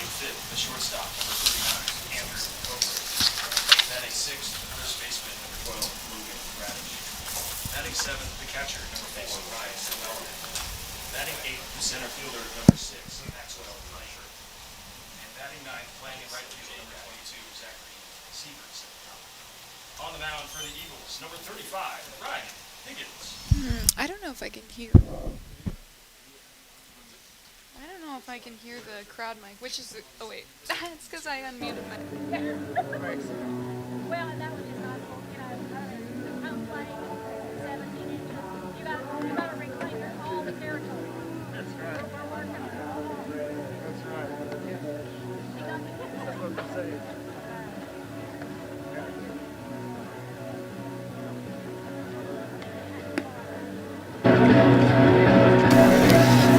Playing fifth, the shortstop, number 39, Andrew Coker. Batting sixth, the first baseman, number 12, Logan Radish. Batting seventh, the catcher, number 4, Ryan Sewell. Batting eighth, the center fielder, number 6, Maxwell Fletcher. And batting ninth, playing in right field, number 22, Zachary Severson. On the mound for the Eagles, number 35, Ryan Higgins. I don't know if I can hear. I don't know if I can hear the crowd mic, which is the, oh wait, it's because I unmuted my. Well, and that was just not, I'm playing 17 inches. You got to reclaim all the territory. That's right. We're working on it. That's right. That's what they say.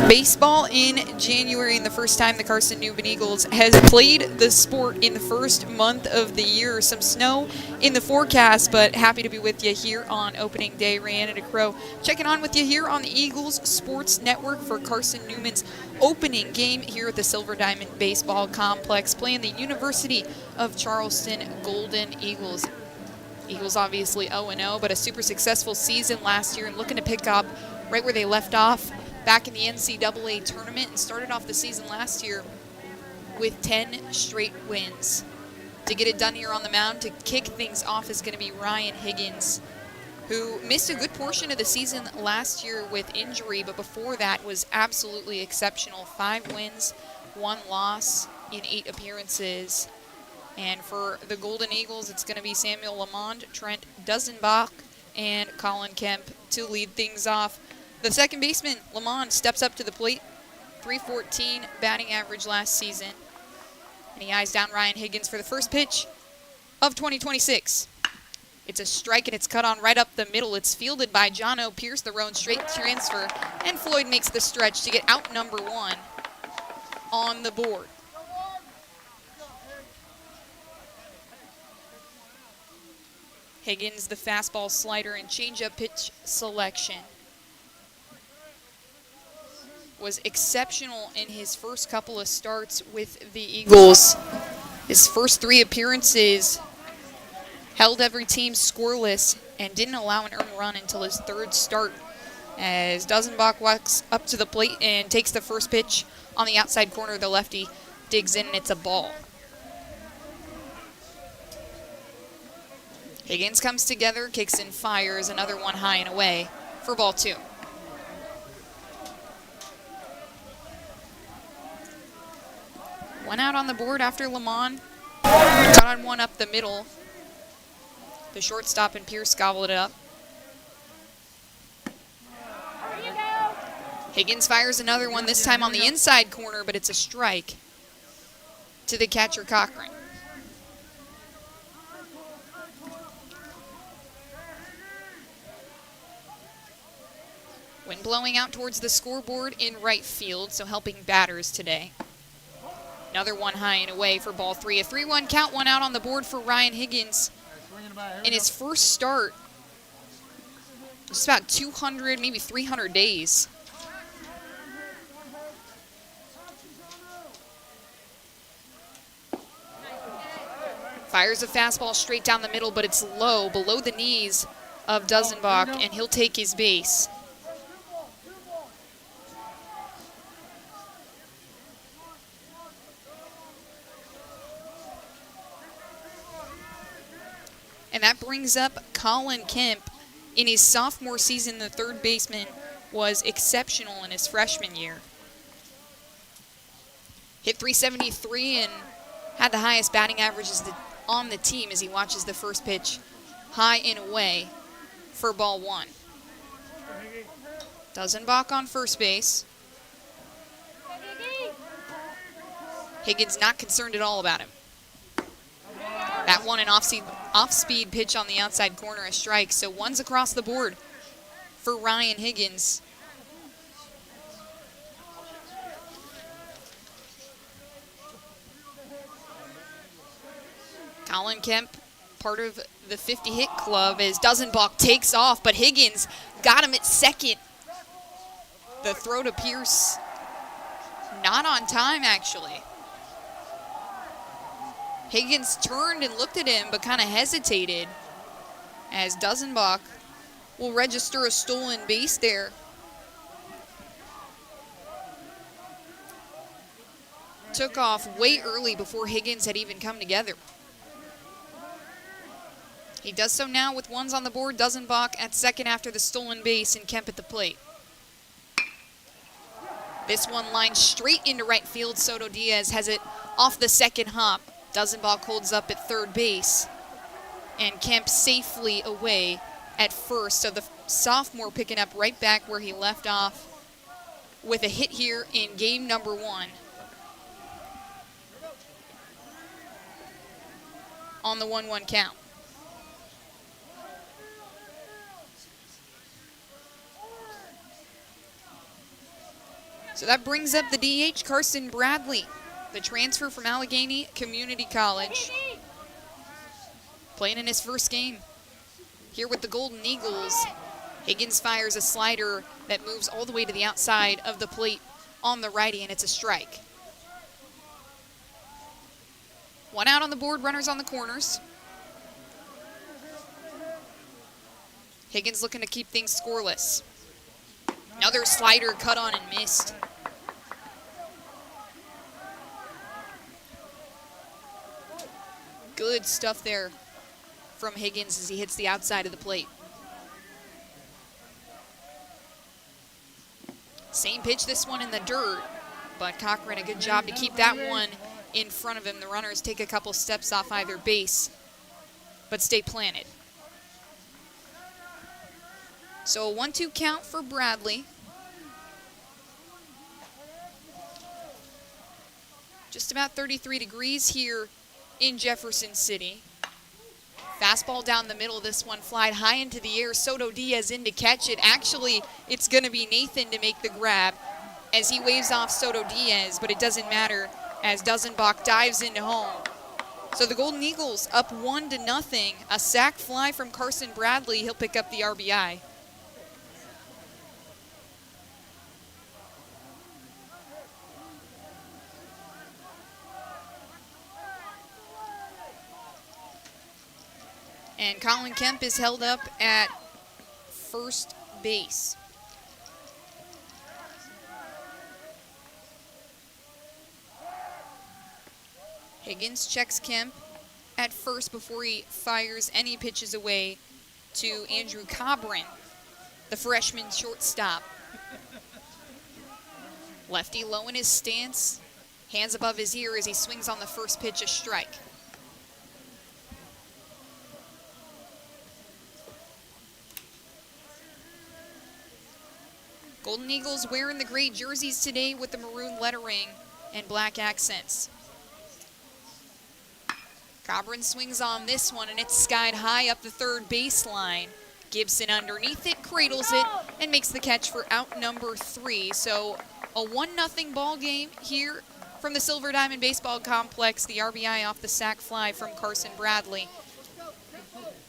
Baseball in January, and the first time the Carson-Newman Eagles has played the sport in the first month of the year. Some snow in the forecast, but happy to be with you here on opening day. Rhiannon DeCrow checking on with you here on the Eagles Sports Network for Carson-Newman's opening game here at the Silver Diamond Baseball Complex, playing the University of Charleston Golden Eagles. Eagles obviously 0-0, but a super successful season last year and looking to pick up right where they left off back in the NCAA tournament, and started off the season last year with 10 straight wins. To get it done here on the mound, to kick things off, is going to be Ryan Higgins, who missed a good portion of the season last year with injury, but before that was absolutely exceptional. 5 wins, 1 loss in 8 appearances. And for the Golden Eagles, it's going to be Samuel Lamond, Trent Dusenbach, and Colin Kemp to lead things off. The second baseman, Lamond, steps up to the plate. .314 batting average last season. And he eyes down Ryan Higgins for the first pitch of 2026. It's a strike, and it's cut on right up the middle. It's fielded by John O. Pierce, the Roan straight transfer. And Floyd makes the stretch to get out number 1 on the board. Higgins, the fastball, slider, and changeup pitch selection, was exceptional in his first couple of starts with the Eagles. His first 3 appearances held every team scoreless and didn't allow an earned run until his 3rd start, as Dusenbach walks up to the plate and takes the first pitch on the outside corner. The lefty digs in, and it's a ball. Higgins comes together, kicks and fires, another one high and away for ball 2. One out on the board after Lamond got on one up the middle. The shortstop and Pierce gobbled it up. Higgins fires another one, this time on the inside corner, but it's a strike to the catcher Cochran. Wind blowing out towards the scoreboard in right field, so helping batters today. Another one high and away for ball 3. A 3-1 count, 1 out on the board for Ryan Higgins. In his first start, just about 200, maybe 300 days. Fires a fastball straight down the middle, but it's low, below the knees of Dusenbach, and he'll take his base. And that brings up Colin Kemp. In his sophomore season, the third baseman was exceptional in his freshman year. Hit .373 and had the highest batting averages on the team as he watches the first pitch high and away for ball 1. Dusenbach on first base. Higgins not concerned at all about him. That one, an off-speed pitch on the outside corner, a strike. So 1's across the board for Ryan Higgins. Colin Kemp, part of the 50-hit club, as Dusenbach takes off, but Higgins got him at second. The throw to Pierce, not on time, actually. Higgins turned and looked at him, but kind of hesitated as Dusenbach will register a stolen base there. Took off way early before Higgins had even come together. He does so now with ones on the board. Dusenbach at second after the stolen base, and Kemp at the plate. This one lines straight into right field. Soto Diaz has it off the second hop. Dusenbach holds up at third base, and Kemp safely away at first. So the sophomore picking up right back where he left off with a hit here in game number 1. On the 1-1 count. So that brings up the DH, Carson Bradley, the transfer from Allegheny Community College. Playing in his first game here with the Golden Eagles. Higgins fires a slider that moves all the way to the outside of the plate on the righty, and it's a strike. 1 out on the board, runners on the corners. Higgins looking to keep things scoreless. Another slider cut on and missed. Good stuff there from Higgins as he hits the outside of the plate. Same pitch, this one in the dirt, but Cochran a good job to keep that one in front of him. The runners take a couple steps off either base, but stay planted. So a 1-2 count for Bradley. Just about 33 degrees here in Jefferson City. Fastball down the middle, this one flied high into the air. Soto Diaz in to catch it. Actually, it's going to be Nathan to make the grab as he waves off Soto Diaz, but it doesn't matter as Dusenbach dives into home. So the Golden Eagles up 1-0. A sac fly from Carson Bradley. He'll pick up the RBI. And Colin Kemp is held up at first base. Higgins checks Kemp at first before he fires any pitches away to Andrew Cobran, the freshman shortstop. Lefty low in his stance, hands above his ear as he swings on the first pitch, a strike. Golden Eagles wearing the gray jerseys today with the maroon lettering and black accents. Cobran swings on this one, and it's skied high up the third baseline. Gibson underneath it, cradles it, and makes the catch for out number 3. So a 1-0 ball game here from the Silver Diamond Baseball Complex. The RBI off the sac fly from Carson Bradley.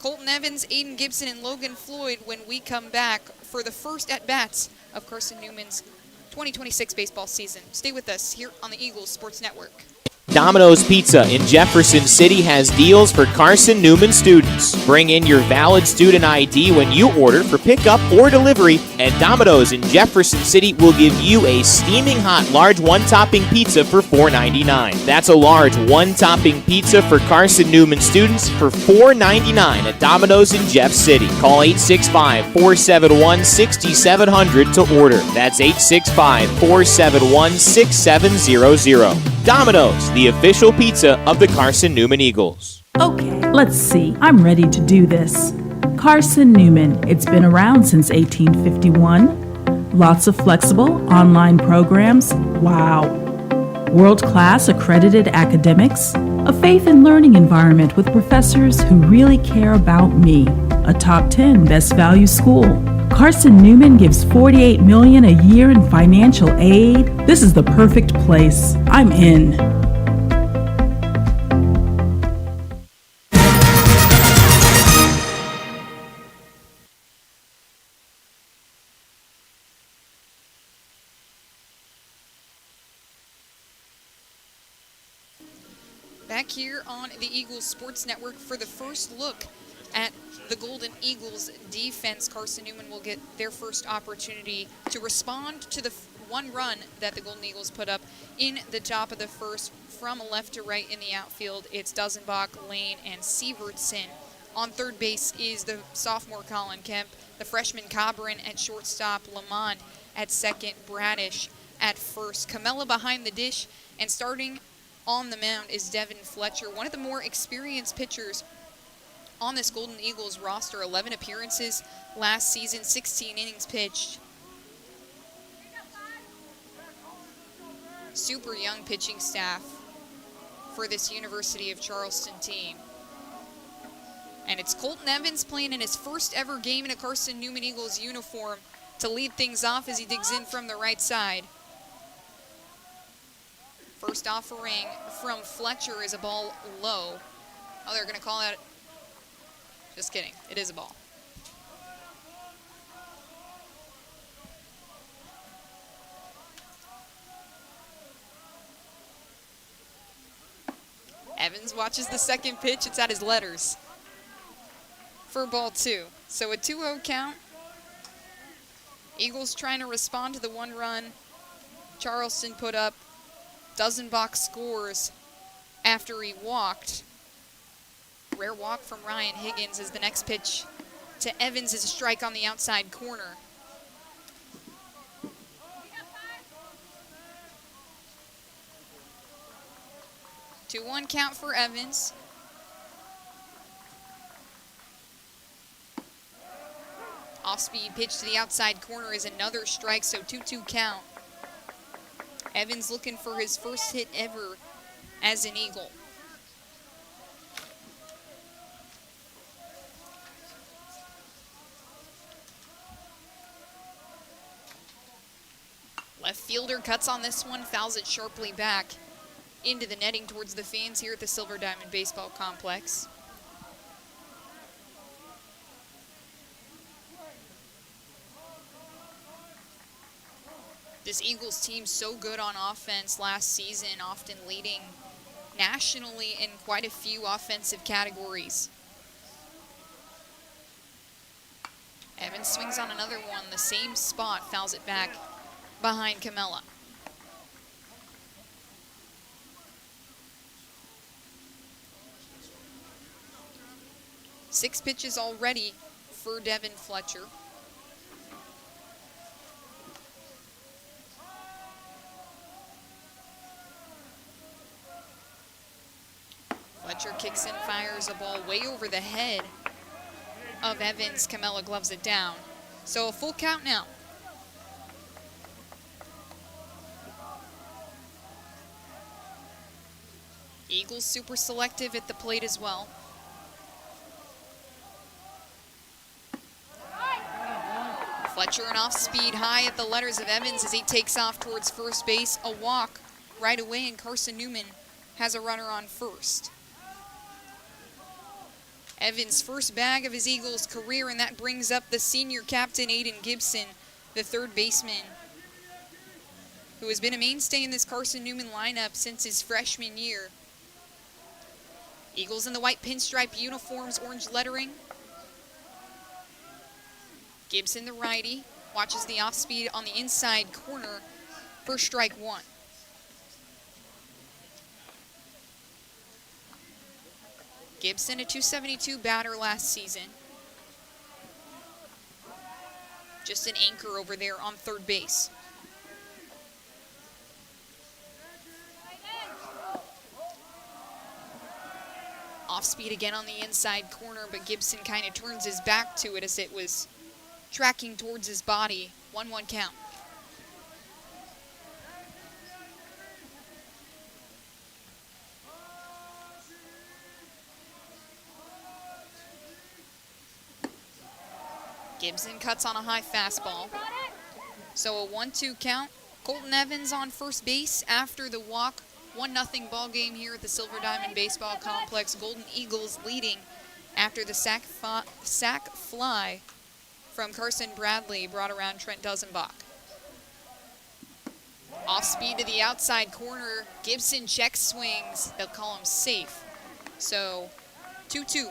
Colton Evans, Aiden Gibson, and Logan Floyd when we come back for the first at-bats of Carson-Newman's 2026 baseball season. Stay with us here on the Eagles Sports Network. Domino's Pizza in Jefferson City has deals for Carson-Newman students. Bring in your valid student ID when you order for pickup or delivery, and Domino's in Jefferson City will give you a steaming hot large one-topping pizza for $4.99. That's a large one-topping pizza for Carson-Newman students for $4.99 at Domino's in Jeff City. Call 865-471-6700 to order. That's 865-471-6700. Domino's, the official pizza of the Carson-Newman Eagles. Okay, let's see. I'm ready to do this. Carson-Newman. It's been around since 1851. Lots of flexible online programs. Wow. World-class accredited academics. A faith and learning environment with professors who really care about me. A top 10 best value school. Carson-Newman gives $48 million a year in financial aid. This is the perfect place. I'm in. back here on the Eagles Sports Network for the first look at the Golden Eagles defense. Carson-Newman will get their first opportunity to respond to the one run that the Golden Eagles put up in the top of the first. From left to right in the outfield, it's Dusenbach, Lane, and Sievertson. On third base is the sophomore Colin Kemp, the freshman Cobrin at shortstop, Lamont at second, Bradish at first. Camella behind the dish, and starting on the mound is Devin Fletcher, one of the more experienced pitchers on this Golden Eagles roster. 11 appearances last season, 16 innings pitched. Super young pitching staff for this University of Charleston team. And it's Colton Evans playing in his first ever game in a Carson-Newman Eagles uniform to lead things off as he digs in from the right side. First offering from Fletcher is a ball low. Oh, they're going to call that. Just kidding. It is a ball. Evans watches the second pitch. It's at his letters for ball 2. So a 2-0 count. Eagles trying to respond to the one run Charleston put up. Dusenbach scores after he walked. Rare walk from Ryan Higgins as the next pitch to Evans is a strike on the outside corner. Two-one count for Evans. Off-speed pitch to the outside corner is another strike, so 2-2 count. Evans looking for his first hit ever as an Eagle. Left fielder cuts on this one, fouls it sharply back into the netting towards the fans here at the Silver Diamond Baseball Complex. This Eagles team so good on offense last season, often leading nationally in quite a few offensive categories. Evans swings on another one, the same spot, fouls it back behind Camella. Six pitches already for Devin Fletcher. Fletcher kicks and fires a ball way over the head of Evans. Camella gloves it down. So a full count now. Eagles super selective at the plate as well. Fletcher an off-speed high at the letters of Evans as he takes off towards first base. A walk right away, and Carson-Newman has a runner on first. Evans' first bag of his Eagles career, and that brings up the senior captain, Aiden Gibson, the third baseman, who has been a mainstay in this Carson-Newman lineup since his freshman year. Eagles in the white pinstripe uniforms, orange lettering. Gibson, the righty, watches the off-speed on the inside corner for strike one. Gibson, a .272 batter last season. Just an anchor over there on third base. Off speed again on the inside corner, but Gibson kind of turns his back to it as it was tracking towards his body. 1-1 count. Gibson cuts on a high fastball. So a 1-2 count. Colton Evans on first base after the walk. 1-0 ball game here at the Silver Diamond Baseball Complex. Golden Eagles leading after the sac fly from Carson Bradley brought around Trent Dusenbach. Off speed to the outside corner. Gibson check swings. They'll call him safe. So 2-2.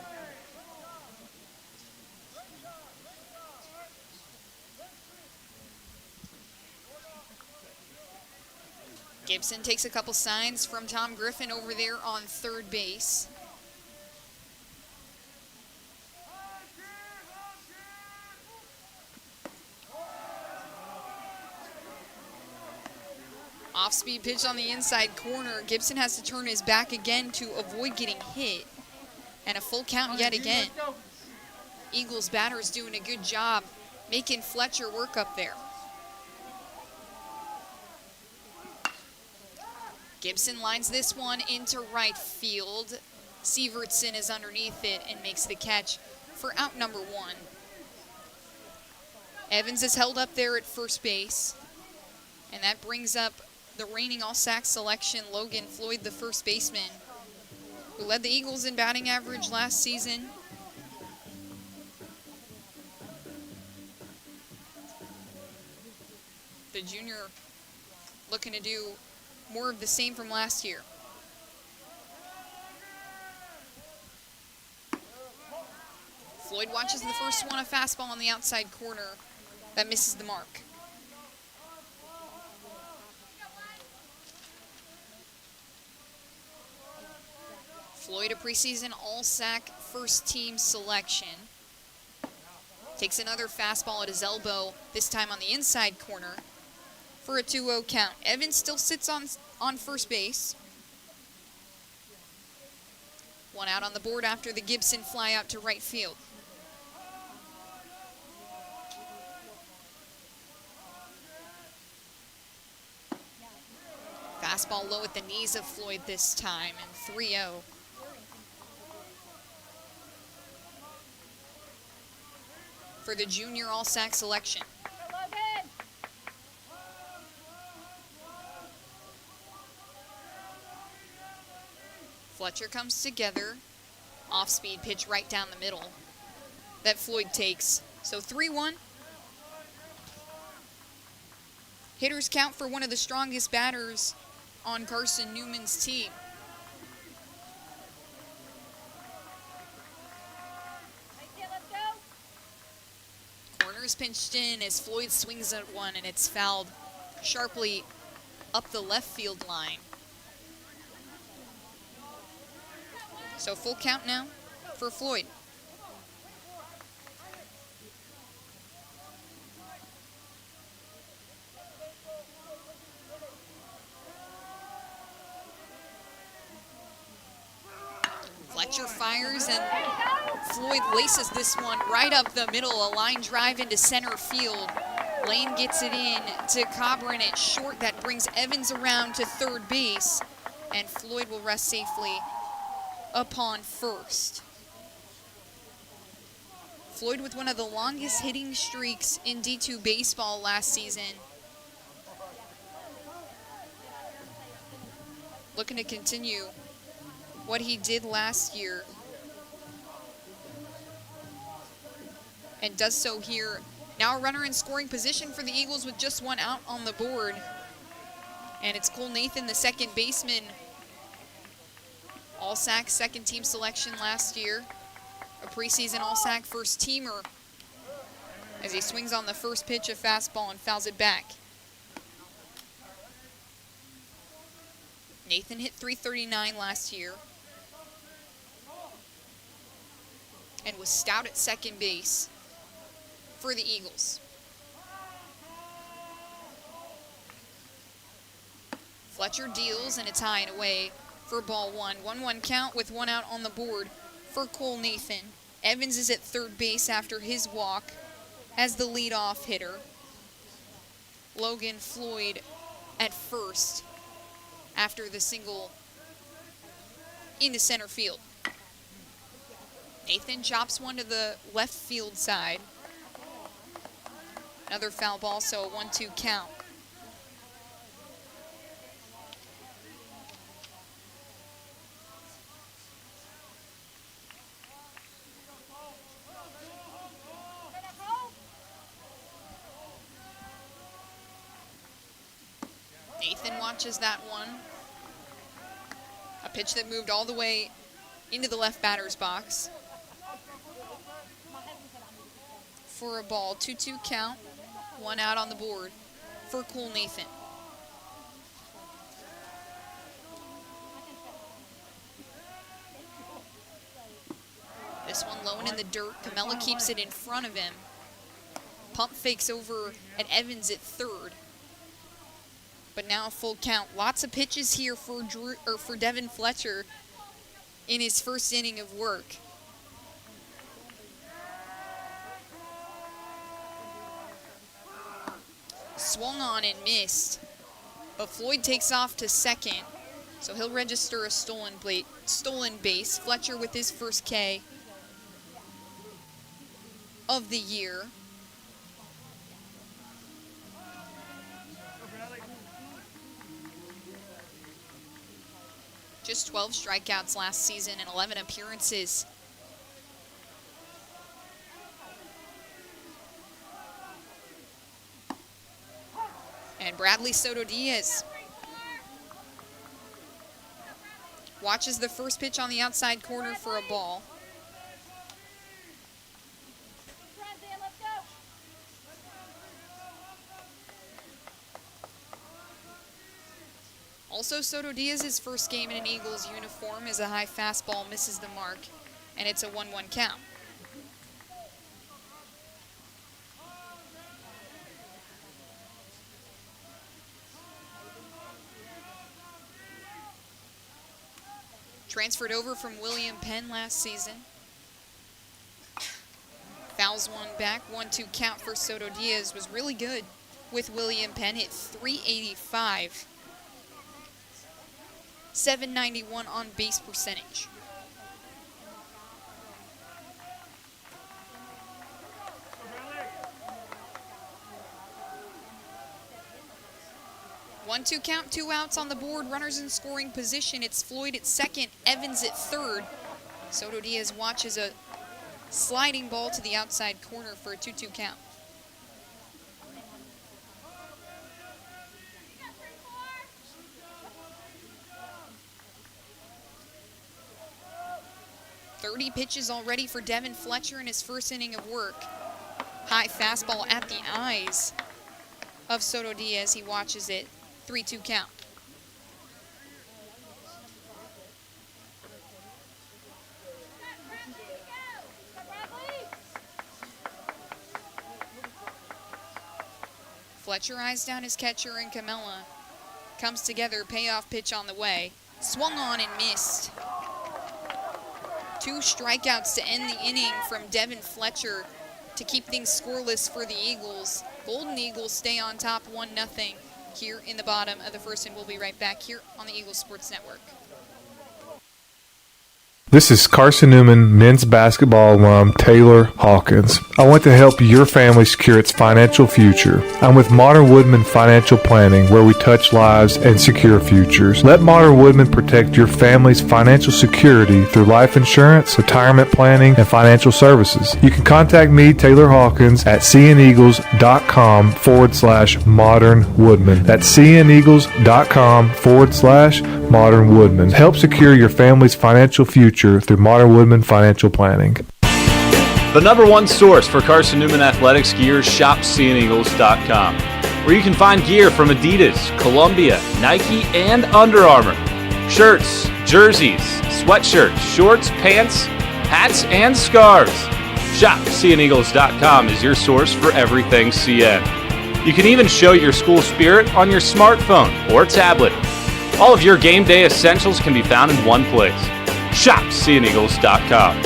Gibson takes a couple signs from Tom Griffin over there on third base. Off-speed pitch on the inside corner. Gibson has to turn his back again to avoid getting hit. And a full count yet again. Eagles batters doing a good job making Fletcher work up there. Gibson lines this one into right field. Sievertson is underneath it and makes the catch for out number 1. Evans is held up there at first base. And that brings up the reigning All-Sac selection, Logan Floyd, the first baseman, who led the Eagles in batting average last season. The junior looking to do more of the same from last year. Floyd watches the first one, a fastball on the outside corner that misses the mark. Floyd, a preseason All-Sac first team selection. Takes another fastball at his elbow, this time on the inside corner, for a 2-0 count. Evans still sits on first base. One out on the board after the Gibson fly out to right field. Fastball low at the knees of Floyd this time, and 3-0. For the junior All-Sac selection. Fletcher comes together. Off-speed pitch right down the middle that Floyd takes. So 3-1. Hitters count for one of the strongest batters on Carson-Newman's team. Corner's pinched in as Floyd swings at one, and it's fouled sharply up the left field line. So full count now for Floyd. Fletcher fires, and Floyd laces this one right up the middle, a line drive into center field. Lane gets it in to Cobran at short. That brings Evans around to third base, and Floyd will rest safely upon first. Floyd with one of the longest hitting streaks in D2 baseball last season. Looking to continue what he did last year, and does so here. Now a runner in scoring position for the Eagles with just one out on the board. And it's Cole Nathan, the second baseman. All-Sac second team selection last year. A preseason All-Sac first teamer. As he swings on the first pitch, a fastball, and fouls it back. Nathan hit .339 last year. And was stout at second base for the Eagles. Fletcher deals, and it's high and away for ball one. 1-1 count with one out on the board for Cole Nathan. Evans is at third base after his walk as the leadoff hitter. Logan Floyd at first after the single into center field. Nathan chops one to the left field side. Another foul ball, so a 1-2 count. Nathan watches that one. A pitch that moved all the way into the left batter's box. For a ball, 2-2 count, 1 out on the board for Cool Nathan. This one low and in the dirt. Camella keeps it in front of him. Pump fakes over at Evans at third. But now a full count. Lots of pitches here for Devin Fletcher in his first inning of work. Swung on and missed. But Floyd takes off to second. So he'll register a stolen base. Fletcher with his first K of the year. Just 12 strikeouts last season and 11 appearances. And Bradley Soto Diaz watches the first pitch on the outside corner for a ball. Also, Soto Diaz's first game in an Eagles uniform is a high fastball, misses the mark, and it's a 1-1 count. Transferred over from William Penn last season. Fouls one back, 1-2 count for Soto Diaz. Was really good with William Penn, hit .385. 791 on base percentage. One-two count, 2 outs on the board, runners in scoring position. It's Floyd at second, Evans at third. Soto Diaz watches a sliding ball to the outside corner for a 2-2 count. .30 pitches already for Devin Fletcher in his first inning of work. High fastball at the eyes of Soto Diaz. He watches it. 3-2 count. Fletcher eyes down his catcher and Camella. Comes together, payoff pitch on the way. Swung on and missed. 2 strikeouts to end the inning from Devin Fletcher to keep things scoreless for the Eagles. Golden Eagles stay on top 1-0 here in the bottom of the first, and we'll be right back here on the Eagles Sports Network. This is Carson-Newman men's basketball alum Taylor Hawkins. I want to help your family secure its financial future. I'm with Modern Woodman Financial Planning, where we touch lives and secure futures. Let Modern Woodman protect your family's financial security through life insurance, retirement planning, and financial services. You can contact me, Taylor Hawkins, at cneagles.com/Modern Woodman. That's cneagles.com/Modern Woodman. Help secure your family's financial future through Modern Woodman Financial Planning. The number one source for Carson-Newman athletics gear is shopseeandeagles.com, where you can find gear from Adidas, Columbia, Nike, and Under Armour. Shirts, jerseys, sweatshirts, shorts, pants, hats, and scarves. Shopseeandeagles.com is your source for everything CN. You can even show your school spirit on your smartphone or tablet. All of your game day essentials can be found in one place. ShopSeeAndEagles.com.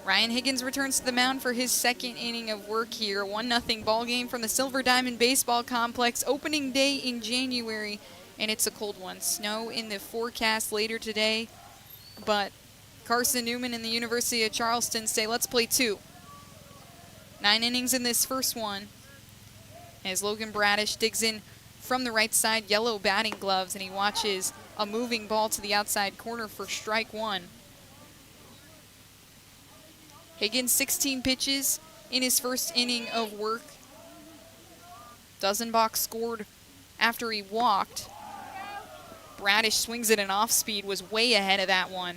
Ryan Higgins returns to the mound for his second inning of work here. 1-0 ball game from the Silver Diamond Baseball Complex. Opening day in January, and it's a cold one. Snow in the forecast later today, but Carson-Newman and the University of Charleston say, let's play 2. 9 innings in this first one as Logan Bradish digs in from the right side, yellow batting gloves, and he watches a moving ball to the outside corner for strike 1. Higgins 16 pitches in his first inning of work. Dozenbach scored after he walked. Bradish swings at an off speed, was way ahead of that one.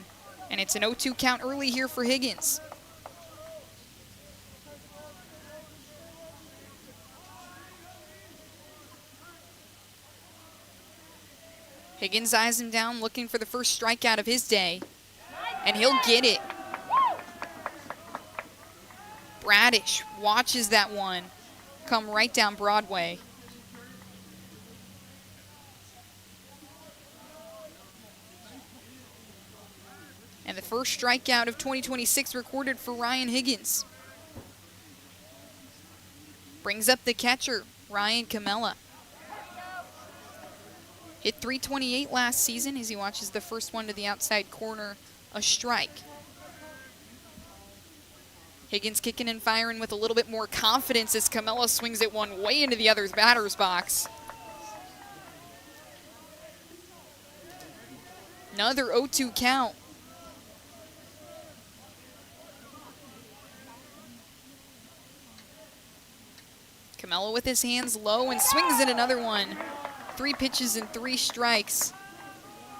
And it's an 0-2 count early here for Higgins. Higgins eyes him down, looking for the first strikeout of his day. And he'll get it. Bradish watches that one come right down Broadway. And the first strikeout of 2026 recorded for Ryan Higgins. Brings up the catcher, Ryan Camella. Hit .328 last season as he watches the first one to the outside corner, a strike. Higgins kicking and firing with a little bit more confidence as Camella swings it one way into the other's batter's box. Another 0-2 count. Camella with his hands low and swings at another one. 3 pitches and 3 strikes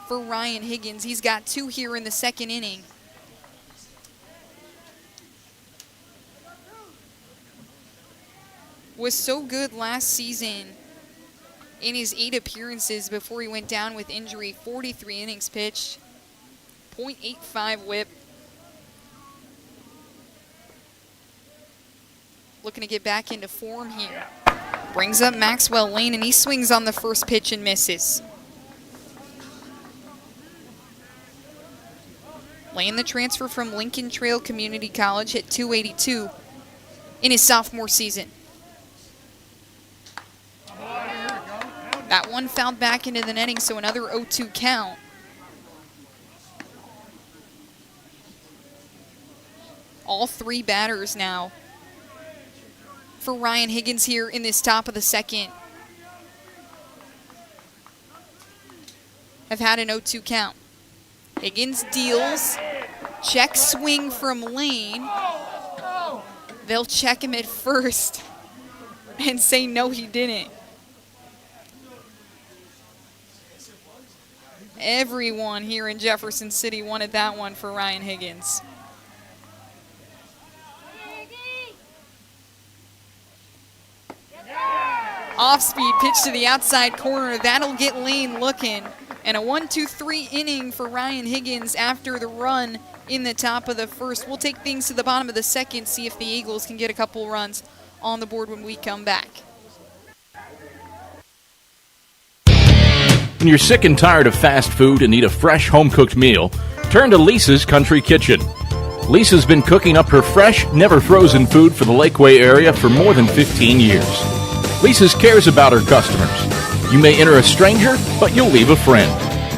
for Ryan Higgins. He's got 2 here in the second inning. Was so good last season in his 8 appearances before he went down with injury. 43 innings pitched, .85 whip. Looking to get back into form here. Brings up Maxwell Lane, and he swings on the first pitch and misses. Lane, the transfer from Lincoln Trail Community College, hit .282 in his sophomore season. That one fouled back into the netting, so another 0-2 count. All 3 batters now for Ryan Higgins here in this top of the second have had an 0-2 count. Higgins deals. Check swing from Lane. They'll check him at first and say no, he didn't. Everyone here in Jefferson City wanted that one for Ryan Higgins. Off-speed pitch to the outside corner. That'll get Lane looking. And a 1-2-3 inning for Ryan Higgins after the run in the top of the first. We'll take things to the bottom of the second, see if the Eagles can get a couple runs on the board when we come back. When you're sick and tired of fast food and need a fresh home-cooked meal, turn to Lisa's Country Kitchen. Lisa's been cooking up her fresh, never-frozen food for the Lakeway area for more than 15 years. Lisa's cares about her customers. You may enter a stranger, but you'll leave a friend.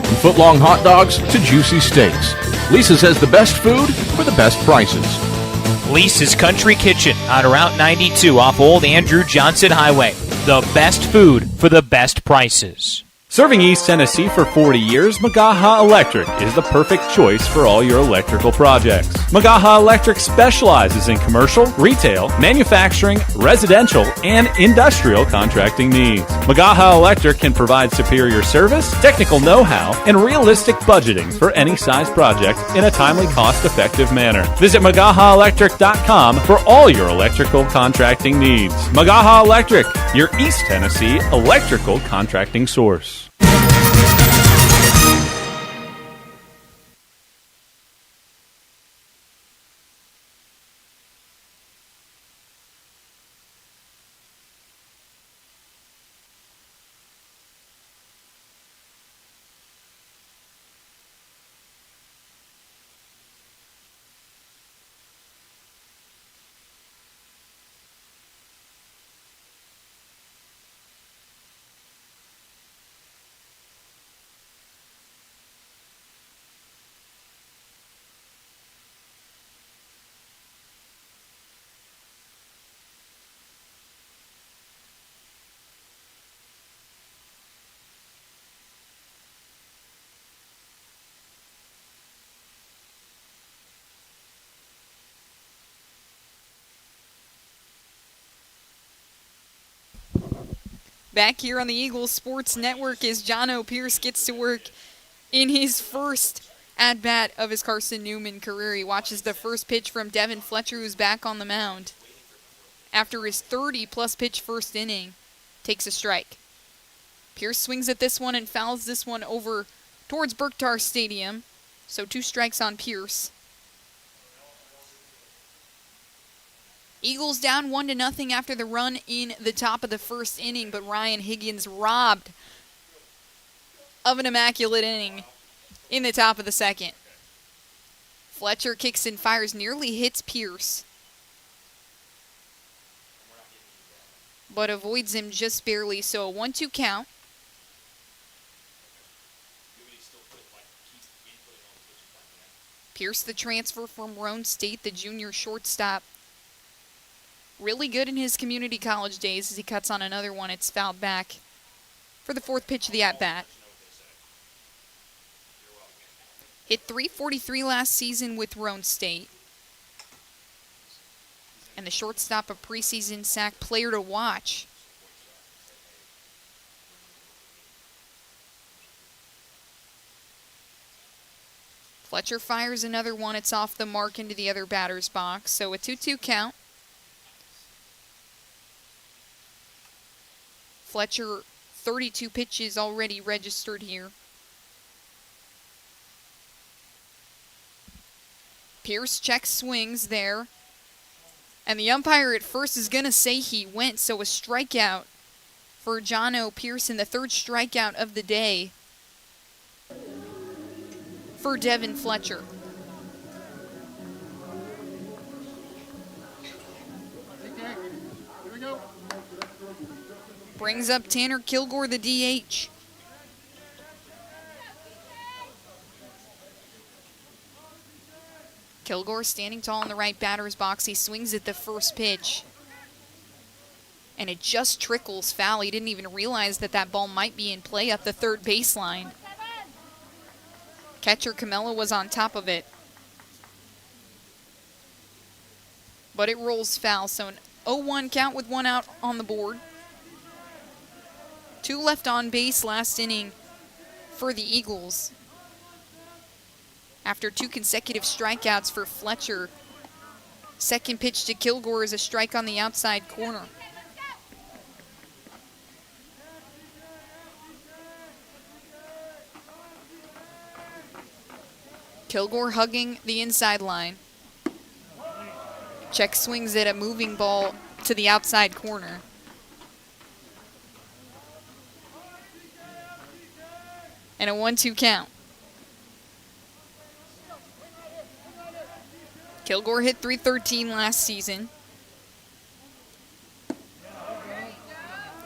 From foot-long hot dogs to juicy steaks, Lisa's has the best food for the best prices. Lisa's Country Kitchen on Route 92 off Old Andrew Johnson Highway. The best food for the best prices. Serving East Tennessee for 40 years, Magaha Electric is the perfect choice for all your electrical projects. Magaha Electric specializes in commercial, retail, manufacturing, residential, and industrial contracting needs. Magaha Electric can provide superior service, technical know-how, and realistic budgeting for any size project in a timely, cost-effective manner. Visit MagahaElectric.com for all your electrical contracting needs. Magaha Electric, your East Tennessee electrical contracting source. Back here on the Eagles Sports Network as Jono Pierce gets to work in his first at-bat of his Carson-Newman career. He watches the first pitch from Devin Fletcher, who's back on the mound. After his 30-plus pitch first inning, takes a strike. Pierce swings at this one and fouls this one over towards Berktar Stadium. So 2 strikes on Pierce. Eagles down 1-0 after the run in the top of the first inning, but Ryan Higgins robbed of an immaculate inning in the top of the second. Fletcher kicks and fires, nearly hits Pierce, but avoids him just barely, so a 1-2 count. Pierce, the transfer from Roane State, the junior shortstop. Really good in his community college days as he cuts on another one. It's fouled back for the 4th pitch of the at-bat. Hit .343 last season with Roane State. And the shortstop, a preseason SAC player to watch. Fletcher fires another one. It's off the mark into the other batter's box. So a 2-2 count. Fletcher, 32 pitches already registered here. Pierce checks swings there. And the umpire at first is going to say he went, so a strikeout for Jono Pierce, and the 3rd strikeout of the day for Devin Fletcher. Brings up Tanner Kilgore, the DH. Kilgore standing tall in the right batter's box. He swings at the first pitch. And it just trickles foul. He didn't even realize that that ball might be in play up the 3rd baseline. Catcher Camella was on top of it. But it rolls foul, so an 0-1 count with 1 out on the board. 2 left on base last inning for the Eagles. After 2 consecutive strikeouts for Fletcher. Second pitch to Kilgore is a strike on the outside corner. Kilgore hugging the inside line. Check swings at a moving ball to the outside corner. And a 1-2 count. Kilgore hit .313 last season.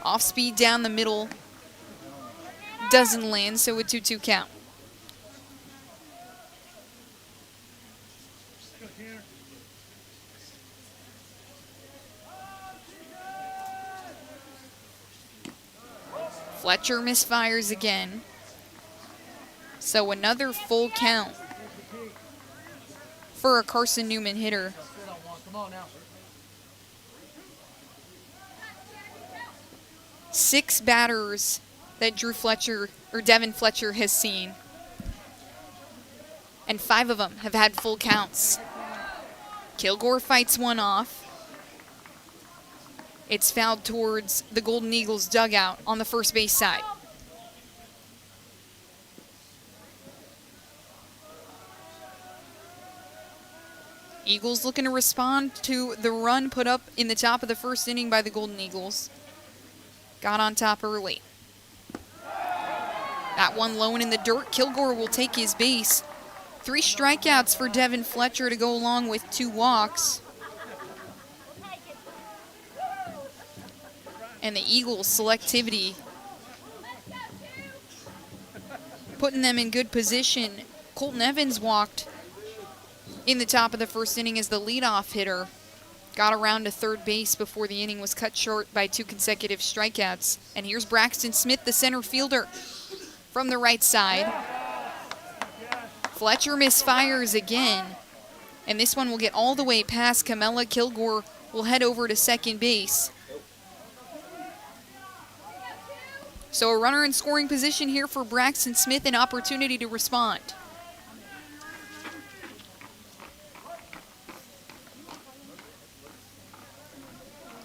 Off speed down the middle. Doesn't land, so a 2-2 count. Fletcher misfires again. So another full count for a Carson-Newman hitter. Six batters that Devin Fletcher has seen. And 5 of them have had full counts. Kilgore fights one off. It's fouled towards the Golden Eagles dugout on the first base side. Eagles looking to respond to the run put up in the top of the first inning by the Golden Eagles. Got on top early. That one low and in the dirt. Kilgore will take his base. 3 strikeouts for Devin Fletcher to go along with 2 walks. And the Eagles' selectivity putting them in good position. Colton Evans walked in the top of the first inning as the leadoff hitter. Got around to third base before the inning was cut short by 2 consecutive strikeouts. And here's Braxton Smith, the center fielder, from the right side. Fletcher misfires again. And this one will get all the way past Camella. Kilgore will head over to second base. So a runner in scoring position here for Braxton Smith, an opportunity to respond.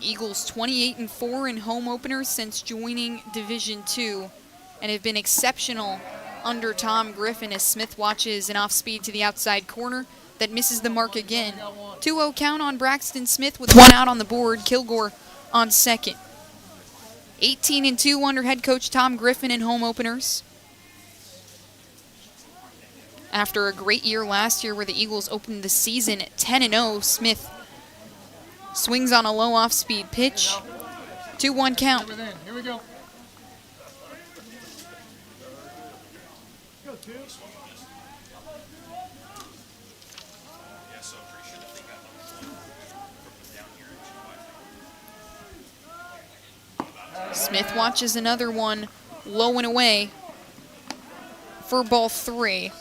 Eagles 28-4 in home openers since joining Division II and have been exceptional under Tom Griffin as Smith watches an off-speed to the outside corner that misses the mark again. 2-0 count on Braxton Smith with one out on the board. Kilgore on second. 18-2 under head coach Tom Griffin in home openers. After a great year last year where the Eagles opened the season at 10-0, Smith swings on a low off-speed pitch. 2-1 count. Here we go. Smith watches another one low and away for ball 3.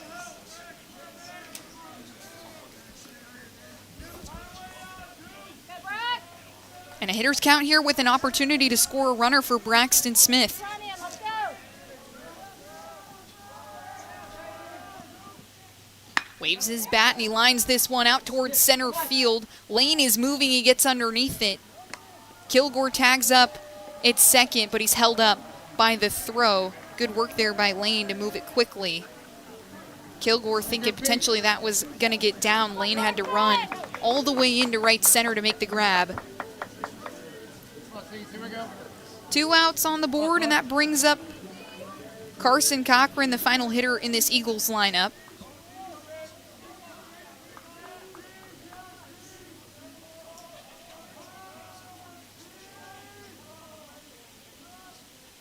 And a hitter's count here with an opportunity to score a runner for Braxton Smith. Let's go. Waves his bat and he lines this one out towards center field. Lane is moving, he gets underneath it. Kilgore tags up at second, but he's held up by the throw. Good work there by Lane to move it quickly. Kilgore thinking potentially that was going to get down. Lane had to run all the way into right center to make the grab. 2 outs on the board, and that brings up Carson Cochran, the final hitter in this Eagles lineup.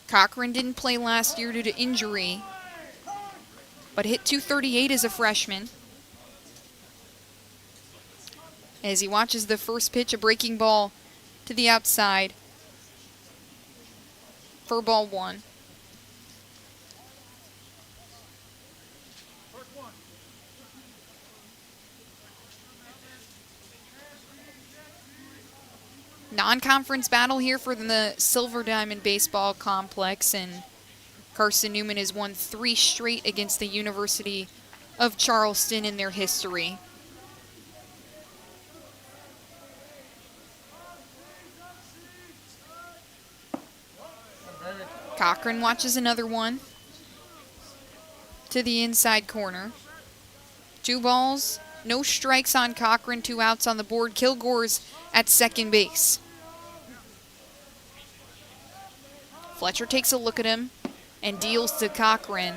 Cochran didn't play last year due to injury, but hit .238 as a freshman. As he watches the first pitch, a breaking ball to the outside for ball 1. Non-conference battle here for the Silver Diamond Baseball Complex, and Carson-Newman has won 3 straight against the University of Charleston in their history. Cochran watches another one to the inside corner. 2 balls, no strikes on Cochran, 2 outs on the board. Kilgore's at second base. Fletcher takes a look at him and deals to Cochran.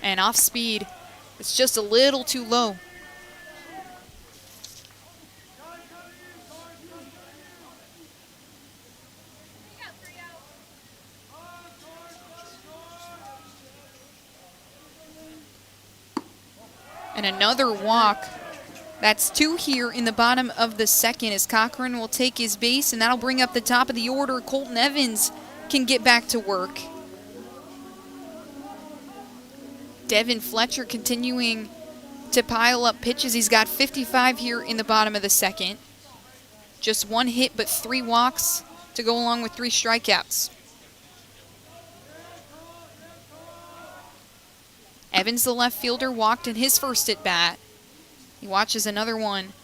And off speed, it's just a little too low. And another walk. That's 2 here in the bottom of the second as Cochran will take his base, and that'll bring up the top of the order. Colton Evans can get back to work. Devin Fletcher continuing to pile up pitches. He's got 55 here in the bottom of the second. Just 1 hit, but 3 walks to go along with 3 strikeouts. Evans, the left fielder, walked in his first at bat. He watches another one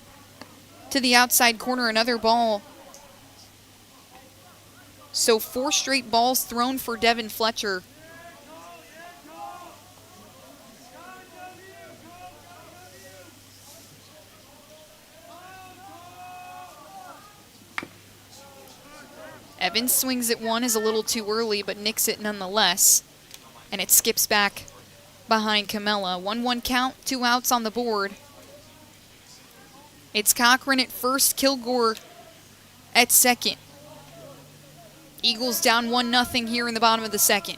to the outside corner, another ball. So 4 straight balls thrown for Devin Fletcher. Evans swings at one, is a little too early, but nicks it nonetheless. And it skips back behind Camella. 1-1 count, 2 outs on the board. It's Cochran at first, Kilgore at second. Eagles down 1-0 here in the bottom of the second.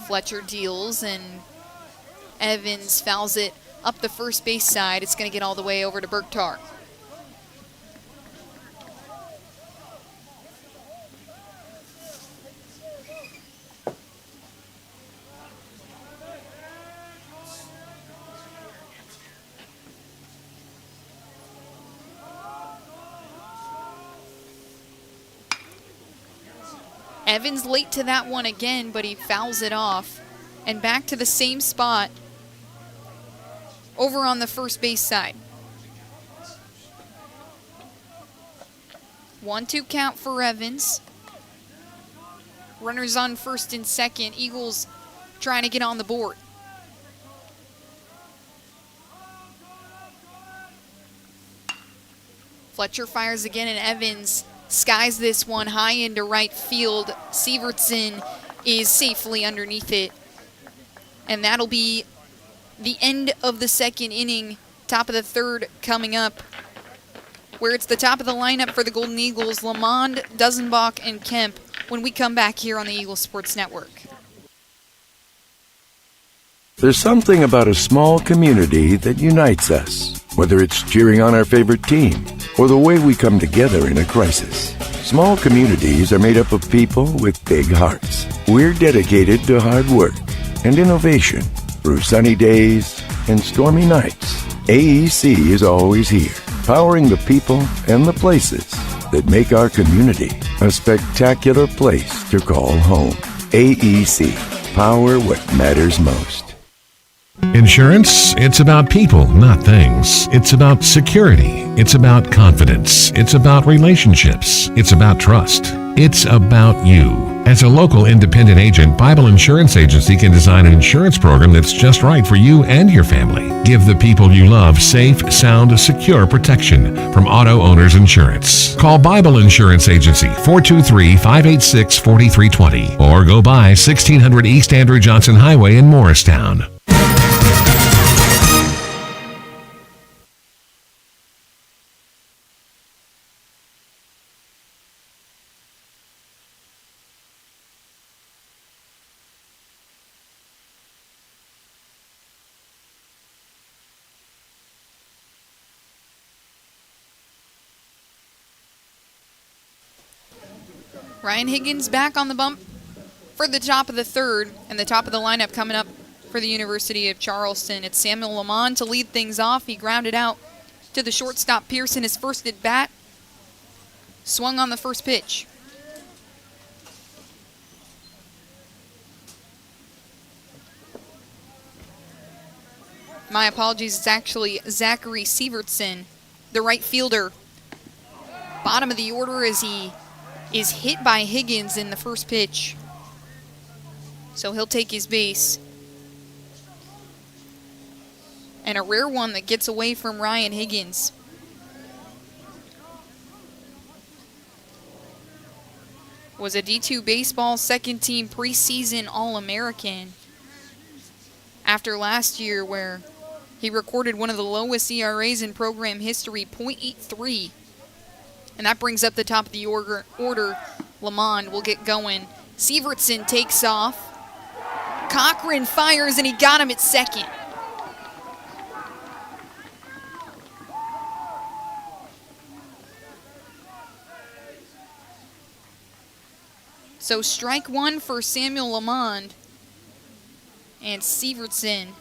Fletcher deals and Evans fouls it up the first base side. It's going to get all the way over to Bergtar. Evans late to that one again, but he fouls it off. And back to the same spot over on the first base side. 1-2 count for Evans. Runners on first and second. Eagles trying to get on the board. Fletcher fires again, and Evans skies this one high into right field. Sievertson is safely underneath it. And that'll be the end of the second inning. Top of the third coming up, where it's the top of the lineup for the Golden Eagles, Lamond, Dusenbach, and Kemp, when we come back here on the Eagle Sports Network. There's something about a small community that unites us, whether it's cheering on our favorite team or the way we come together in a crisis. Small communities are made up of people with big hearts. We're dedicated to hard work and innovation through sunny days and stormy nights. AEC is always here, powering the people and the places that make our community a spectacular place to call home. AEC, power what matters most. Insurance, it's about people, not things. It's about security. It's about confidence. It's about relationships. It's about trust. It's about you. As a local independent agent, Bible Insurance Agency can design an insurance program that's just right for you and your family. Give the people you love safe, sound, secure protection from Auto Owners Insurance. Call Bible Insurance Agency 423-586-4320 or go by 1600 East Andrew Johnson Highway in Morristown. Ryan Higgins back on the bump for the top of the third, and the top of the lineup coming up for the University of Charleston. It's Samuel Lamond to lead things off. He grounded out to the shortstop Pearson, his first at bat. Swung on the first pitch. My apologies, it's actually Zachary Sievertson, the right fielder. Bottom of the order as he is hit by Higgins in the first pitch. So he'll take his base. And a rare one that gets away from Ryan Higgins. Was a D2 baseball second team preseason All-American after last year, where he recorded one of the lowest ERAs in program history, .83. And that brings up the top of the order. Lamond will get going. Sievertson takes off. Cochran fires, and he got him at second. So strike one for Samuel Lamond. And Sievertson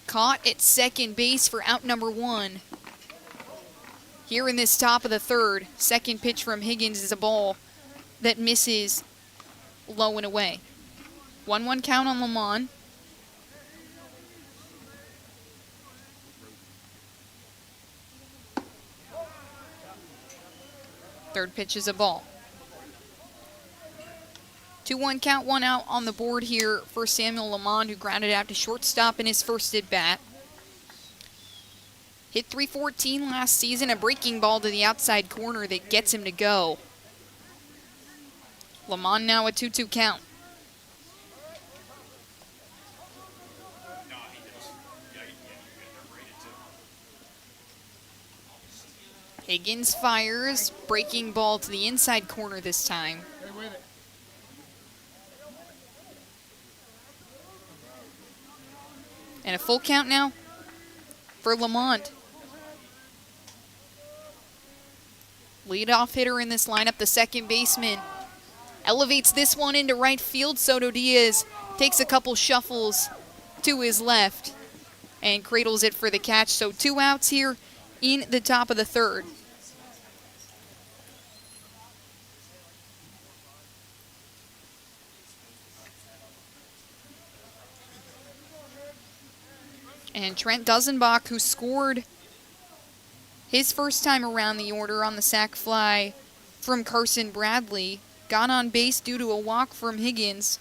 caught at second base for out number one. Here in this top of the third, second pitch from Higgins is a ball that misses low and away. 1-1 count on Lamond. Third pitch is a ball. 2-1 count, one out on the board here for Samuel Lamond, who grounded out to shortstop in his first at bat. Hit .314 last season, a breaking ball to the outside corner that gets him to go. Lamond now a 2-2 count. Higgins fires, breaking ball to the inside corner this time. And a full count now for Lamond. Leadoff hitter in this lineup, the second baseman. Elevates this one into right field. Soto Diaz takes a couple shuffles to his left and cradles it for the catch. So 2 outs here in the top of the third. And Trent Dusenbach, who scored his first time around the order on the sac fly from Carson Bradley, got on base due to a walk from Higgins.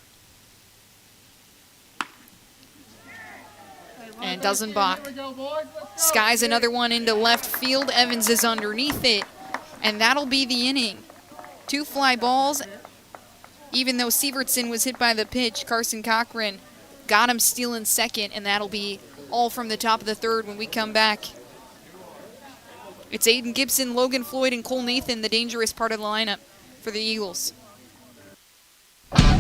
And Dusenbach skies another one into left field. Evans is underneath it, and that'll be the inning. 2 fly balls. Even though Sievertson was hit by the pitch, Carson Cochran got him stealing second, and that'll be all from the top of the third when we come back. It's Aiden Gibson, Logan Floyd, and Cole Nathan, the dangerous part of the lineup for the Eagles.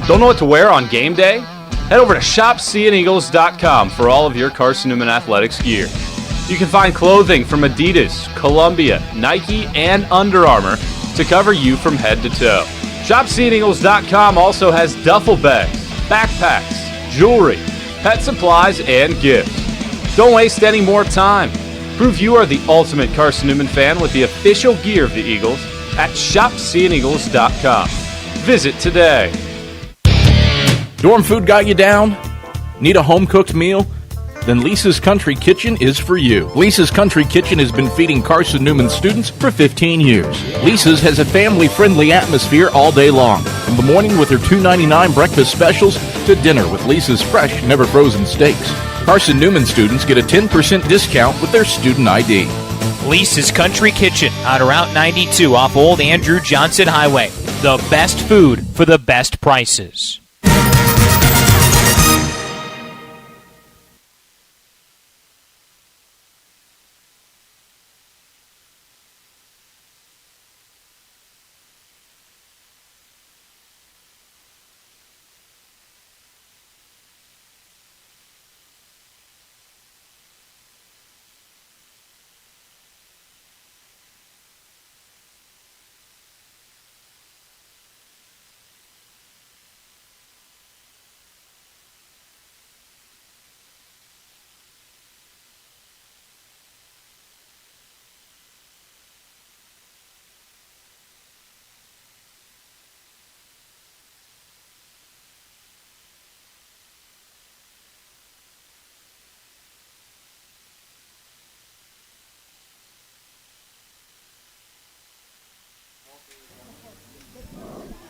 Don't know what to wear on game day? Head over to shopseeandeagles.com for all of your Carson-Newman Athletics gear. You can find clothing from Adidas, Columbia, Nike, and Under Armour to cover you from head to toe. ShopSeeingEagles.com also has duffel bags, backpacks, jewelry, pet supplies, and gifts. Don't waste any more time. Prove you are the ultimate Carson-Newman fan with the official gear of the Eagles at ShopSeeingEagles.com. Visit today. Dorm food got you down? Need a home-cooked meal? Then Lisa's Country Kitchen is for you. Lisa's Country Kitchen has been feeding Carson-Newman students for 15 years. Lisa's has a family-friendly atmosphere all day long, from the morning with their $2.99 breakfast specials to dinner with Lisa's fresh, never-frozen steaks. Carson-Newman students get a 10% discount with their student ID. Lisa's Country Kitchen on Route 92 off Old Andrew Johnson Highway. The best food for the best prices.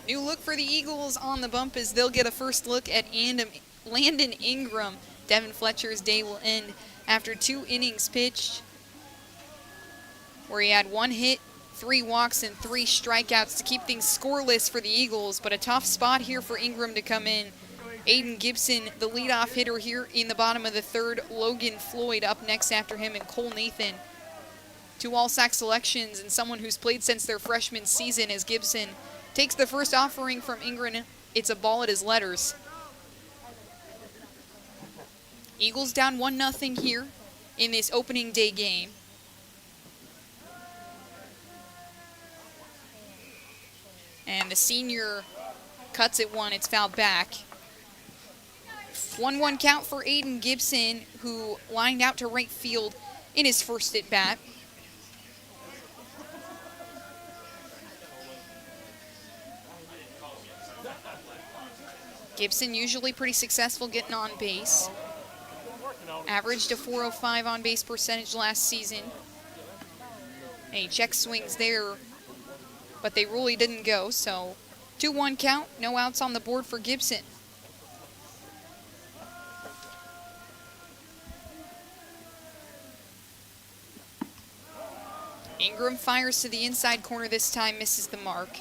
New look for the Eagles on the bump as they'll get a first look at Landon Ingram. Devin Fletcher's day will end after 2 innings pitched, where he had 1 hit, 3 walks, and 3 strikeouts to keep things scoreless for the Eagles. But a tough spot here for Ingram to come in. Aiden Gibson, the leadoff hitter here in the bottom of the third. Logan Floyd up next after him, and Cole Nathan. 2 all-sac selections and someone who's played since their freshman season as Gibson takes the first offering from Ingram. It's a ball at his letters. Eagles down 1-0 here in this opening day game. And the senior cuts it 1. It's fouled back. 1-1 count for Aiden Gibson, who lined out to right field in his first at bat. Gibson usually pretty successful getting on base. Averaged a .405 on base percentage last season. And he check swings there, but they really didn't go. So 2-1 count, no outs on the board for Gibson. Ingram fires to the inside corner this time, misses the mark.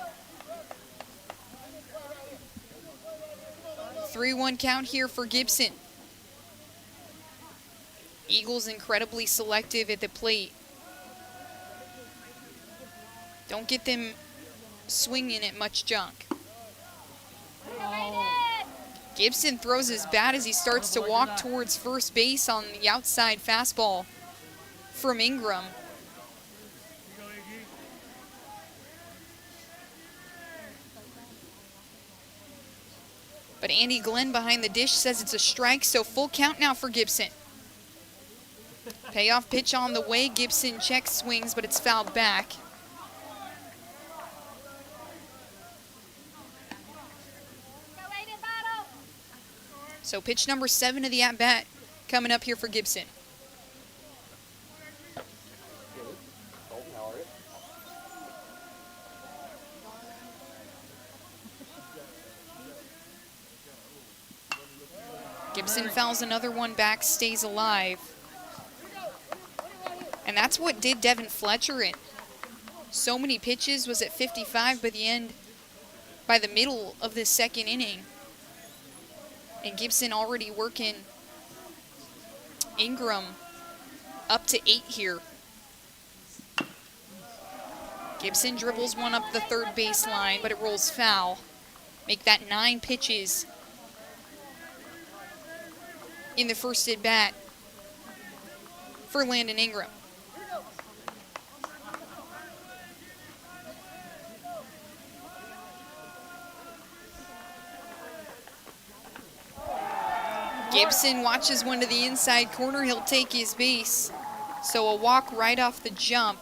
3-1 count here for Gibson. Eagles incredibly selective at the plate. Don't get them swinging at much junk. Gibson throws his bat as he starts to walk towards first base on the outside fastball from Ingram. But Andy Glenn behind the dish says it's a strike, so full count now for Gibson. Payoff pitch on the way. Gibson check swings, but it's fouled back. So pitch number 7 of the at-bat coming up here for Gibson. Gibson fouls another one back, stays alive. And that's what did Devin Fletcher in. So many pitches, was at 55 by the middle of the second inning. And Gibson already working Ingram up to 8 here. Gibson dribbles one up the third baseline, but it rolls foul. Make that 9 pitches in the first at bat for Landon Ingram. Gibson watches one to the inside corner. He'll take his base. So a walk right off the jump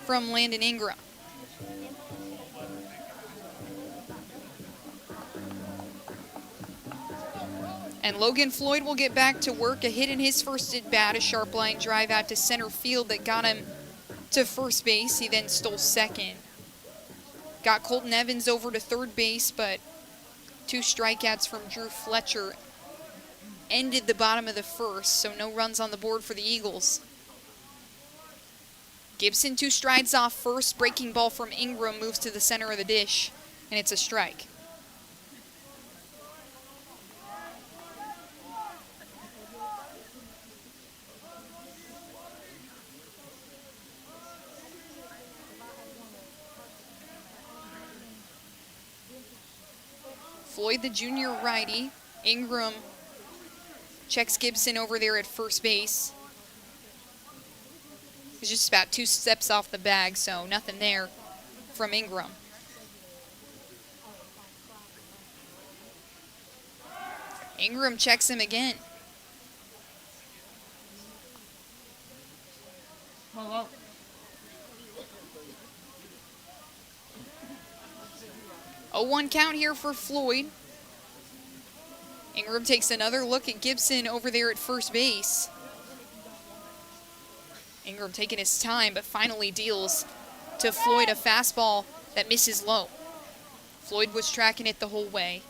from Landon Ingram. And Logan Floyd will get back to work. A hit in his first at bat, a sharp line drive out to center field that got him to first base. He then stole second. Got Colton Evans over to third base, but 2 strikeouts from Drew Fletcher ended the bottom of the first, so no runs on the board for the Eagles. Gibson 2 strides off first. Breaking ball from Ingram moves to the center of the dish, and it's a strike. Floyd, the junior righty. Ingram checks Gibson over there at first base. He's just about 2 steps off the bag, so nothing there from Ingram. Ingram checks him again. Hello. 0-1 count here for Floyd. Ingram takes another look at Gibson over there at first base. Ingram taking his time, but finally deals to Floyd a fastball that misses low. Floyd was tracking it the whole way.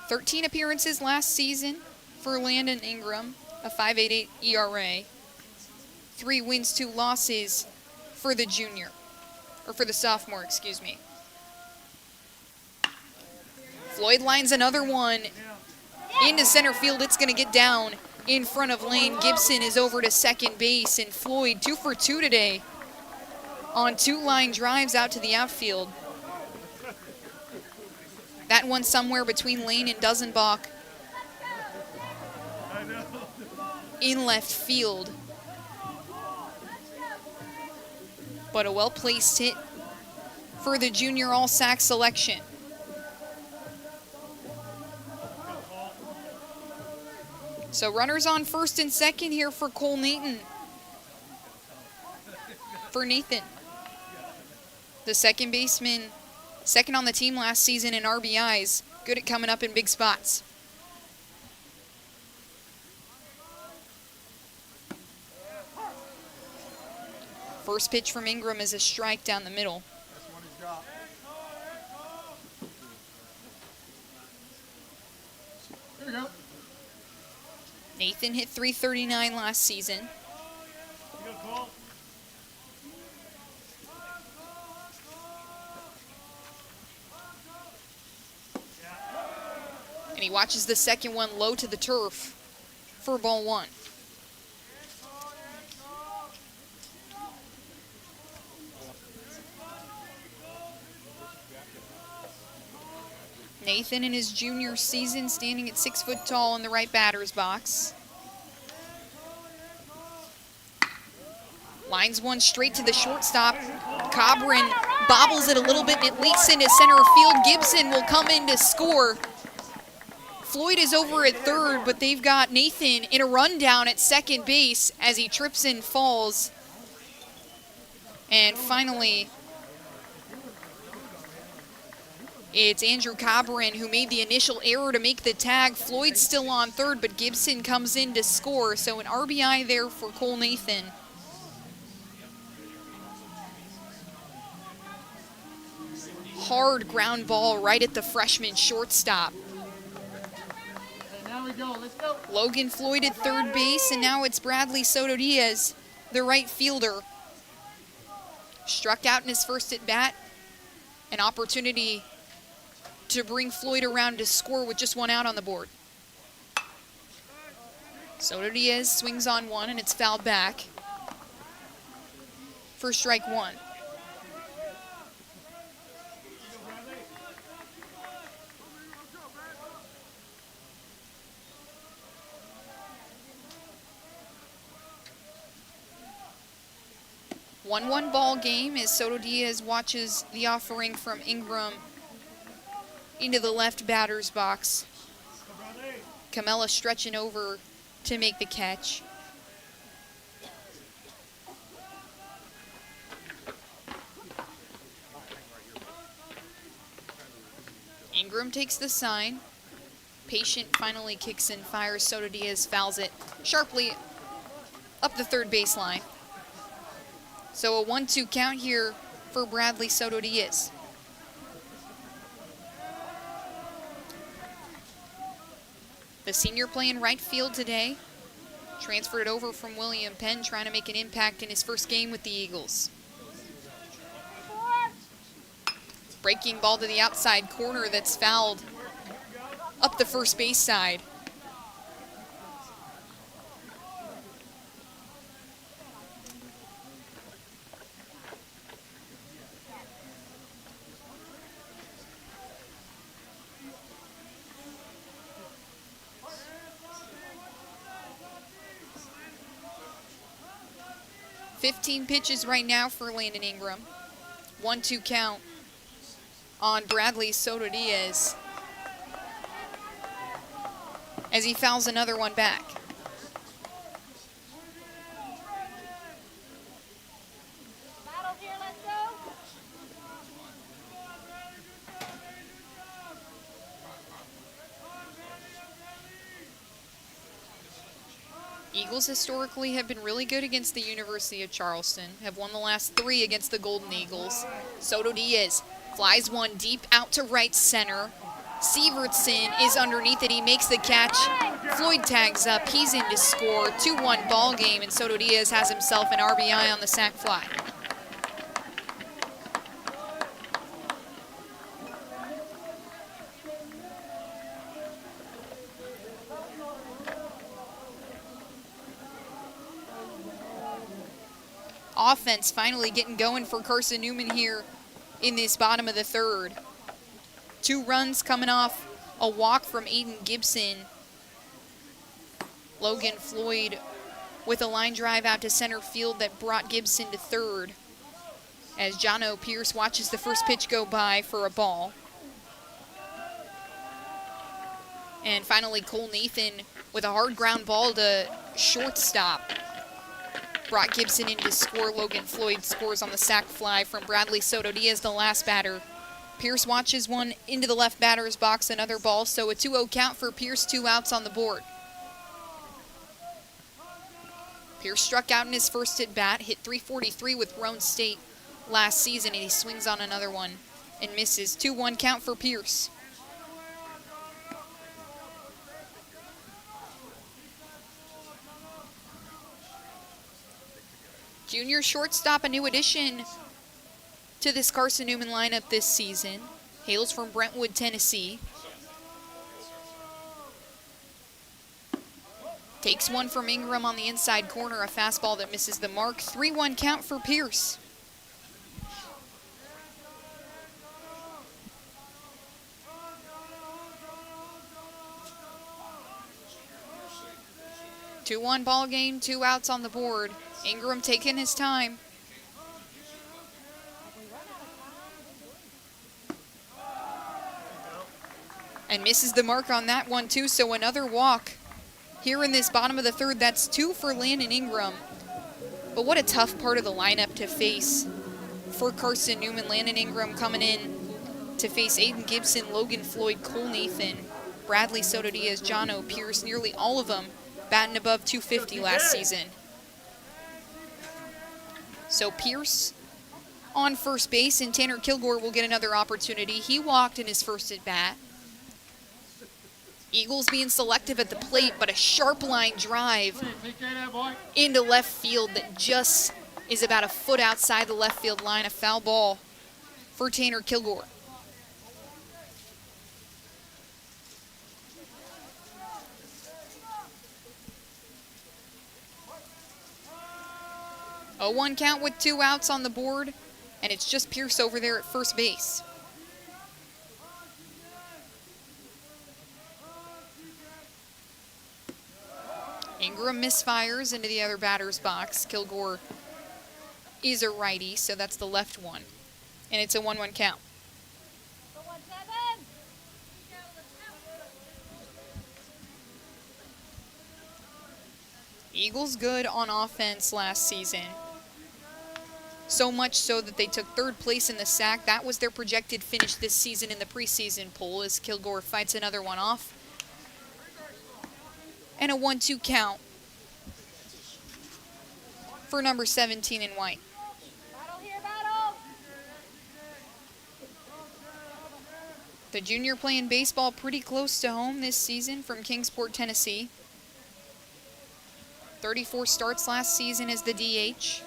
13 appearances last season for Landon Ingram, a 5.88 ERA. 3 wins, 2 losses for the junior. Or for the sophomore, excuse me. Floyd lines another one into center field. It's going to get down in front of Lane. Gibson is over to second base, and Floyd 2 for 2 today on 2 line drives out to the outfield. That one somewhere between Lane and Dusenbach in left field. But a well-placed hit for the junior all-sack selection. So runners on first and second here for Cole Nathan. For Nathan. The second baseman, second on the team last season in RBIs. Good at coming up in big spots. First pitch from Ingram is a strike down the middle. There you go. Nathan hit .339 last season. And he watches the second one low to the turf for ball 1. Nathan in his junior season standing at 6 foot tall in the right batter's box. Lines one straight to the shortstop. Cobran bobbles it a little bit and it leaks into center field. Gibson will come in to score. Floyd is over at third, but they've got Nathan in a rundown at second base as he trips and falls. And finally, It's Andrew Cobrin who made the initial error to make the tag. Floyd's still on third, but Gibson comes in to score. So an RBI there for Cole Nathan. Hard ground ball right at the freshman shortstop. Now we go. Let's go. Logan Floyd at third base, and now it's Bradley Soto Diaz, the right fielder. Struck out in his first at bat. An opportunity to bring Floyd around to score with just one out on the board. Soto Diaz swings on one, and it's fouled back for strike one. One ball game as Soto Diaz watches the offering from Ingram into the left batter's box. Camella stretching over to make the catch. Ingram takes the sign. Patient finally kicks and fires. Soto Diaz fouls it sharply up the third baseline. So a 1-2 count here for Bradley Soto Diaz. The senior playing right field today. Transferred it over from William Penn, trying to make an impact in his first game with the Eagles. Breaking ball to the outside corner that's fouled up the first base side. Fifteen pitches right now for Landon Ingram. 1-2 count on Bradley Soto Diaz as he fouls another one back. Battles here, let's go. Eagles historically have been really good against the University of Charleston, have won the last 3 against the Golden Eagles. Soto Diaz flies one deep out to right center. Sievertson is underneath it. He makes the catch. Floyd tags up. He's in to score. 2-1 ball game, and Soto Diaz has himself an RBI on the sac fly. Offense finally getting going for Carson-Newman here in this bottom of the third. 2 runs coming off a walk from Aiden Gibson. Logan Floyd with a line drive out to center field that brought Gibson to third as Jono Pierce watches the first pitch go by for a ball. And finally Cole Nathan with a hard ground ball to shortstop brought Gibson in to score. Logan Floyd scores on the sac fly from Bradley Soto Diaz, the last batter. Pierce watches one into the left batter's box, another ball, so a 2-0 count for Pierce, 2 outs on the board. Pierce struck out in his first at bat, hit .343 with Roan State last season, and he swings on another one and misses. 2-1 count for Pierce. Junior shortstop, a new addition to this Carson-Newman lineup this season. Hails from Brentwood, Tennessee. Takes one from Ingram on the inside corner, a fastball that misses the mark. 3-1 count for Pierce. Two-one ball game, 2 outs on the board. Ingram taking his time. And misses the mark on that one too, so another walk here in this bottom of the third. That's 2 for Landon Ingram. But what a tough part of the lineup to face for Carson-Newman. Landon Ingram coming in to face Aiden Gibson, Logan Floyd, Cole Nathan, Bradley Soto Diaz, John O. Pierce, nearly all of them batting above 250 last season. So Pierce on first base, and Tanner Kilgore will get another opportunity. He walked in his first at bat. Eagles being selective at the plate, but a sharp line drive into left field that just is about a foot outside the left field line. A foul ball for Tanner Kilgore. A 1 count with 2 outs on the board, and it's just Pierce over there at first base. Ingram misfires into the other batter's box. Kilgore is a righty, so that's the left one. And it's a 1-1 count. Eagles good on offense last season. So much so that they took 3rd place in the SAC. That was their projected finish this season in the preseason poll as Kilgore fights another one off. And a 1-2 count for number 17 in white. The junior playing baseball pretty close to home this season from Kingsport, Tennessee. 34 starts last season as the DH.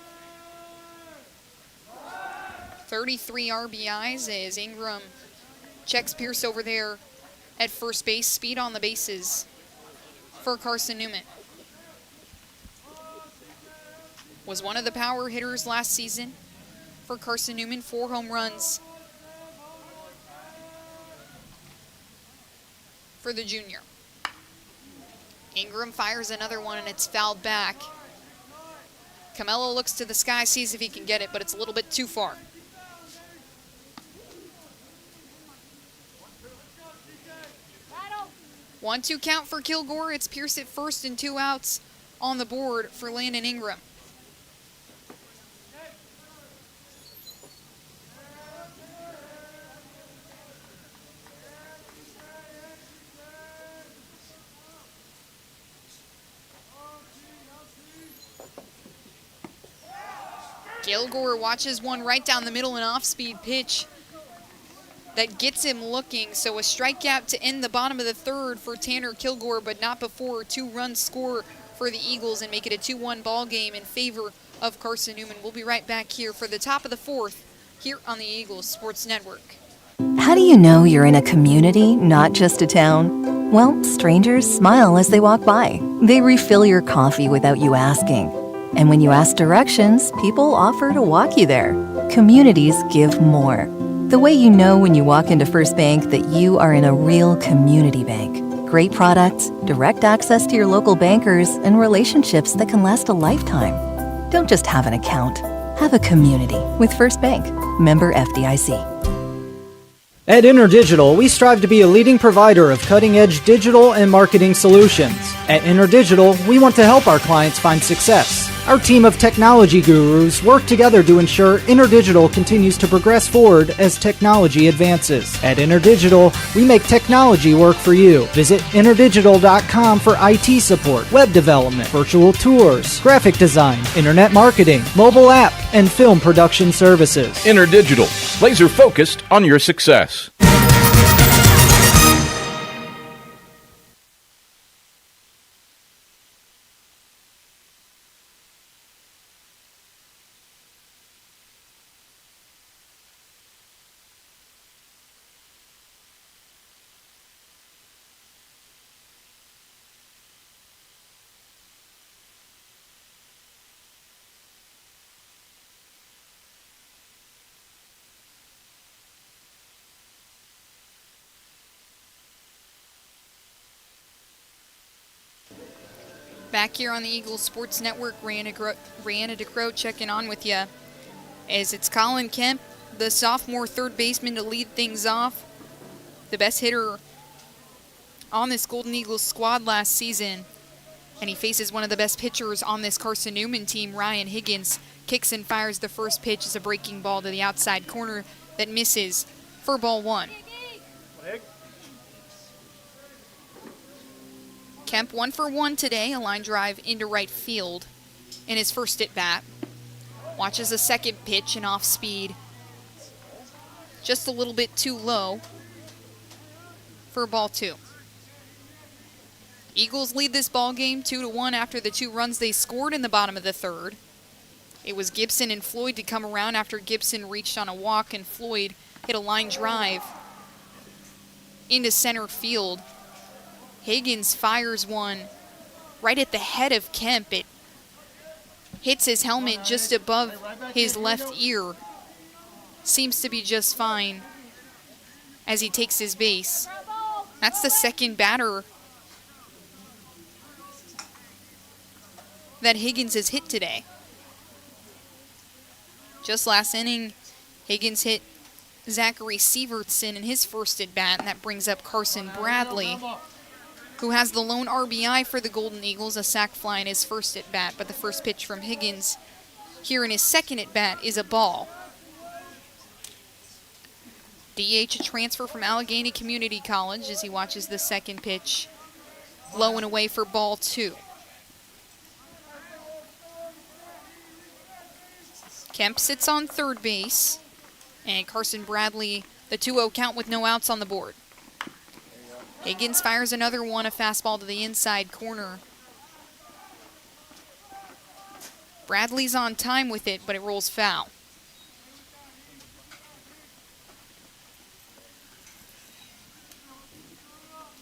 33 RBIs as Ingram checks Pierce over there at first base. Speed on the bases for Carson-Newman. Was one of the power hitters last season for Carson-Newman. 4 home runs for the junior. Ingram fires another one, and it's fouled back. Camelo looks to the sky, sees if he can get it, but it's a little bit too far. One, 2 count for Kilgore. It's Pierce at first and 2 outs on the board for Landon Ingram. Kilgore watches one right down the middle, an off-speed pitch that gets him looking. So a strikeout to end the bottom of the 3rd for Tanner Kilgore, but not before 2-run score for the Eagles and make it a 2-1 ball game in favor of Carson-Newman. We'll be right back here for the top of the 4th here on the Eagles Sports Network. How do you know you're in a community, not just a town? Well, strangers smile as they walk by. They refill your coffee without you asking. And when you ask directions, people offer to walk you there. Communities give more. The way you know when you walk into First Bank that you are in a real community bank. Great products, direct access to your local bankers, and relationships that can last a lifetime. Don't just have an account. Have a community with First Bank. Member FDIC. At InterDigital, we strive to be a leading provider of cutting-edge digital and marketing solutions. At InterDigital, we want to help our clients find success. Our team of technology gurus work together to ensure InterDigital continues to progress forward as technology advances. At InterDigital, we make technology work for you. Visit interdigital.com for IT support, web development, virtual tours, graphic design, internet marketing, mobile app, and film production services. InterDigital, laser focused on your success. Back here on the Eagles Sports Network, Brianna DeCrow checking on with you as it's Colin Kemp, the sophomore 3rd baseman, to lead things off. The best hitter on this Golden Eagles squad last season. And he faces one of the best pitchers on this Carson-Newman team, Ryan Higgins. Kicks and fires the first pitch as a breaking ball to the outside corner that misses for for ball 1. Kemp 1 for 1 today, a line drive into right field in his first at bat. Watches a second pitch and off speed. Just a little bit too low for ball 2. Eagles lead this ball game 2-1 after the 2 runs they scored in the bottom of the 3rd. It was Gibson and Floyd to come around after Gibson reached on a walk and Floyd hit a line drive into center field. Higgins fires one right at the head of Kemp. It hits his helmet just above his left ear. Seems to be just fine as he takes his base. That's the second batter that Higgins has hit today. Just last inning, Higgins hit Zachary Sievertson in his first at bat, and that brings up Carson Bradley, who has the lone RBI for the Golden Eagles, a sac fly in his first at bat. But the first pitch from Higgins here in his second at bat is a ball. DH, a transfer from Allegheny Community College, as he watches the second pitch low and away for ball 2. Kemp sits on third base, and Carson Bradley, the 2-0 count with no outs on the board. Higgins fires another one, a fastball to the inside corner. Bradley's on time with it, but it rolls foul.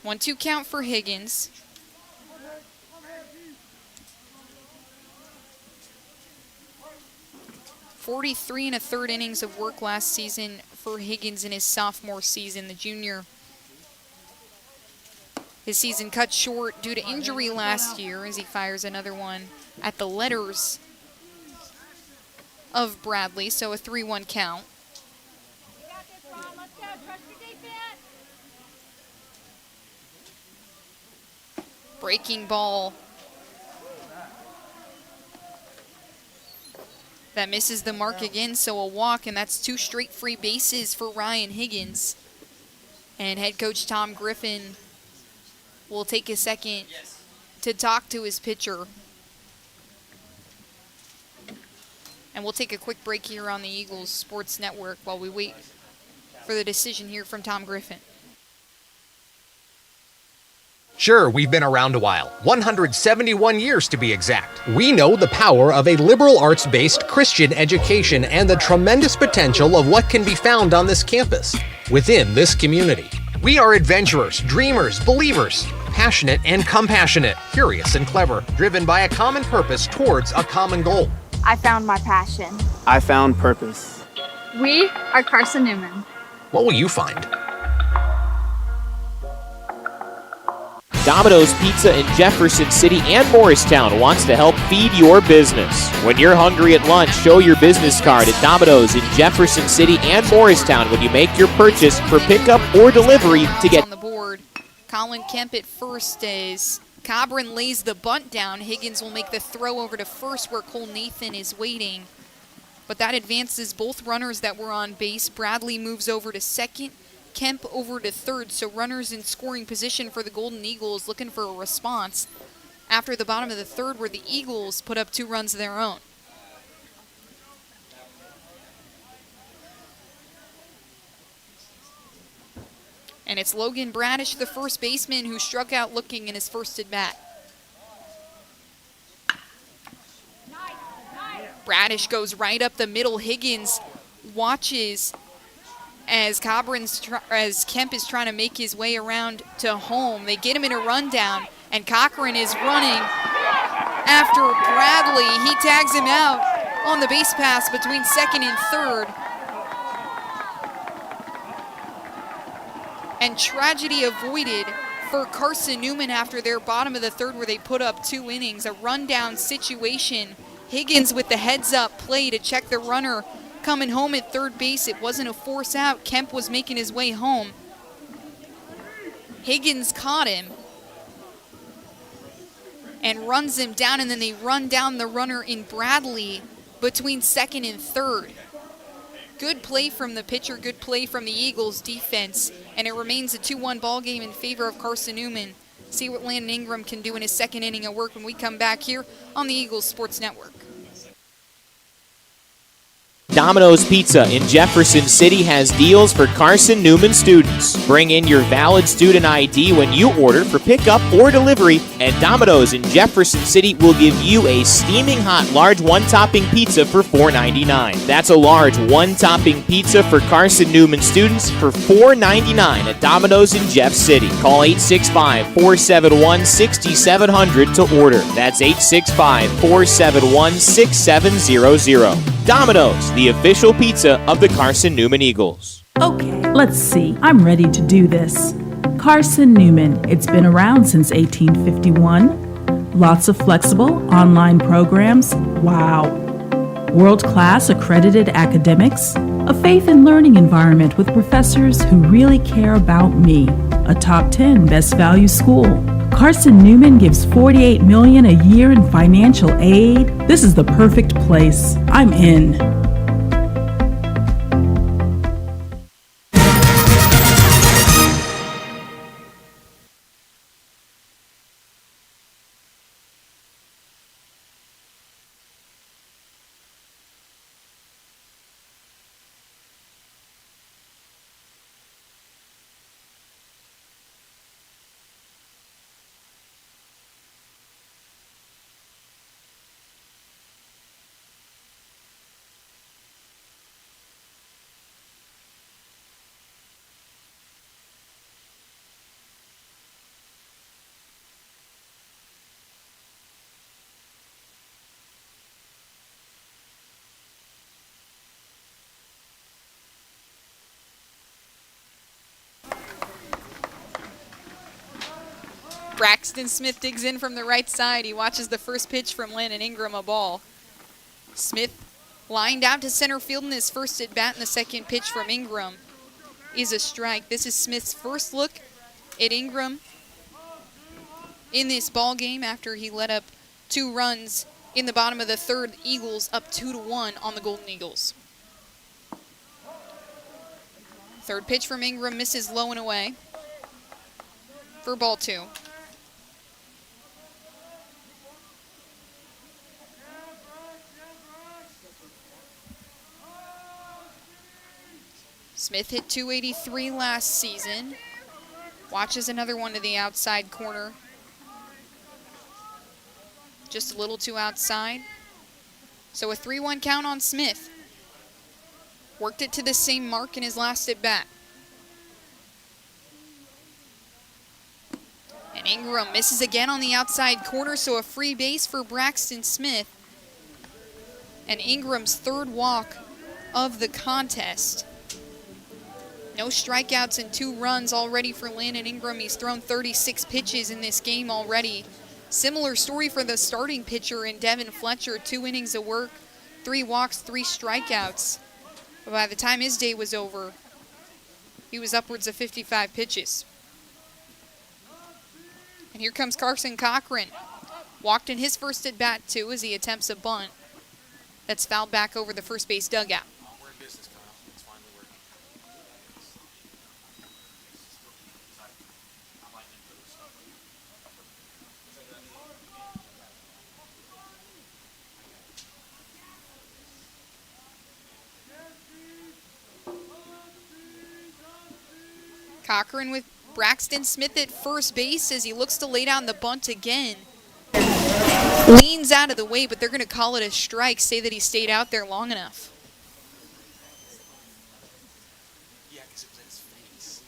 One-two count for Higgins. .43 1/3 innings of work last season for Higgins in his sophomore season. The junior, his season cut short due to injury last year as he fires another one at the letters of Bradley, so a 3-1 count. Breaking ball that misses the mark again, so a walk, and that's 2 straight free bases for Ryan Higgins. And head coach Tom Griffin will take a second to talk to his pitcher. And we'll take a quick break here on the Eagles Sports Network while we wait for the decision here from Tom Griffin. Sure, we've been around a while, 171 years to be exact. We know the power of a liberal arts-based Christian education and the tremendous potential of what can be found on this campus, within this community. We are adventurers, dreamers, believers, passionate and compassionate, curious and clever, driven by a common purpose towards a common goal. I found my passion. I found purpose. We are Carson-Newman. What will you find? Domino's Pizza in Jefferson City and Morristown wants to help feed your business. When you're hungry at lunch, show your business card at Domino's in Jefferson City and Morristown when you make your purchase for pickup or delivery to get on the board. Colin Kemp at first as Cobran lays the bunt down. Higgins will make the throw over to first where Cole Nathan is waiting. But that advances both runners that were on base. Bradley moves over to second. Kemp over to third, so runners in scoring position for the Golden Eagles looking for a response after the bottom of the 3rd where the Eagles put up 2 runs of their own. And it's Logan Bradish, the first baseman, who struck out looking in his first at bat. Bradish goes right up the middle. Higgins watches as Kemp is trying to make his way around to home. They get him in a rundown, and Cochran is running after Bradley. He tags him out on the base pass between second and third. And tragedy avoided for Carson-Newman after their bottom of the 3rd where they put up 2 innings. A rundown situation. Higgins with the heads-up play to check the runner coming home at third base. It wasn't a force out. Kemp was making his way home. Higgins caught him and runs him down, and then they run down the runner in Bradley between second and third. Good play from the pitcher, good play from the Eagles defense, and it remains a 2-1 ball game in favor of Carson-Newman. See what Landon Ingram can do in his second inning of work when we come back here on the Eagles Sports Network. Domino's Pizza in Jefferson City has deals for Carson-Newman students. Bring in your valid student ID when you order for pickup or delivery, and Domino's in Jefferson City will give you a steaming hot large one-topping pizza for $4.99. That's a large one-topping pizza for Carson-Newman students for $4.99 at Domino's in Jeff City. Call 865-471-6700 to order. That's 865-471-6700. Domino's, the official pizza of the Carson-Newman Eagles. Okay, let's see. I'm ready to do this. Carson-Newman. It's been around since 1851. Lots of flexible online programs. Wow. World-class accredited academics. A faith and learning environment with professors who really care about me. A top 10 best value school. Carson-Newman gives $48 million a year in financial aid. This is the perfect place. I'm in. Braxton Smith digs in from the right side. He watches the first pitch from Landon Ingram, a ball. Smith lined out to center field in his first at bat, and the second pitch from Ingram is a strike. This is Smith's first look at Ingram in this ball game after he let up 2 runs in the bottom of the third. Eagles up 2-1 on the Golden Eagles. Third pitch from Ingram misses low and away for ball 2. Smith hit .283 last season. Watches another one to the outside corner. Just a little too outside. So a 3-1 count on Smith. Worked it to the same mark in his last at bat. And Ingram misses again on the outside corner, so a free base for Braxton Smith. And Ingram's third walk of the contest. No strikeouts and 2 runs already for Landon Ingram. He's thrown 36 pitches in this game already. Similar story for the starting pitcher in Devin Fletcher. 2 innings of work, 3 walks, 3 strikeouts. But by the time his day was over, he was upwards of 55 pitches. And here comes Carson Cochran. Walked in his first at bat too as he attempts a bunt that's fouled back over the first base dugout. Cochran with Braxton Smith at first base as he looks to lay down the bunt again. Leans out of the way, but they're going to call it a strike, say that he stayed out there long enough.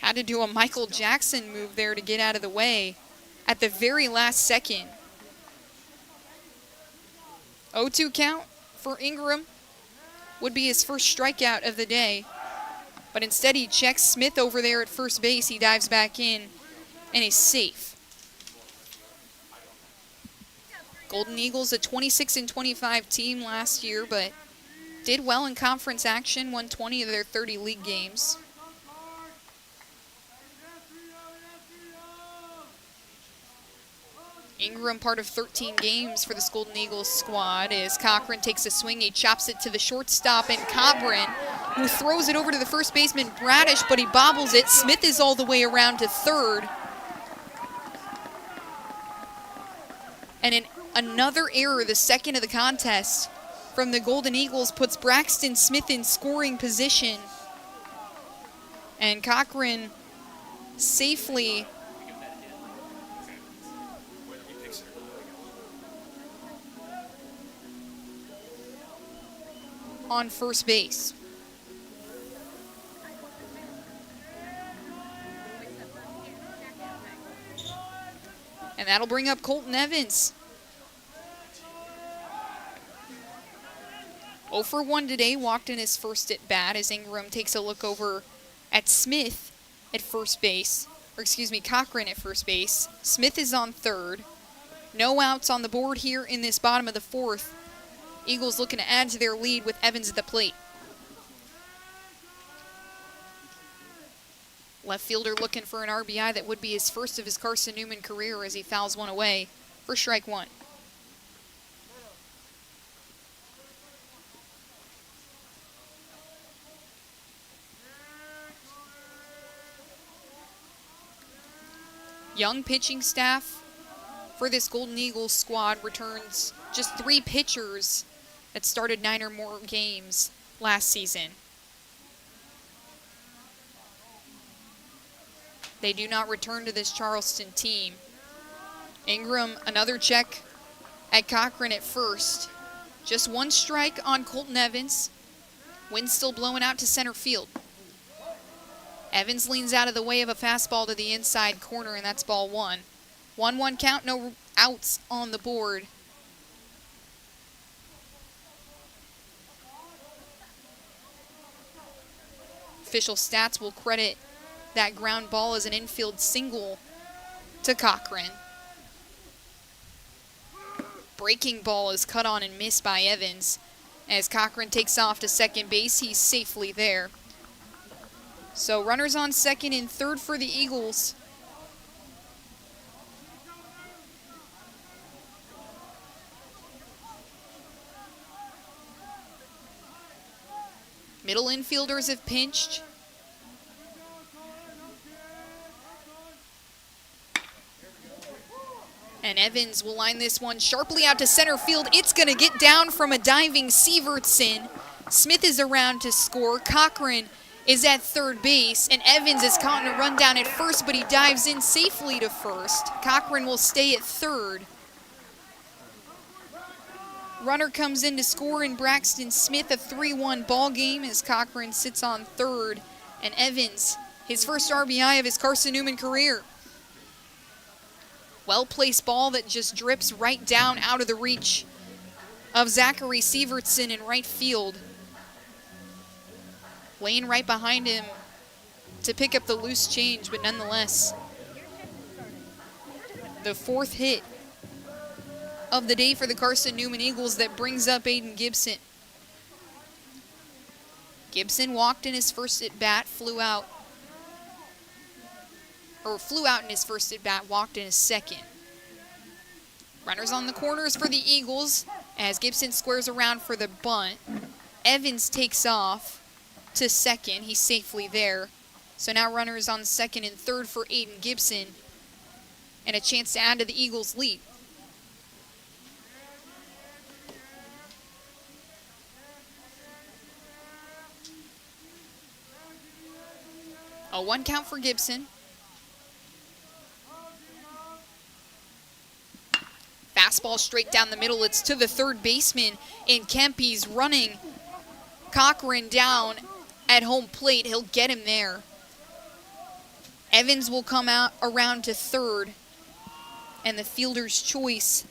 Had to do a Michael Jackson move there to get out of the way at the very last second. 0-2 count for Ingram. Would be his first strikeout of the day. But instead he checks Smith over there at first base. He dives back in and is safe. Golden Eagles, a 26-25 team last year, but did well in conference action, won 20 of their 30 league games. Ingram part of 13 games for this Golden Eagles squad as Cochran takes a swing. He chops it to the shortstop, and Cochran who throws it over to the first baseman, Bradish, but he bobbles it. Smith is all the way around to third. And another error, the second of the contest, from the Golden Eagles puts Braxton Smith in scoring position. And Cochran safely on first base. And that'll bring up Colton Evans. 0 for 1 today, walked in his first at bat as Ingram takes a look over at Smith at first base. Or excuse me, Cochran at first base. Smith is on third. No outs on the board here in this bottom of the fourth. Eagles looking to add to their lead with Evans at the plate. Left fielder looking for an RBI that would be his first of his Carson-Newman career as he fouls one away for strike one. Young pitching staff for this Golden Eagles squad returns just 3 pitchers that started 9 or more games last season. They do not return to this Charleston team. Ingram, another check at Cochran at first. Just 1 strike on Colton Evans. Wind still blowing out to center field. Evans leans out of the way of a fastball to the inside corner, and that's ball 1. 1-1 count, no outs on the board. Official stats will credit that ground ball as an infield single to Cochran. Breaking ball is cut on and missed by Evans. As Cochran takes off to second base, he's safely there. So runners on second and third for the Eagles. Middle infielders have pinched. And Evans will line this one sharply out to center field. It's going to get down from a diving Sievertson. Smith is around to score. Cochran is at third base, and Evans is caught in a run down at first, but he dives in safely to first. Cochran will stay at third. Runner comes in to score in Braxton Smith, a 3-1 ball game as Cochran sits on third, and Evans, his first RBI of his Carson-Newman career. Well-placed ball that just drips right down out of the reach of Zachary Sievertson in right field. Laying right behind him to pick up the loose change, but nonetheless, the 4th hit of the day for the Carson-Newman Eagles that brings up Aiden Gibson. Gibson walked in his first at-bat, flew out in his first at-bat, walked in his second. Runners on the corners for the Eagles as Gibson squares around for the bunt. Evans takes off to second. He's safely there. So now runners on second and third for Aiden Gibson and a chance to add to the Eagles' lead. A 1 count for Gibson. Fastball straight down the middle. It's to the third baseman in Kemp. He's running Cochran down at home plate. He'll get him there. Evans will come out around to third. And the fielder's choice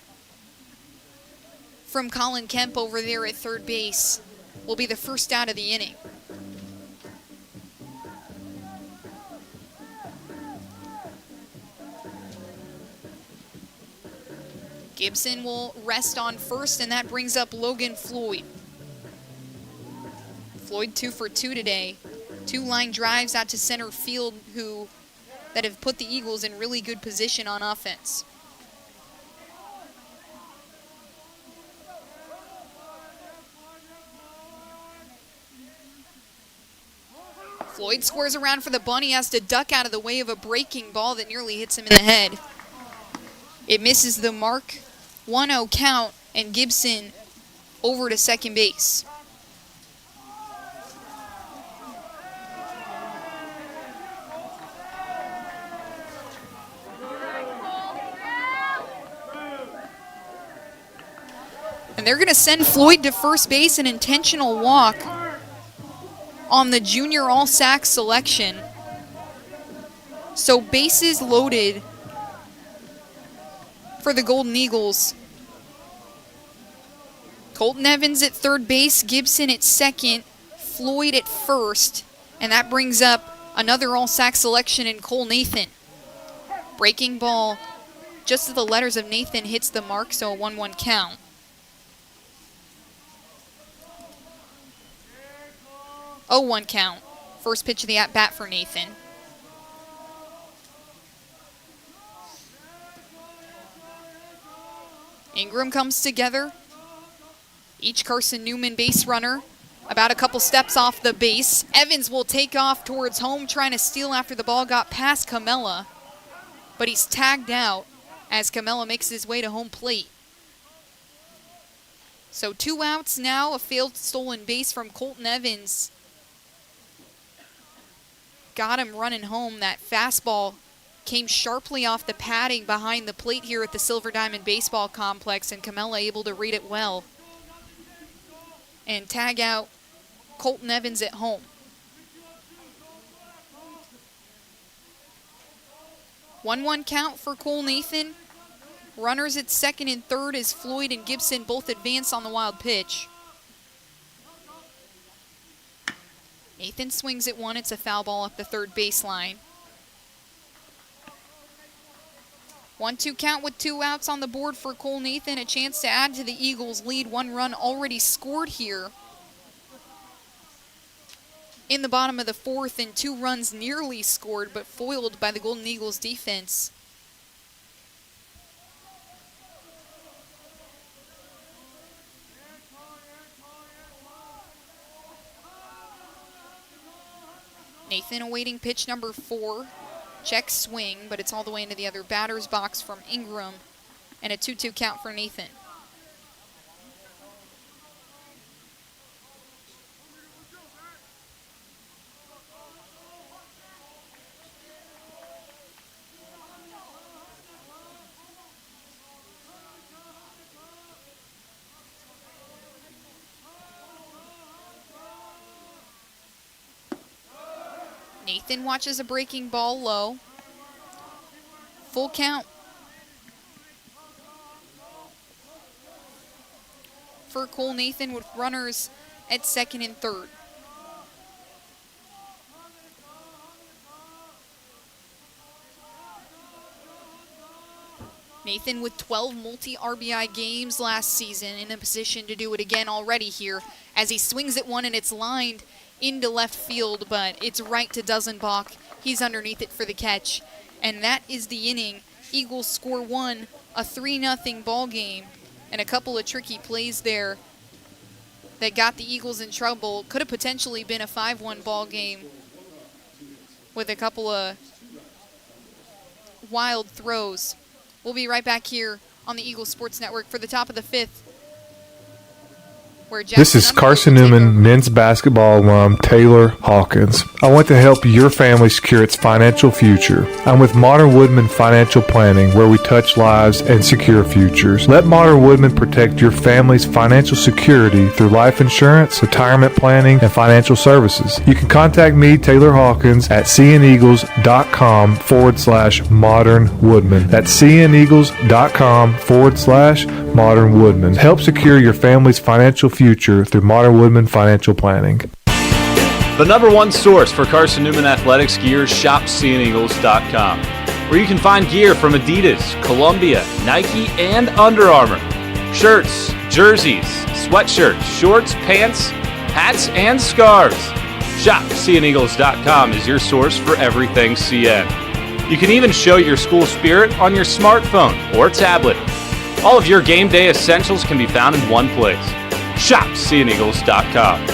from Colin Kemp over there at third base will be the first out of the inning. Gibson will rest on first, and that brings up Logan Floyd. Floyd 2 for 2 today. 2 line drives out to center field that have put the Eagles in really good position on offense. Floyd squares around for the bunt. He has to duck out of the way of a breaking ball that nearly hits him in the head. It misses the mark. 1-0 count, and Gibson over to second base. And they're going to send Floyd to first base, an intentional walk on the junior all-sac selection. So bases loaded for the Golden Eagles. Colton Evans at third base, Gibson at second, Floyd at first, and that brings up another all-sac selection in Cole Nathan. Breaking ball, just as the letters of Nathan hits the mark, so a 1-1 count. Oh, 1 count. First pitch of the at-bat for Nathan. Ingram comes together. Each Carson-Newman base runner about a couple steps off the base. Evans will take off towards home, trying to steal after the ball got past Camella. But he's tagged out as Camella makes his way to home plate. So 2 outs now, a failed stolen base from Colton Evans. Got him running home. That fastball came sharply off the padding behind the plate here at the Silver Diamond Baseball Complex, and Camella able to read it well and tag out Colton Evans at home. 1-1 count for Cole Nathan. Runners at second and third as Floyd and Gibson both advance on the wild pitch. Nathan swings at one. It's a foul ball up the third baseline. 1-2 count with 2 outs on the board for Cole Nathan. A chance to add to the Eagles' lead. 1 run already scored here in the bottom of the fourth, and 2 runs nearly scored but foiled by the Golden Eagles defense. Nathan awaiting pitch number 4. Check swing, but it's all the way into the other batter's box from Ingram. And a 2-2 count for Nathan. Nathan watches a breaking ball low. Full count for Cole Nathan with runners at second and third. Nathan with 12 multi-RBI games last season, in a position to do it again already here as he swings at one and it's lined into left field, but it's right to Dusenbach. He's underneath it for the catch. And that is the inning. Eagles score 1, a 3-0 ball game, and a couple of tricky plays there that got the Eagles in trouble. Could have potentially been a 5-1 ball game with a couple of wild throws. We'll be right back here on the Eagles Sports Network for the top of the 5th. This is Carson-Newman men's basketball alum Taylor Hawkins. I want to help your family secure its financial future. I'm with Modern Woodman Financial Planning, where we touch lives and secure futures. Let Modern Woodman protect your family's financial security through life insurance, retirement planning, and financial services. You can contact me, Taylor Hawkins, at cneagles.com/Modern Woodman. That's cneagles.com/Modern Woodman. Help secure your family's financial future through Modern Woodman Financial Planning. The #1 source for Carson-Newman athletics gear, shopseeandeagles.com, where you can find gear from Adidas, Columbia, Nike, and Under Armour. Shirts, jerseys, sweatshirts, shorts, pants, hats, and scarves. Shopseeandeagles.com is your source for everything CN. You can even show your school spirit on your smartphone or tablet. All of your game day essentials can be found in one place. ShopSeeAndEagles.com.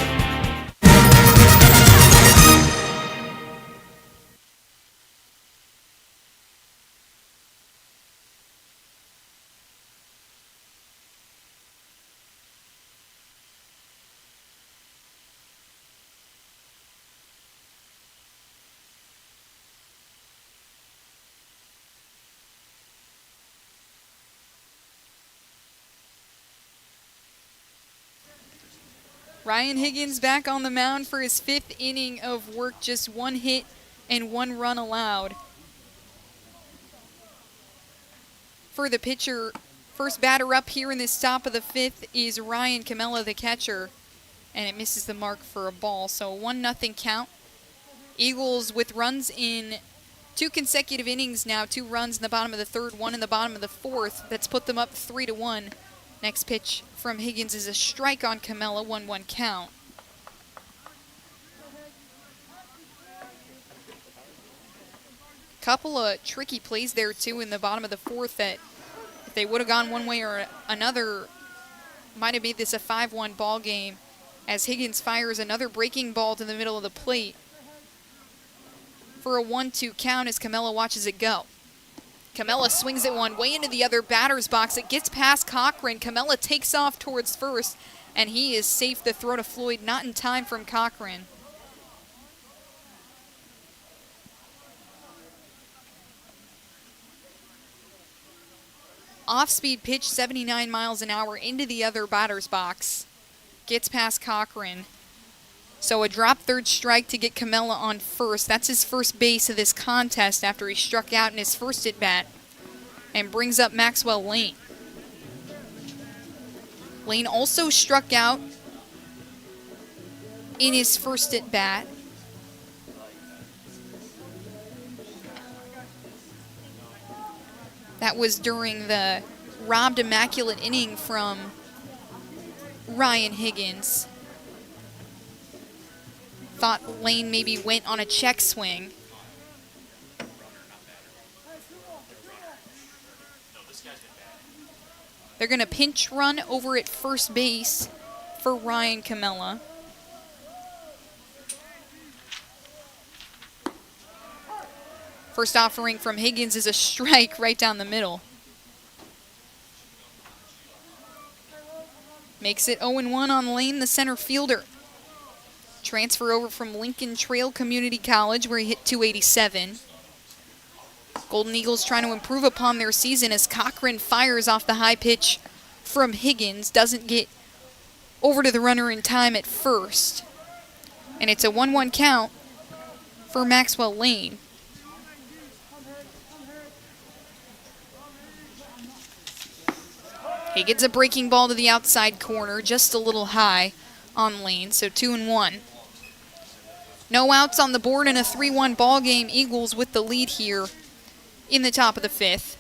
Ryan Higgins back on the mound for his 5th inning of work, just 1 hit and 1 run allowed. For the pitcher, first batter up here in this top of the 5th is Ryan Camella, the catcher, and it misses the mark for a ball. So 1-0 count. Eagles with runs in 2 consecutive innings now, 2 runs in the bottom of the 3rd, 1 in the bottom of the 4th. That's put them up 3-1. Next pitch from Higgins is a strike on Camella, 1-1 count. Couple of tricky plays there too in the bottom of the 4th that if they would have gone one way or another might have made this a 5-1 ball game, as Higgins fires another breaking ball to the middle of the plate for a 1-2 count as Camella watches it go. Camella swings it one way into the other batter's box. It gets past Cochran. Camella takes off towards first, and he is safe. The throw to Floyd, not in time from Cochran. Off-speed pitch, 79 miles an hour into the other batter's box. Gets past Cochran. So a drop third strike to get Camella on first. That's his first base of this contest after he struck out in his first at-bat. And brings up Maxwell Lane. Lane also struck out in his first at-bat. That was during the robbed immaculate inning from Ryan Higgins. Thought Lane maybe went on a check swing. They're going to pinch run over at first base for Ryan Camella. First offering from Higgins is a strike right down the middle. Makes it 0-1 on Lane, the center fielder. Transfer over from Lincoln Trail Community College where he hit .287. Golden Eagles trying to improve upon their season as Cochran fires off the high pitch from Higgins. Doesn't get over to the runner in time at first. And it's a 1-1 count for Maxwell Lane. He gets a breaking ball to the outside corner, just a little high on Lane, so 2-1. No outs on the board in a 3-1 ball game. Eagles with the lead here in the top of the 5th.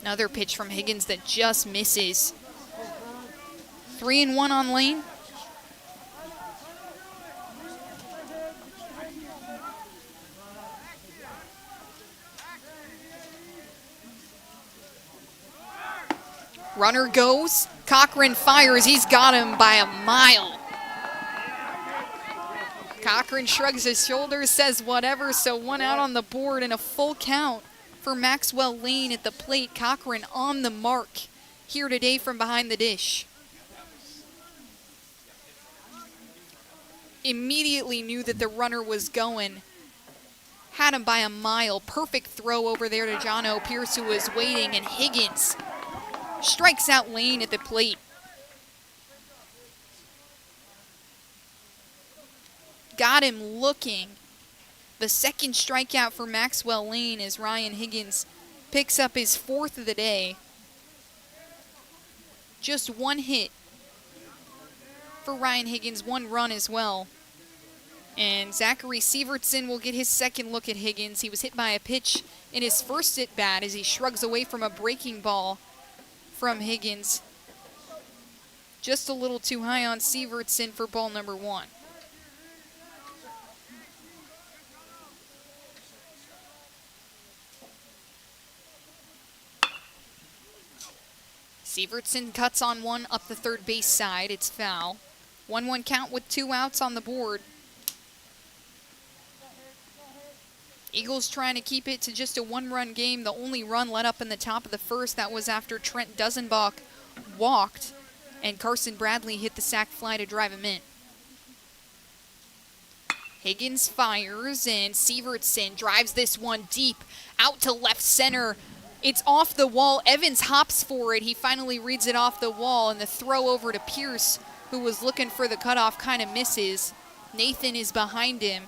Another pitch from Higgins that just misses. 3-1 on Lane. Runner goes. Cochran fires. He's got him by a mile. Cochran shrugs his shoulders, says whatever, so 1 out on the board and a full count for Maxwell Lane at the plate. Cochran on the mark here today from behind the dish. Immediately knew that the runner was going. Had him by a mile. Perfect throw over there to John O. Pierce, who was waiting, and Higgins strikes out Lane at the plate. Got him looking. The second strikeout for Maxwell Lane as Ryan Higgins picks up his 4th of the day. Just 1 hit for Ryan Higgins, 1 run as well. And Zachary Sievertson will get his second look at Higgins. He was hit by a pitch in his first at-bat as he shrugs away from a breaking ball from Higgins. Just a little too high on Sievertson for ball number 1. Sievertson cuts on one up the third base side. It's foul. 1-1 count with 2 outs on the board. Eagles trying to keep it to just a 1-run game. The only run let up in the top of the first, that was after Trent Dusenbach walked and Carson Bradley hit the sac fly to drive him in. Higgins fires and Sievertson drives this one deep out to left center. It's off the wall. Evans hops for it. He finally reads it off the wall, and the throw over to Pierce, who was looking for the cutoff, kind of misses. Nathan is behind him.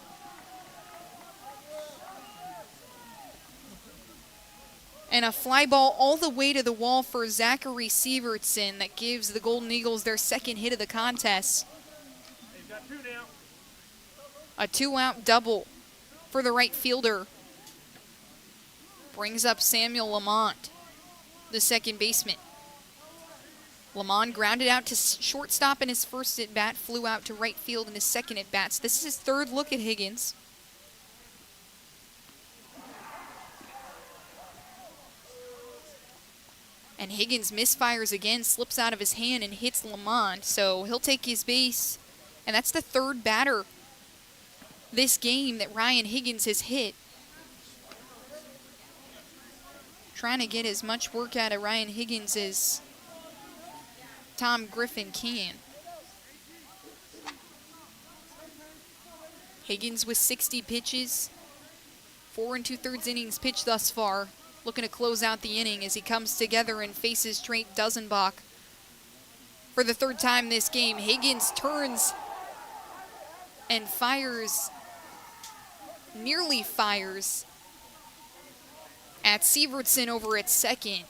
And a fly ball all the way to the wall for Zachary Sievertson that gives the Golden Eagles their second hit of the contest. A 2-out double for the right fielder. Brings up Samuel Lamont, the second baseman. Lamont grounded out to shortstop in his first at-bat, flew out to right field in his second at-bat. So this is his third look at Higgins. And Higgins misfires again, slips out of his hand and hits Lamont. So he'll take his base. And that's the third batter this game that Ryan Higgins has hit. Trying to get as much work out of Ryan Higgins as Tom Griffin can. Higgins with 60 pitches, 4 2/3 innings pitched thus far. Looking to close out the inning as he comes together and faces Trent Dusenbach. For the third time this game, Higgins turns and fires, nearly fires, at Sievertson over at second.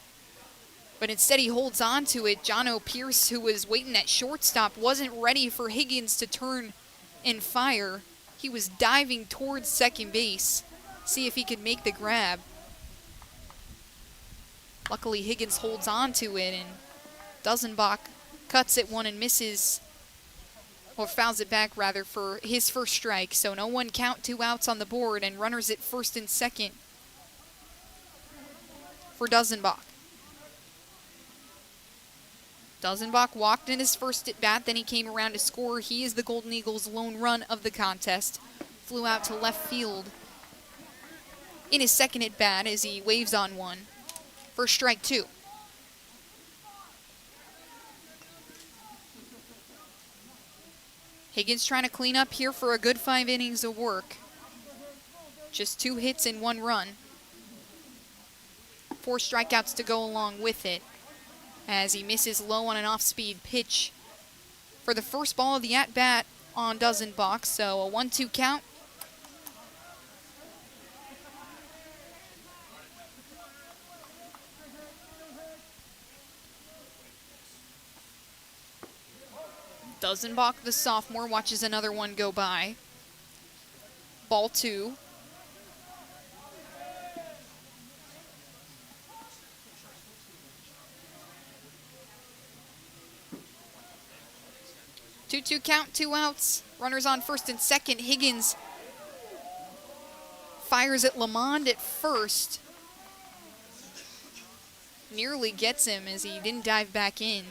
But instead he holds on to it. Jono Pierce, who was waiting at shortstop, wasn't ready for Higgins to turn and fire. He was diving towards second base, see if he could make the grab. Luckily, Higgins holds on to it, and Dusenbach cuts it one and misses, or fouls it back, rather, for his first strike. So no one count, 2 outs on the board, and runners at first and second for Dusenbach. Dusenbach walked in his first at-bat, then he came around to score. He is the Golden Eagles' lone run of the contest. Flew out to left field in his second at-bat as he waves on one. First strike 2. Higgins trying to clean up here for a good 5 innings of work. Just 2 hits and 1 run. 4 strikeouts to go along with it as he misses low on an off-speed pitch for the first ball of the at-bat on Dusenbach. So a 1-2 count. Dusenbach, the sophomore, watches another one go by. Ball 2. Two count, 2 outs. Runners on first and second. Higgins fires at Lamond at first. Nearly gets him as he didn't dive back in.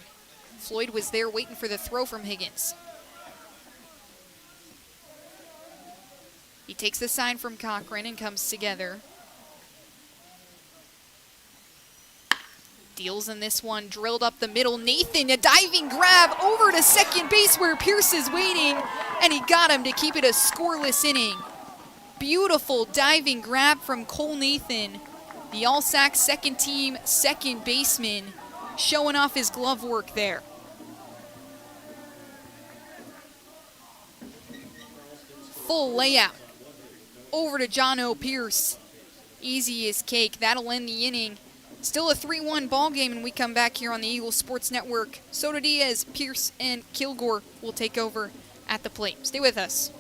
Floyd was there waiting for the throw from Higgins. He takes the sign from Cochran and comes together. Deals in this one, drilled up the middle. Nathan, a diving grab over to second base where Pierce is waiting, and he got him to keep it a scoreless inning. Beautiful diving grab from Cole Nathan, the All-Sac second team second baseman, showing off his glove work there. Full layout over to Jono Pierce. Easy as cake. That'll end the inning. Still a 3-1 ball game, and we come back here on the Eagles Sports Network. Soto Diaz, Pierce, and Kilgore will take over at the plate. Stay with us.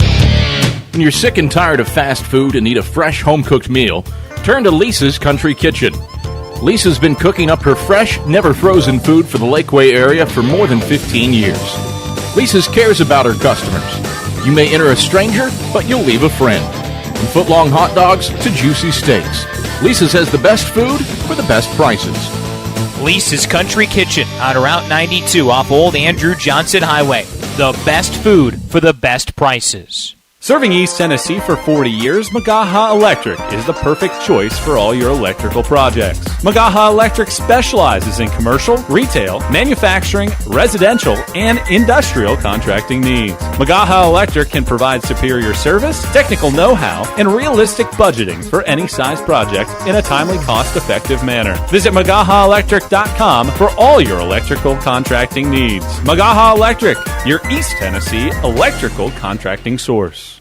When you're sick and tired of fast food and need a fresh home-cooked meal, turn to Lisa's Country Kitchen. Lisa's been cooking up her fresh, never-frozen food for the Lakeway area for more than 15 years. Lisa's cares about her customers. You may enter a stranger, but you'll leave a friend. From foot-long hot dogs to juicy steaks, Lisa's has the best food for the best prices. Lisa's Country Kitchen on Route 92 off Old Andrew Johnson Highway. The best food for the best prices. Serving East Tennessee for 40 years, Magaha Electric is the perfect choice for all your electrical projects. Magaha Electric specializes in commercial, retail, manufacturing, residential, and industrial contracting needs. Magaha Electric can provide superior service, technical know-how, and realistic budgeting for any size project in a timely, cost-effective manner. Visit MagahaElectric.com for all your electrical contracting needs. Magaha Electric, your East Tennessee electrical contracting source.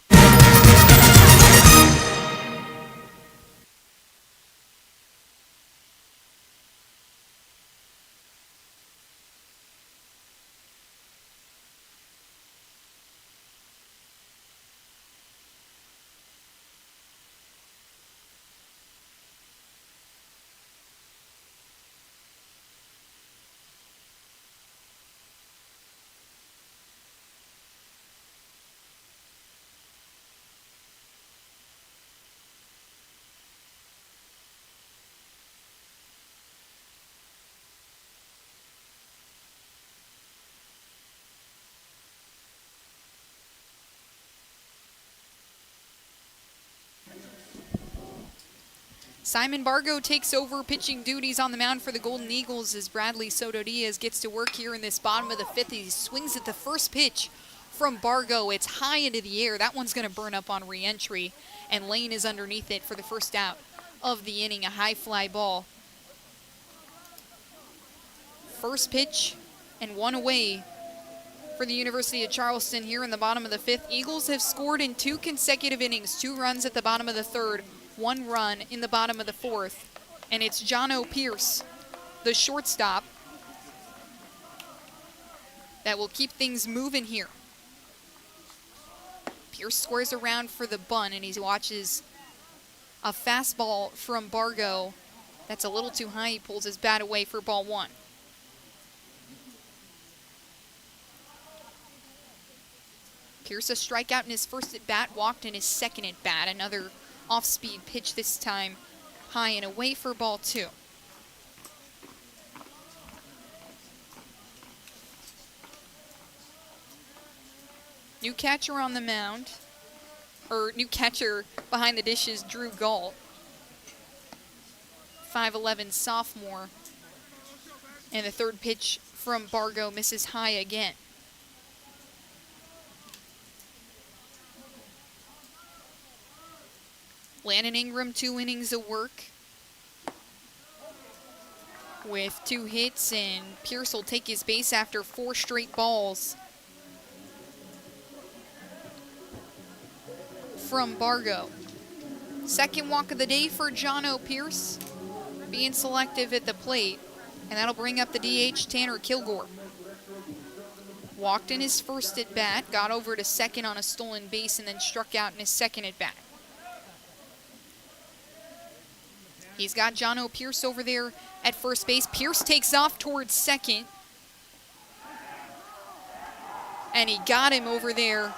Simon Bargo takes over pitching duties on the mound for the Golden Eagles as Bradley Soto Diaz gets to work here in this bottom of the fifth. He swings at the first pitch from Bargo. It's high into the air. That one's going to burn up on re-entry, and Lane is underneath it for the first out of the inning. A high fly ball. First pitch and one away for the University of Charleston here in the bottom of the fifth. Eagles have scored in 2 consecutive innings, 2 runs at the bottom of the third, 1 run in the bottom of the fourth. And it's Jono Pierce, the shortstop, that will keep things moving here. Pierce squares around for the bunt, and he watches a fastball from Bargo. That's a little too high. He pulls his bat away for ball 1. Pierce a strikeout in his first at bat, walked in his second at bat. Another off-speed pitch, this time high and away for ball 2. New catcher on the mound, or new catcher behind the dish is Drew Galt, 5'11" sophomore. And the third pitch from Bargo misses high again. Landon Ingram, 2 innings of work with 2 hits, and Pierce will take his base after 4 straight balls from Bargo. Second walk of the day for Jono Pierce, being selective at the plate, and that'll bring up the DH Tanner Kilgore. Walked in his first at bat, got over to second on a stolen base, and then struck out in his second at bat. He's got Jono Pierce over there at first base. Pierce takes off towards second. And he got him over there.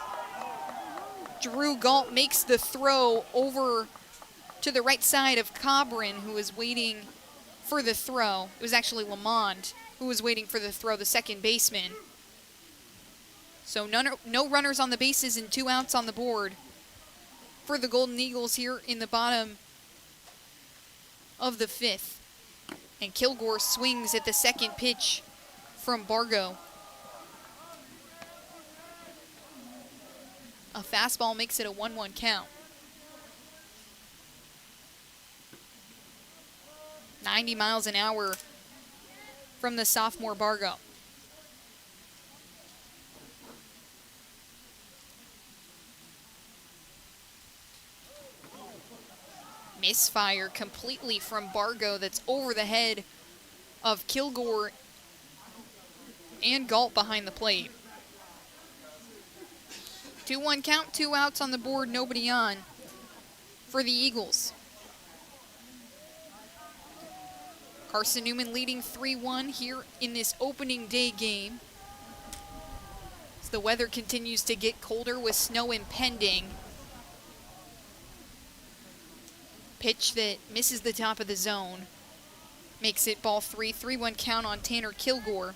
Drew Galt makes the throw over to the right side of Cobrin, who was waiting for the throw. It was actually Lamond who was waiting for the throw, the second baseman. So no runners on the bases and 2 outs on the board for the Golden Eagles here in the bottom of the fifth. And Kilgore swings at the second pitch from Bargo. A fastball makes it a 1-1 count. 90 miles an hour from the sophomore Bargo. Misfire completely from Bargo. That's over the head of Kilgore and Galt behind the plate. 2-1 count, 2 outs on the board, nobody on for the Eagles. Carson-Newman leading 3-1 here in this opening day game. As the weather continues to get colder with snow impending. Pitch that misses the top of the zone. Makes it ball 3, 3-1 count on Tanner Kilgore,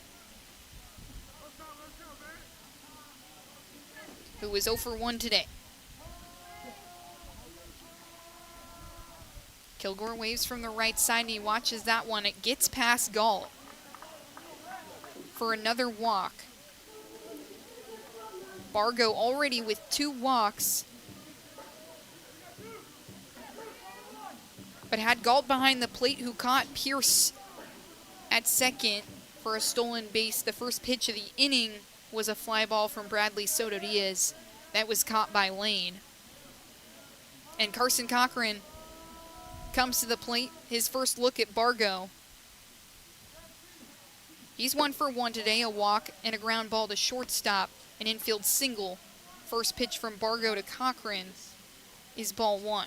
who was 0 for 1 today. Kilgore waves from the right side, and he watches that one. It gets past Galt for another walk. Bargo already with 2 walks, but had Galt behind the plate, who caught Pierce at second for a stolen base. The first pitch of the inning was a fly ball from Bradley Soto Diaz that was caught by Lane. And Carson Cochran comes to the plate, his first look at Bargo. He's 1 for 1 today, a walk and a ground ball to shortstop, an infield single. First pitch from Bargo to Cochran is ball 1.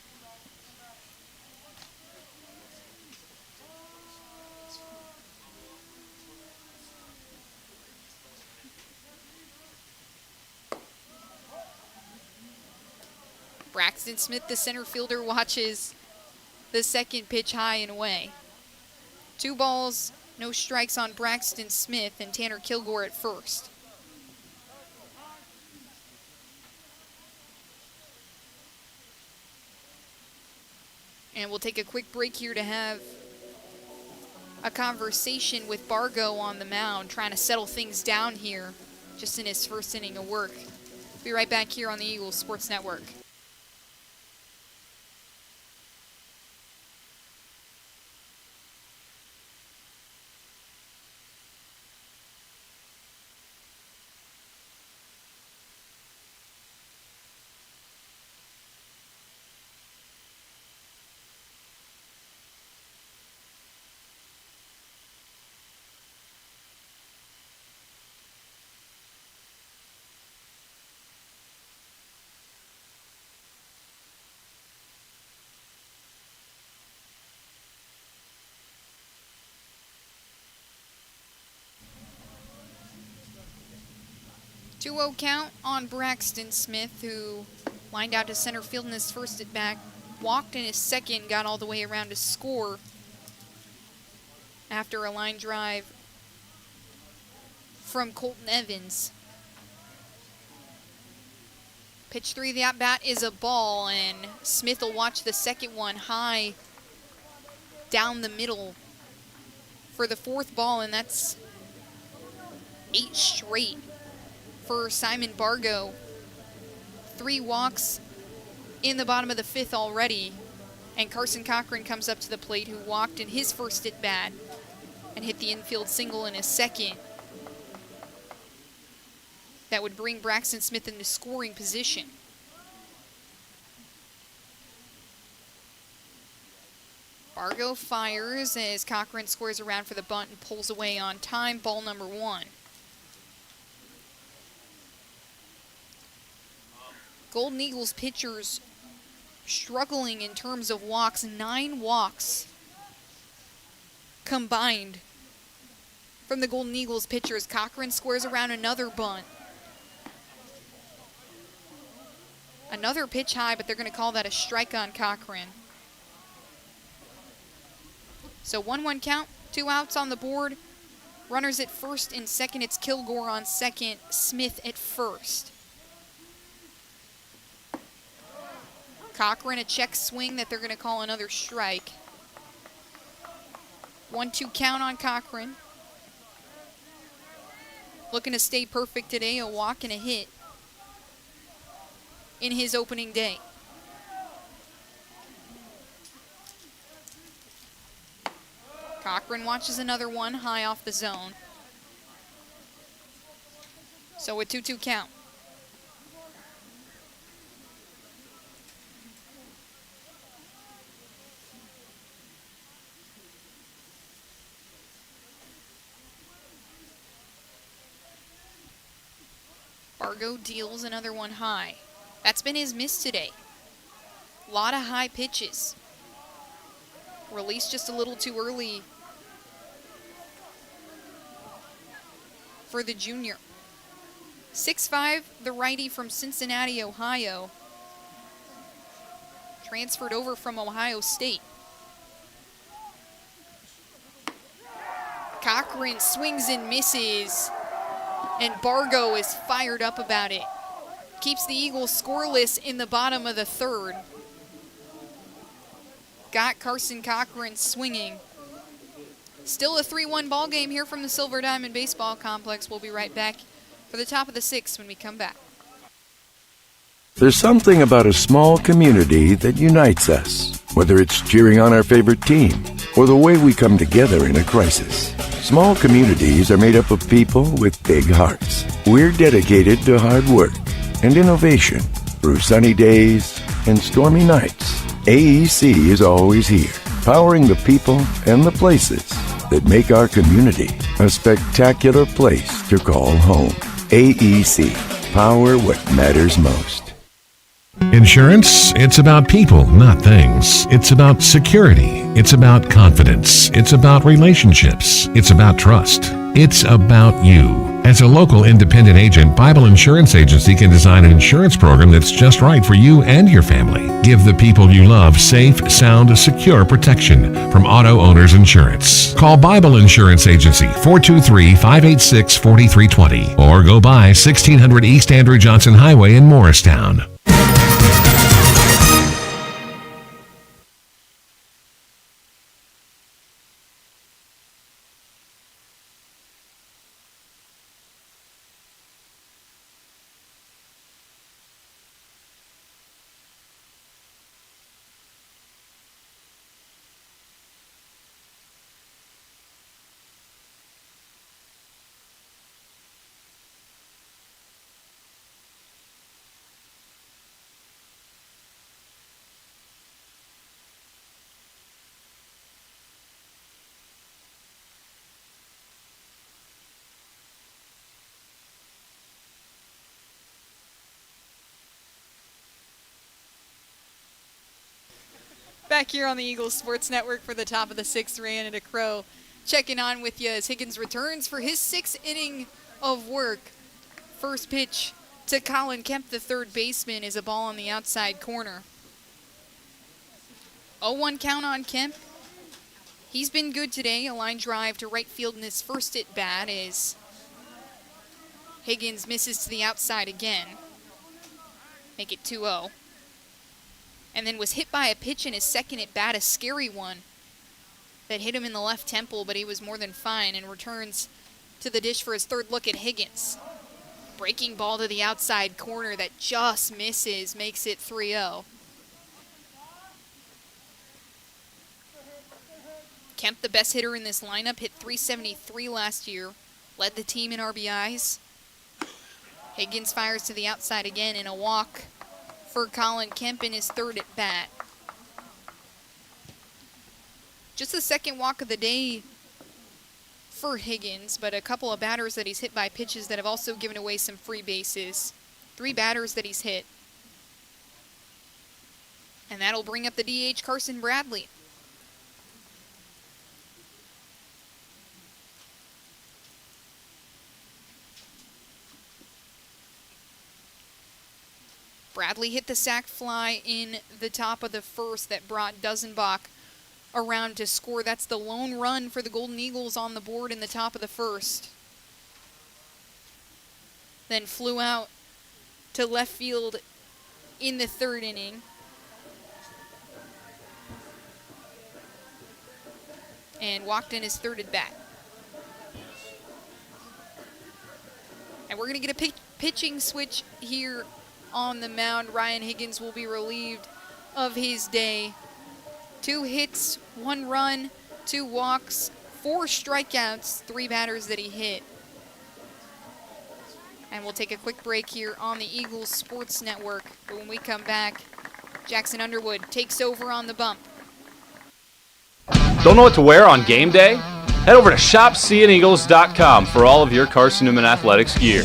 Braxton Smith, the center fielder, watches the second pitch high and away. 2 balls, no strikes on Braxton Smith, and Tanner Kilgore at first. And we'll take a quick break here to have a conversation with Bargo on the mound, trying to settle things down here just in his first inning of work. Be right back here on the Eagles Sports Network. Two-0 count on Braxton Smith, who lined out to center field in his first at bat, walked in his second, got all the way around to score after a line drive from Colton Evans. Pitch 3 of the at-bat is a ball, and Smith will watch the second one high down the middle for the 4th ball, and that's 8 straight for Simon Bargo. 3 walks in the bottom of the 5th already, and Carson Cochran comes up to the plate, who walked in his first at bat and hit the infield single in his second. That would bring Braxton Smith into scoring position. Bargo fires as Cochran squares around for the bunt and pulls away on time. Ball number 1. Golden Eagles pitchers struggling in terms of walks. 9 walks combined from the Golden Eagles pitchers. Cochran squares around another bunt. Another pitch high, but they're going to call that a strike on Cochran. So 1-1 count, 2 outs on the board. Runners at first and second. It's Kilgore on second, Smith at first. Cochran, a check swing that they're going to call another strike. 1-2 count on Cochran. Looking to stay perfect today, a walk and a hit in his opening day. Cochran watches another one high off the zone. So a 2-2 count. Bargo deals another one high. That's been his miss today. A lot of high pitches. Released just a little too early for the junior. 6'5", the righty from Cincinnati, Ohio. Transferred over from Ohio State. Cochran swings and misses, and Bargo is fired up about it. Keeps the Eagles scoreless in the bottom of the 3rd. got Carson Cochran swinging. Still a 3-1 ball game here from the Silver Diamond Baseball Complex. We'll be right back for the top of the 6th when we come back. There's something about a small community that unites us, whether it's cheering on our favorite team or the way we come together in a crisis. Small communities are made up of people with big hearts. We're dedicated to hard work and innovation through sunny days and stormy nights. AEC is always here, powering the people and the places that make our community a spectacular place to call home. AEC, power what matters most. Insurance, it's about people, not things. It's about security. It's about confidence. It's about relationships. It's about trust. It's about you. As a local independent agent, Bible Insurance Agency can design an insurance program that's just right for you and your family. Give the people you love safe, sound, secure protection from Auto Owners Insurance. Call Bible Insurance Agency 423-586-4320 or go by 1600 East Andrew Johnson Highway in Morristown. Back here on the Eagles Sports Network for the top of the 6th, Ryan and a Crow checking on with you as Higgins returns for his 6th inning of work. First pitch to Colin Kemp, the third baseman, is a ball on the outside corner. 0-1 count on Kemp. He's been good today. A line drive to right field in his first at bat as Higgins misses to the outside again. Make it 2-0. And then was hit by a pitch in his second at bat, a scary one that hit him in the left temple, but he was more than fine and returns to the dish for his third look at Higgins. Breaking ball to the outside corner that just misses, makes it 3-0. Kemp, the best hitter in this lineup, hit .373 last year, led the team in RBIs. Higgins fires to the outside again in a walk for Colin Kemp in his third at bat. Just the second walk of the day for Higgins, but a couple of batters that he's hit by pitches that have also given away some free bases. 3 batters that he's hit. And that'll bring up the DH, Carson Bradley. Bradley hit the sac fly in the top of the first that brought Dusenbach around to score. That's the lone run for the Golden Eagles on the board in the top of the first. Then flew out to left field in the third inning. And walked in his third at bat. And we're going to get a pitching switch here on the mound. Ryan Higgins will be relieved of his day. 2 hits, 1 run, 2 walks, 4 strikeouts, 3 batters that he hit. And we'll take a quick break here on the Eagles Sports Network. But when we come back, Jackson Underwood takes over on the bump. Don't know what to wear on game day? Head over to shopseeandeagles.com for all of your Carson-Newman athletics gear.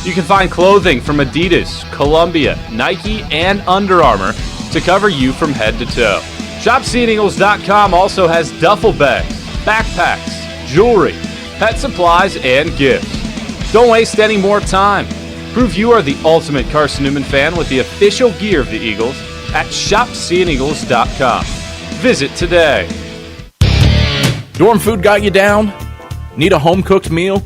You can find clothing from Adidas, Columbia, Nike, and Under Armour to cover you from head to toe. ShopSeeingEagles.com also has duffel bags, backpacks, jewelry, pet supplies, and gifts. Don't waste any more time. Prove you are the ultimate Carson-Newman fan with the official gear of the Eagles at ShopSeeingEagles.com. Visit today. Dorm food got you down? Need a home-cooked meal?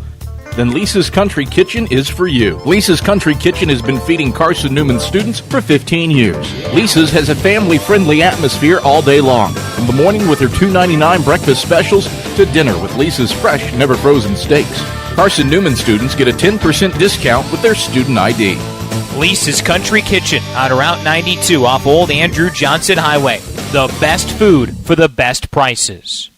then Lisa's Country Kitchen is for you. Lisa's Country Kitchen has been feeding Carson-Newman students for 15 years. Lisa's has a family-friendly atmosphere all day long, from the morning with their $2.99 breakfast specials to dinner with Lisa's fresh, never-frozen steaks. Carson-Newman students get a 10% discount with their student ID. Lisa's Country Kitchen on Route 92 off Old Andrew Johnson Highway. The best food for the best prices.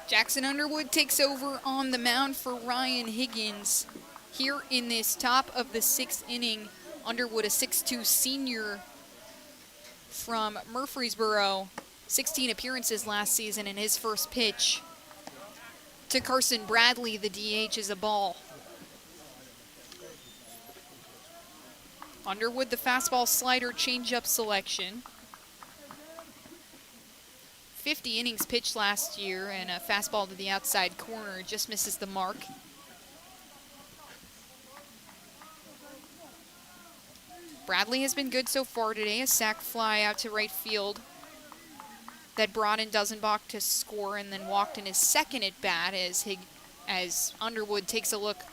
Jackson Underwood takes over on the mound for Ryan Higgins. Here in this top of the 6th inning, Underwood, a 6'2 senior from Murfreesboro, 16 appearances last season, and his first pitch to Carson Bradley, the DH, is a ball. Underwood, the fastball slider changeup selection. 50 innings pitched last year, and a fastball to the outside corner just misses the mark. Bradley has been good so far today. A sac fly out to right field that brought in Dusenbach to score, and then walked in his second at bat as Underwood takes a look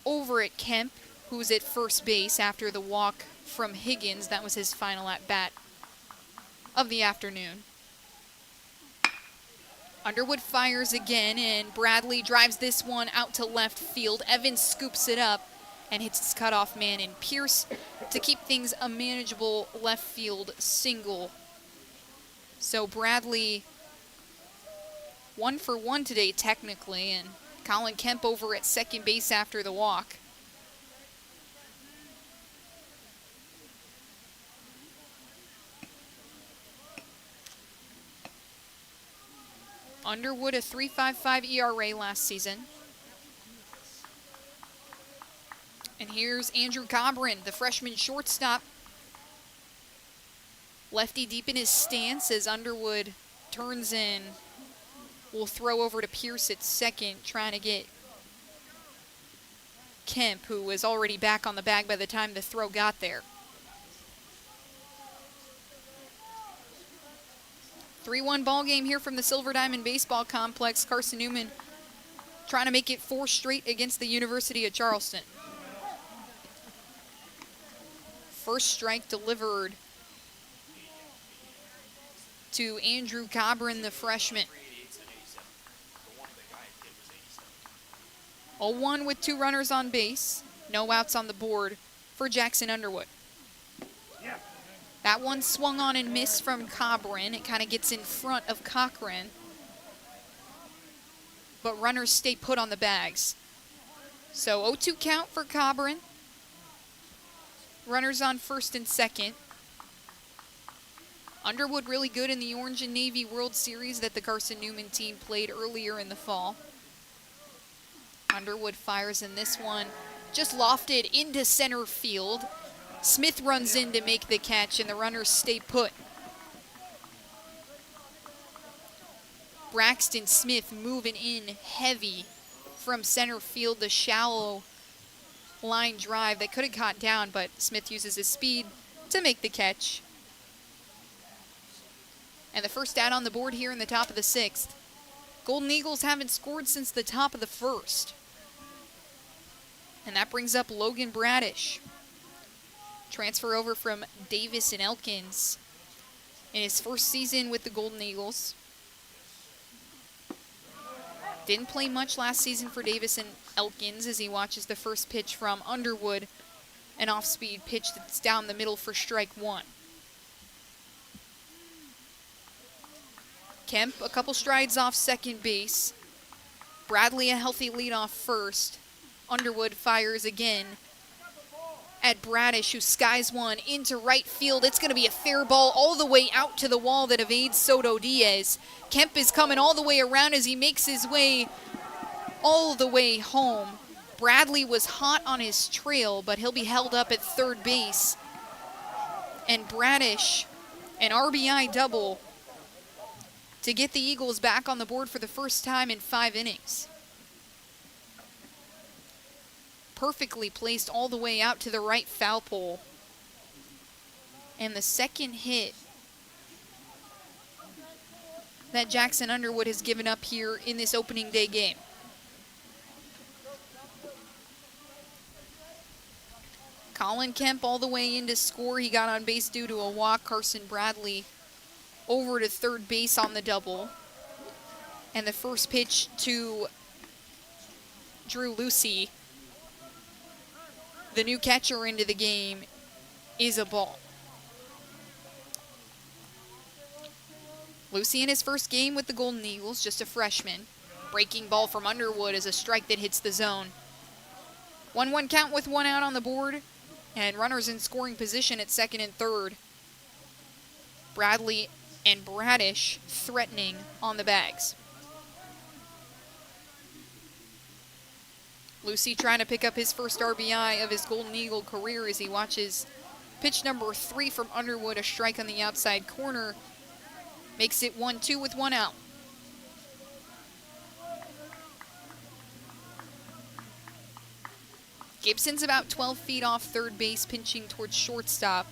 over at Kemp, who's at first base after the walk from Higgins. That was his final at bat of the afternoon. Underwood fires again, and Bradley drives this one out to left field. Evans scoops it up and hits his cutoff man in Pierce to keep things a manageable left field single. So Bradley 1 for 1 today technically, and Colin Kemp over at second base after the walk. Underwood, a 3.55 ERA last season. And here's Andrew Cobrin, the freshman shortstop. Lefty deep in his stance as Underwood turns in. Will throw over to Pierce at second, trying to get Kemp, who was already back on the bag by the time the throw got there. 3-1 ball game here from the Silver Diamond Baseball Complex. Carson-Newman trying to make it 4 straight against the University of Charleston. First strike delivered to Andrew Cobrin, the freshman. 0-1 with 2 runners on base. No outs on the board for Jackson Underwood. That one swung on and missed from Cobrin. It kind of gets in front of Cochran. But runners stay put on the bags. So 0-2 count for Cobrin. Runners on first and second. Underwood really good in the Orange and Navy World Series that the Carson-Newman team played earlier in the fall. Underwood fires in this one. Just lofted into center field. Smith runs in to make the catch, and the runners stay put. Braxton Smith moving in heavy from center field, the shallow line drive that could have caught down, but Smith uses his speed to make the catch. And the first out on the board here in the top of the 6th. Golden Eagles haven't scored since the top of the 1st. And that brings up Logan Bradish. Transfer over from Davis and Elkins in his first season with the Golden Eagles. Didn't play much last season for Davis and Elkins as he watches the first pitch from Underwood, an off-speed pitch that's down the middle for strike 1. Kemp, a couple strides off second base. Bradley, a healthy lead off first. Underwood fires again. at Bradish, who skies one into right field. It's going to be a fair ball all the way out to the wall that evades Soto Diaz. Kemp is coming all the way around as he makes his way all the way home. Bradley was hot on his trail, but he'll be held up at third base. And Bradish, an RBI double to get the Eagles back on the board for the first time in 5 innings. Perfectly placed all the way out to the right foul pole. And the second hit that Jackson Underwood has given up here in this opening day game. Colin Kemp all the way in to score. He got on base due to a walk. Carson Bradley over to third base on the double. And the first pitch to Drew Lucy, the new catcher into the game, is a ball. Lucy in his first game with the Golden Eagles, just a freshman. Breaking ball from Underwood is a strike that hits the zone. 1-1 count with 1 out on the board, and runners in scoring position at second and third. Bradley and Bradish threatening on the bags. Lucy trying to pick up his first RBI of his Golden Eagle career as he watches pitch number 3 from Underwood, a strike on the outside corner. Makes it 1-2 with 1 out. Gibson's about 12 feet off third base, pinching towards shortstop.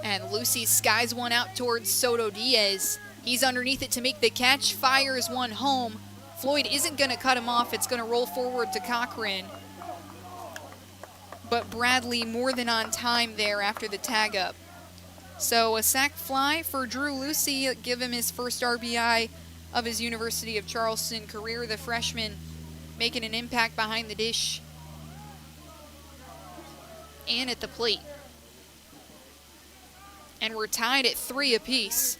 And Lucy skies one out towards Soto Diaz. He's underneath it to make the catch, fires one home. Floyd isn't going to cut him off. It's going to roll forward to Cochran. But Bradley more than on time there after the tag up. So a sac fly for Drew Lucy, give him his first RBI of his University of Charleston career. The freshman making an impact behind the dish and at the plate. And we're tied at 3 apiece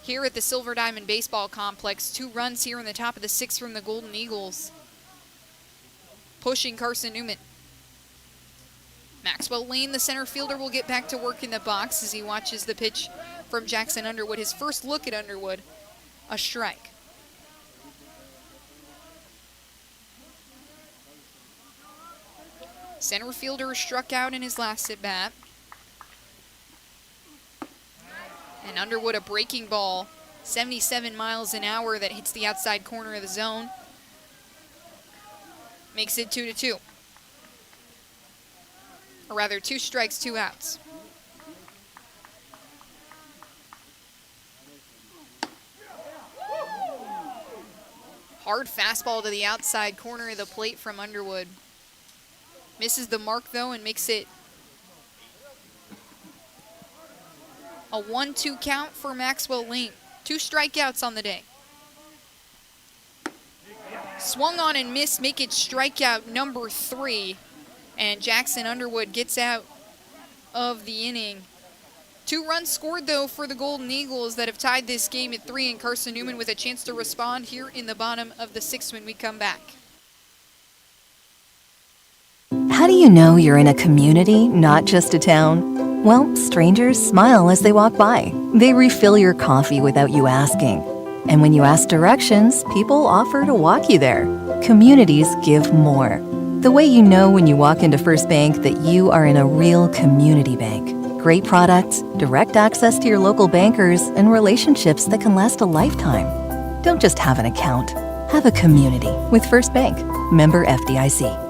here at the Silver Diamond Baseball Complex. 2 runs here in the top of the 6th from the Golden Eagles, pushing Carson-Newman. Maxwell Lane, the center fielder, will get back to work in the box as he watches the pitch from Jackson Underwood. His first look at Underwood, a strike. Center fielder struck out in his last at bat. And Underwood, a breaking ball, 77 miles an hour that hits the outside corner of the zone. Makes it 2-2. Or rather, 2 strikes, 2 outs. Hard fastball to the outside corner of the plate from Underwood. Misses the mark, though, and makes it a 1-2 count for Maxwell Lane. 2 strikeouts on the day. Swung on and missed, make it strikeout number 3. And Jackson Underwood gets out of the inning. 2 runs scored, though, for the Golden Eagles that have tied this game at 3, and Carson-Newman with a chance to respond here in the bottom of the 6th when we come back. How do you know you're in a community, not just a town? Well, strangers smile as they walk by. They refill your coffee without you asking. And when you ask directions, people offer to walk you there. Communities give more. The way you know when you walk into First Bank that you are in a real community bank. Great products, direct access to your local bankers, and relationships that can last a lifetime. Don't just have an account. Have a community with First Bank. Member FDIC.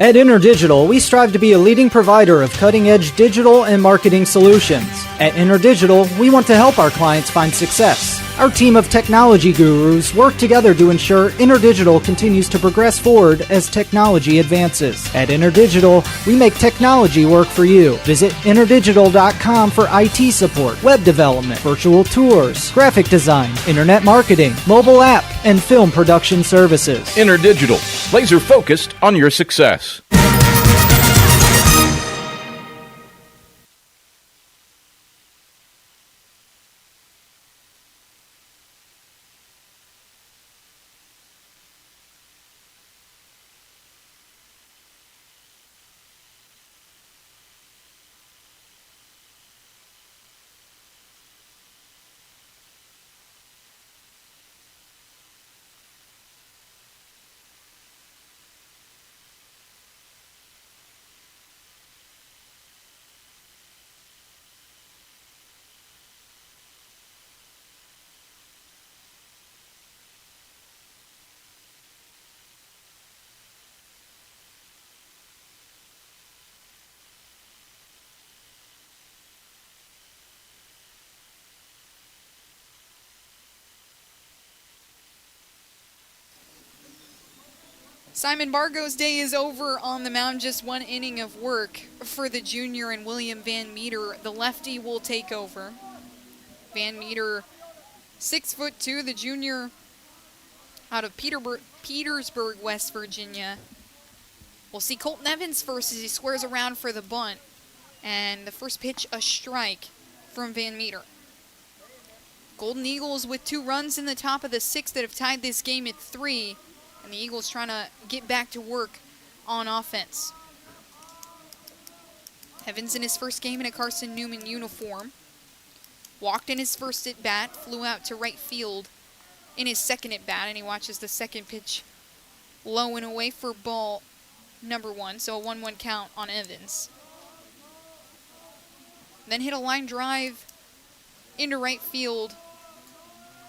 At InterDigital, we strive to be a leading provider of cutting-edge digital and marketing solutions. At InterDigital, we want to help our clients find success. Our team of technology gurus work together to ensure InterDigital continues to progress forward as technology advances. At InterDigital, we make technology work for you. Visit interdigital.com for IT support, web development, virtual tours, graphic design, internet marketing, mobile app, and film production services. InterDigital, laser focused on your success. Simon Bargo's day is over on the mound. Just one inning of work for the junior, and William Van Meter, the lefty, will take over. Van Meter, 6'2", the junior out of Petersburg, West Virginia. We'll see Colton Evans first as he squares around for the bunt. And the first pitch, a strike from Van Meter. Golden Eagles with 2 runs in the top of the 6th that have tied this game at 3. And the Eagles trying to get back to work on offense. Evans in his first game in a Carson-Newman uniform. Walked in his first at-bat, flew out to right field in his second at-bat, and he watches the second pitch low and away for ball number 1, so a 1-1 count on Evans. Then hit a line drive into right field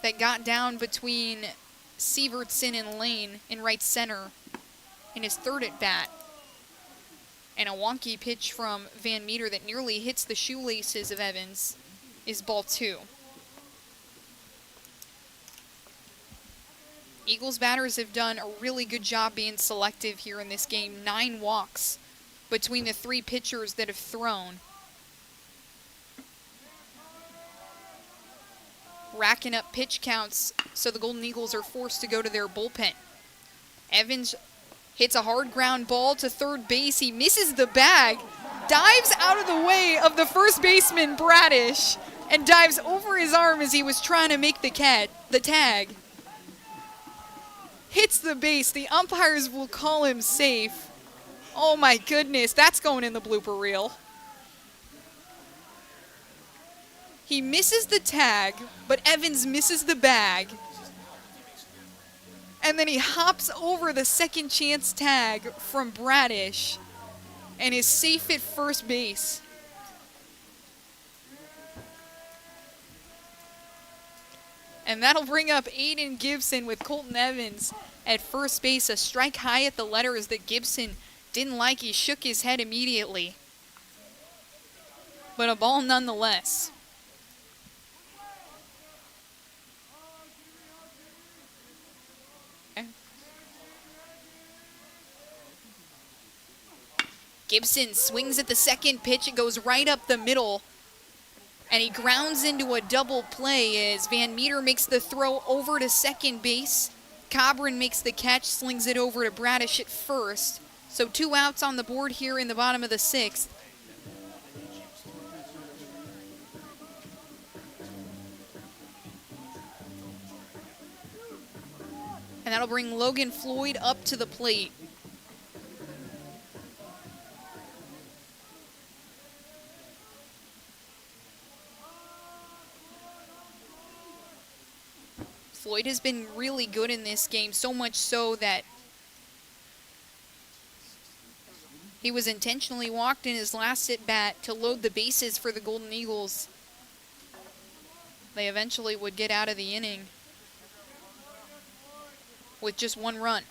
that got down between Sievertson and Lane in right center in his third at-bat. And a wonky pitch from Van Meter that nearly hits the shoelaces of Evans is ball 2. Eagles batters have done a really good job being selective here in this game. 9 walks between the 3 pitchers that have thrown. Racking up pitch counts, so the Golden Eagles are forced to go to their bullpen. Evans hits a hard ground ball to third base. He misses the bag, dives out of the way of the first baseman, Bradish, and dives over his arm as he was trying to make the tag. Hits the base. The umpires will call him safe. Oh my goodness, that's going in the blooper reel. He misses the tag, but Evans misses the bag. And then he hops over the second chance tag from Bradish and is safe at first base. And that'll bring up Aiden Gibson with Colton Evans at first base. A strike high at the letters that Gibson didn't like. He shook his head immediately. But a ball nonetheless. Gibson swings at the second pitch. It goes right up the middle. And he grounds into a double play as Van Meter makes the throw over to second base. Cobran makes the catch, slings it over to Bradish at first. So 2 outs on the board here in the bottom of the 6th. And that'll bring Logan Floyd up to the plate. Floyd has been really good in this game, so much so that he was intentionally walked in his last at-bat to load the bases for the Golden Eagles. They eventually would get out of the inning with just 1 run.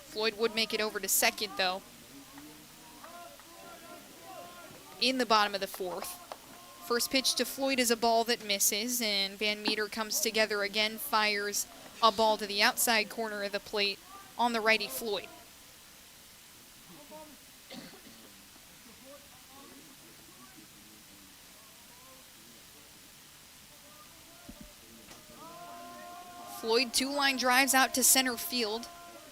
Floyd would make it over to second, though, in the bottom of the 4th. First pitch to Floyd is a ball that misses, and Van Meter comes together again, fires a ball to the outside corner of the plate on the righty Floyd. Floyd 2 line drives out to center field,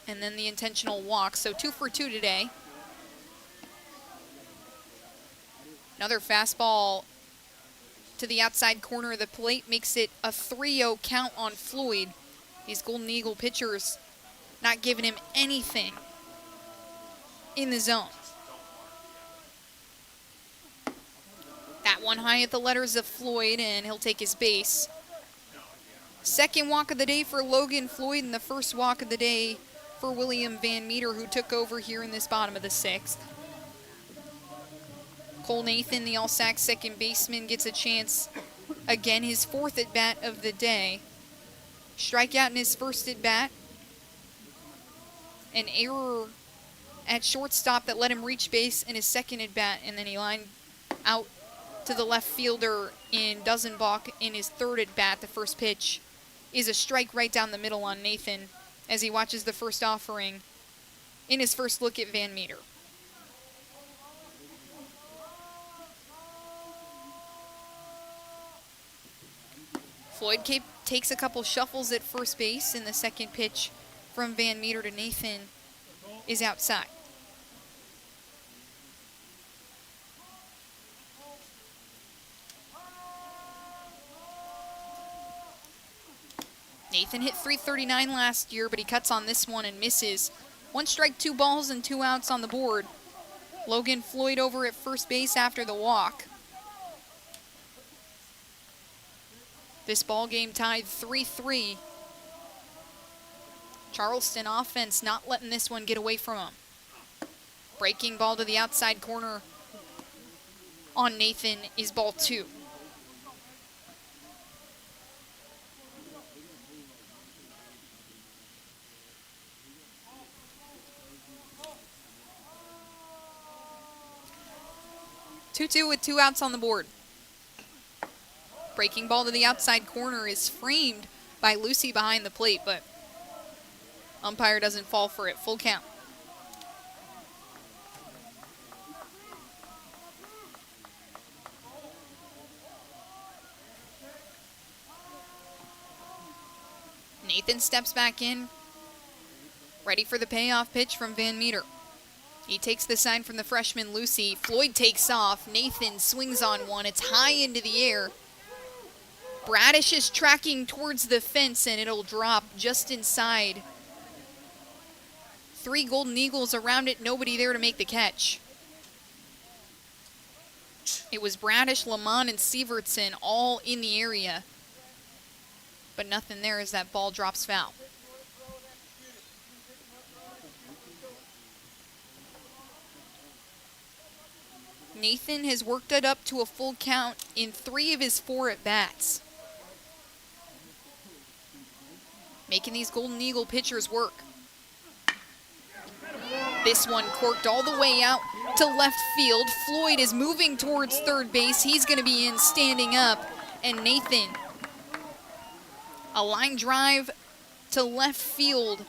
and then the intentional walk, so 2 for 2 today. Another fastball to the outside corner of the plate makes it a 3-0 count on Floyd. These Golden Eagle pitchers not giving him anything in the zone. That one high at the letters of Floyd, and he'll take his base. Second walk of the day for Logan Floyd, and the first walk of the day for William Van Meter, who took over here in this bottom of the 6th. Cole Nathan, the All-Sac second baseman, gets a chance again, his 4th at-bat of the day. Strikeout in his first at-bat. An error at shortstop that let him reach base in his second at-bat, and then he lined out to the left fielder in Dusenbach in his 3rd at-bat. The first pitch is a strike right down the middle on Nathan as he watches the first offering in his first look at Van Meter. Floyd takes a couple shuffles at first base, and the second pitch from Van Meter to Nathan is outside. Nathan hit .339 last year, but he cuts on this one and misses. 1 strike, 2 balls, and 2 outs on the board. Logan Floyd over at first base after the walk. This ball game tied 3-3. Charleston offense not letting this one get away from them. Breaking ball to the outside corner on Nathan is ball 2. Two with 2 outs on the board. Breaking ball to the outside corner is framed by Lucy behind the plate, but umpire doesn't fall for it. Full count. Nathan steps back in, ready for the payoff pitch from Van Meter. He takes the sign from the freshman Lucy. Floyd takes off. Nathan swings on one. It's high into the air. Bradish is tracking towards the fence, and it'll drop just inside. 3 Golden Eagles around it, nobody there to make the catch. It was Bradish, Lamont, and Sievertson all in the area, but nothing there as that ball drops foul. Nathan has worked it up to a full count in 3 of his 4 at-bats. Making these Golden Eagle pitchers work. This one corked all the way out to left field. Floyd is moving towards third base. He's going to be in standing up. And Nathan, a line drive to left field.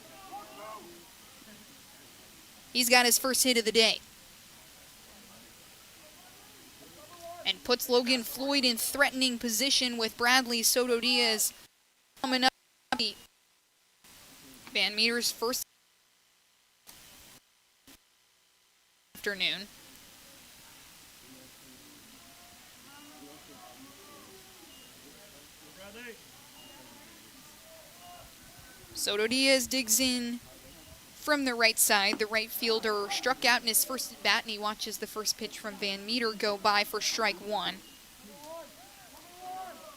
He's got his first hit of the day. And puts Logan Floyd in threatening position with Bradley Soto Diaz coming up. Van Meter's first afternoon. Soto Diaz digs in from the right side. The right fielder struck out in his first at bat, and he watches the first pitch from Van Meter go by for strike 1.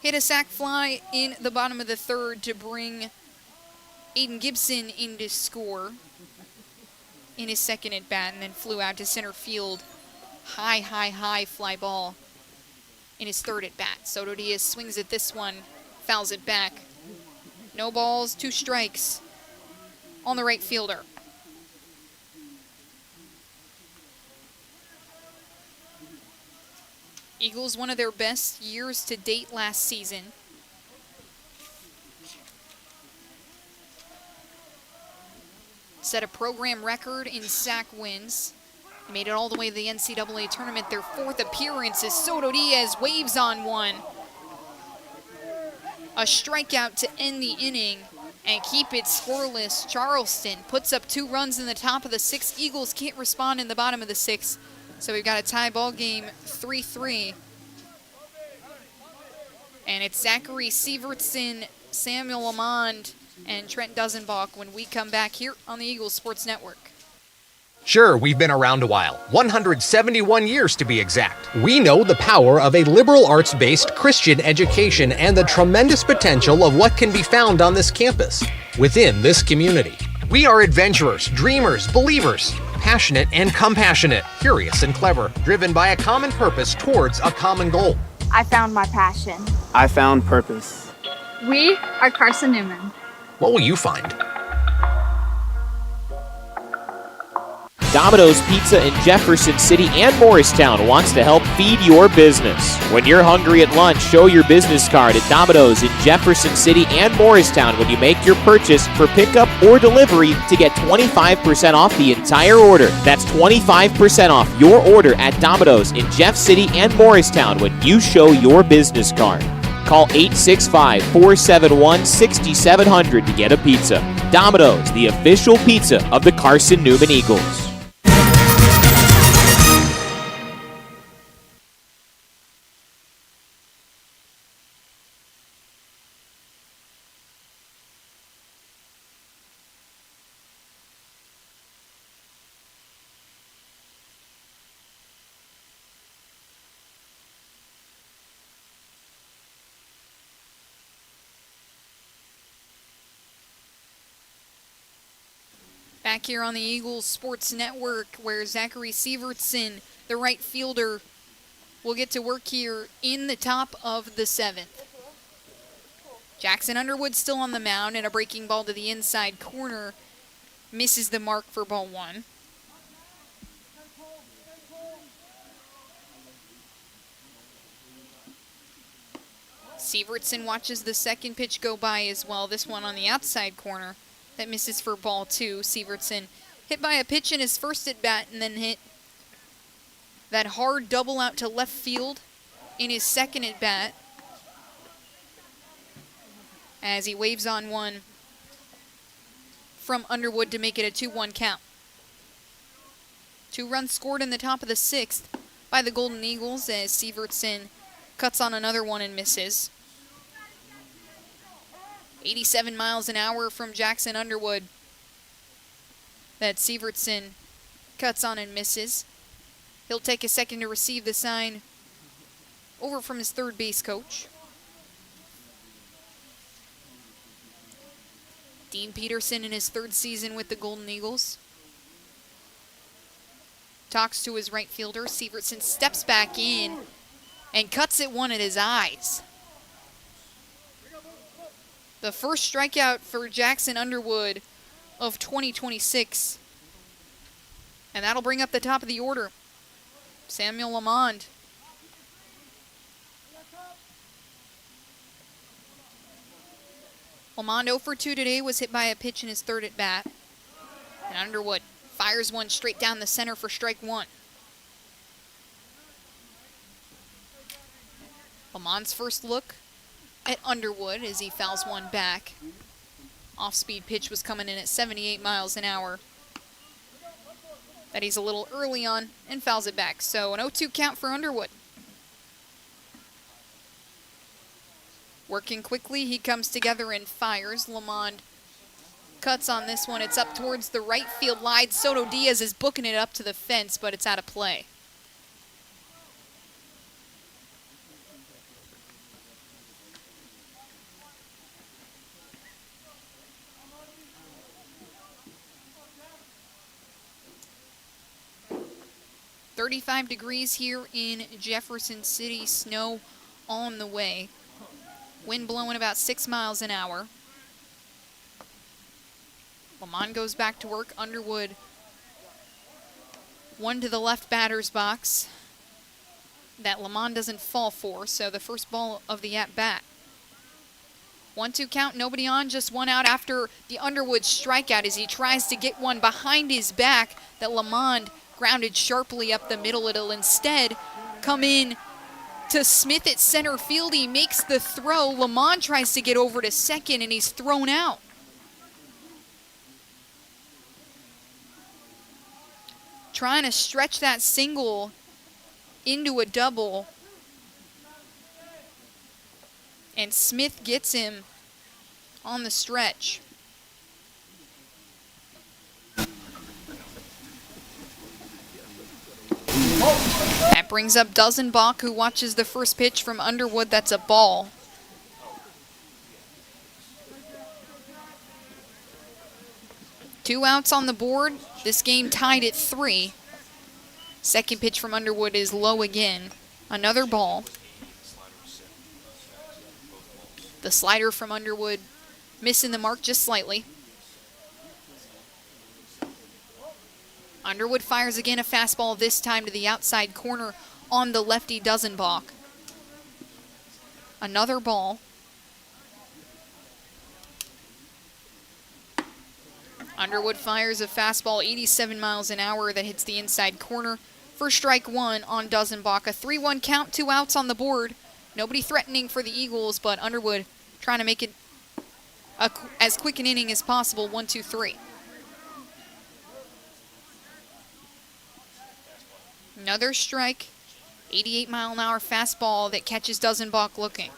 Hit a sac fly in the bottom of the third to bring Aiden Gibson in to score in his second at bat, and then flew out to center field. High fly ball in his third at bat. Soto Diaz swings at this one, fouls it back. No balls, 2 strikes on the right fielder. Eagles, one of their best years to date last season. Set a program record in sack wins. They made it all the way to the NCAA tournament. Their 4th appearance as Soto Diaz waves on one. A strikeout to end the inning and keep it scoreless. Charleston puts up 2 runs in the top of the 6th. Eagles can't respond in the bottom of the 6th. So we've got a tie ball game, 3-3. And it's Zachary Sievertson, Samuel Lamond, and Trent Dusenbach when we come back here on the Eagles Sports Network. Sure, we've been around a while, 171 years to be exact. We know the power of a liberal arts-based Christian education and the tremendous potential of what can be found on this campus, within this community. We are adventurers, dreamers, believers, passionate and compassionate, curious and clever, driven by a common purpose towards a common goal. I found my passion. I found purpose. We are Carson-Newman. What will you find? Domino's Pizza in Jefferson City and Morristown wants to help feed your business. When you're hungry at lunch, show your business card at Domino's in Jefferson City and Morristown when you make your purchase for pickup or delivery to get 25% off the entire order. That's 25% off your order at Domino's in Jeff City and Morristown when you show your business card. Call 865-471-6700 to get a pizza. Domino's, the official pizza of the Carson-Newman Eagles. Back here on the Eagles Sports Network, where Zachary Sievertson, the right fielder, will get to work here in the top of the 7th. Jackson Underwood still on the mound, and a breaking ball to the inside corner misses the mark for ball 1. Sievertson watches the second pitch go by as well, this one on the outside corner. That misses for ball 2. Sievertson hit by a pitch in his first at-bat and then hit that hard double out to left field in his second at-bat as he waves on one from Underwood to make it a 2-1 count. 2 runs scored in the top of the 6th by the Golden Eagles as Sievertson cuts on another one and misses. 87 miles an hour from Jackson Underwood that Sievertson cuts on and misses. He'll take a second to receive the sign over from his third base coach. Dean Peterson in his 3rd season with the Golden Eagles talks to his right fielder. Sievertson steps back in and cuts it one at his eyes. The first strikeout for Jackson Underwood of 2026. And that'll bring up the top of the order. Samuel Lamond. Lamond 0 for 2 today, was hit by a pitch in his 3rd at bat. And Underwood fires one straight down the center for strike 1. Lamond's first look at Underwood as he fouls one back. Off-speed pitch was coming in at 78 miles an hour. That he's a little early on and fouls it back. So an 0-2 count for Underwood. Working quickly, he comes together and fires. Lamond cuts on this one. It's up towards the right field line. Soto Diaz is booking it up to the fence, but it's out of play. .35 degrees here in Jefferson City. Snow on the way. Wind blowing about 6 miles an hour. Lamond goes back to work. Underwood, one to the left batter's box that Lamond doesn't fall for, so the first ball of the at-bat. 1-2 count, nobody on, just one out after the Underwood strikeout as he tries to get one behind his back that Lamond grounded sharply up the middle. It'll instead come in to Smith at center field. He makes the throw. Lamond tries to get over to second, and he's thrown out. Trying to stretch that single into a double. And Smith gets him on the stretch. That brings up Dusenbach, who watches the first pitch from Underwood. That's a ball. Two outs on the board. This game tied at 3. Second pitch from Underwood is low again. Another ball. The slider from Underwood missing the mark just slightly. Underwood fires again, a fastball this time to the outside corner on the lefty Dozenbach. Another ball. Underwood fires a fastball 87 miles an hour that hits the inside corner for strike one on Dozenbach. A 3-1 count, 2 outs on the board. Nobody threatening for the Eagles, but Underwood trying to make it as quick an inning as possible. 1-2-3. Another strike, 88-mile-an-hour fastball that catches Dozenbach looking.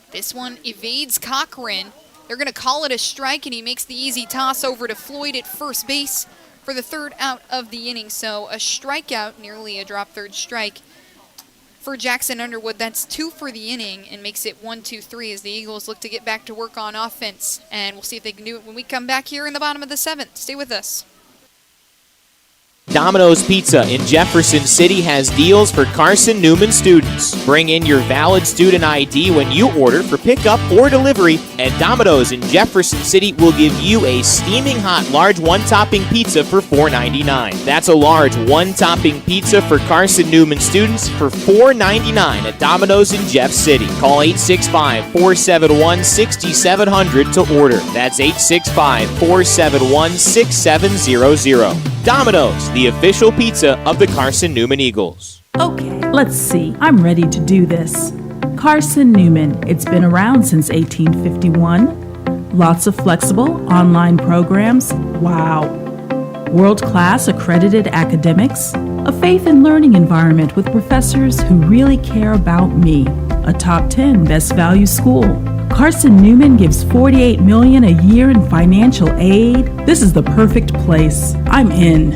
This one evades Cochran. They're going to call it a strike, and he makes the easy toss over to Floyd at first base for the 3rd out of the inning. So a strikeout, nearly a drop third strike for Jackson Underwood. That's 2 for the inning and makes it 1-2-3 as the Eagles look to get back to work on offense. And we'll see if they can do it when we come back here in the bottom of the 7th. Stay with us. Domino's Pizza in Jefferson City has deals for Carson-Newman students. Bring in your valid student ID when you order for pickup or delivery, and Domino's in Jefferson City will give you a steaming hot large one-topping pizza for $4.99. That's a large one-topping pizza for Carson-Newman students for $4.99 at Domino's in Jeff City. Call 865-471-6700 to order. That's 865-471-6700. Domino's, the official pizza of the Carson-Newman Eagles. Okay, let's see. I'm ready to do this. Carson-Newman. It's been around since 1851. Lots of flexible online programs. Wow. World-class accredited academics. A faith and learning environment with professors who really care about me. A top 10 best value school. Carson-Newman gives $48 million a year in financial aid. This is the perfect place. I'm in.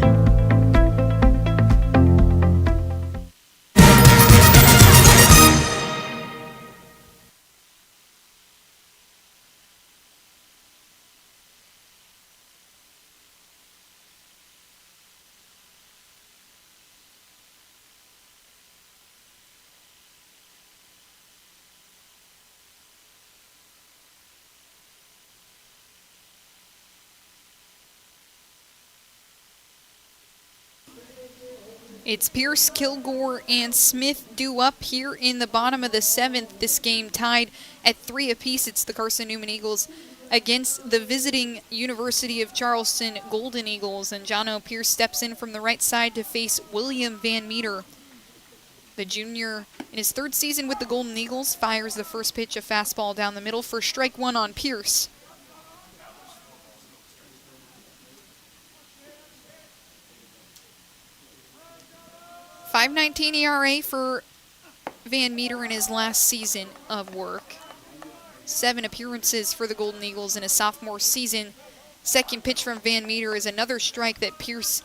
It's Pierce, Kilgore, and Smith due up here in the bottom of the 7th. This game tied at 3 apiece. It's the Carson-Newman Eagles against the visiting University of Charleston Golden Eagles. And Jono Pierce steps in from the right side to face William Van Meter. The junior, in his 3rd season with the Golden Eagles, fires the first pitch, a fastball down the middle for strike one on Pierce. .519 ERA for Van Meter in his last season of work. 7 appearances for the Golden Eagles in his sophomore season. Second pitch from Van Meter is another strike that Pierce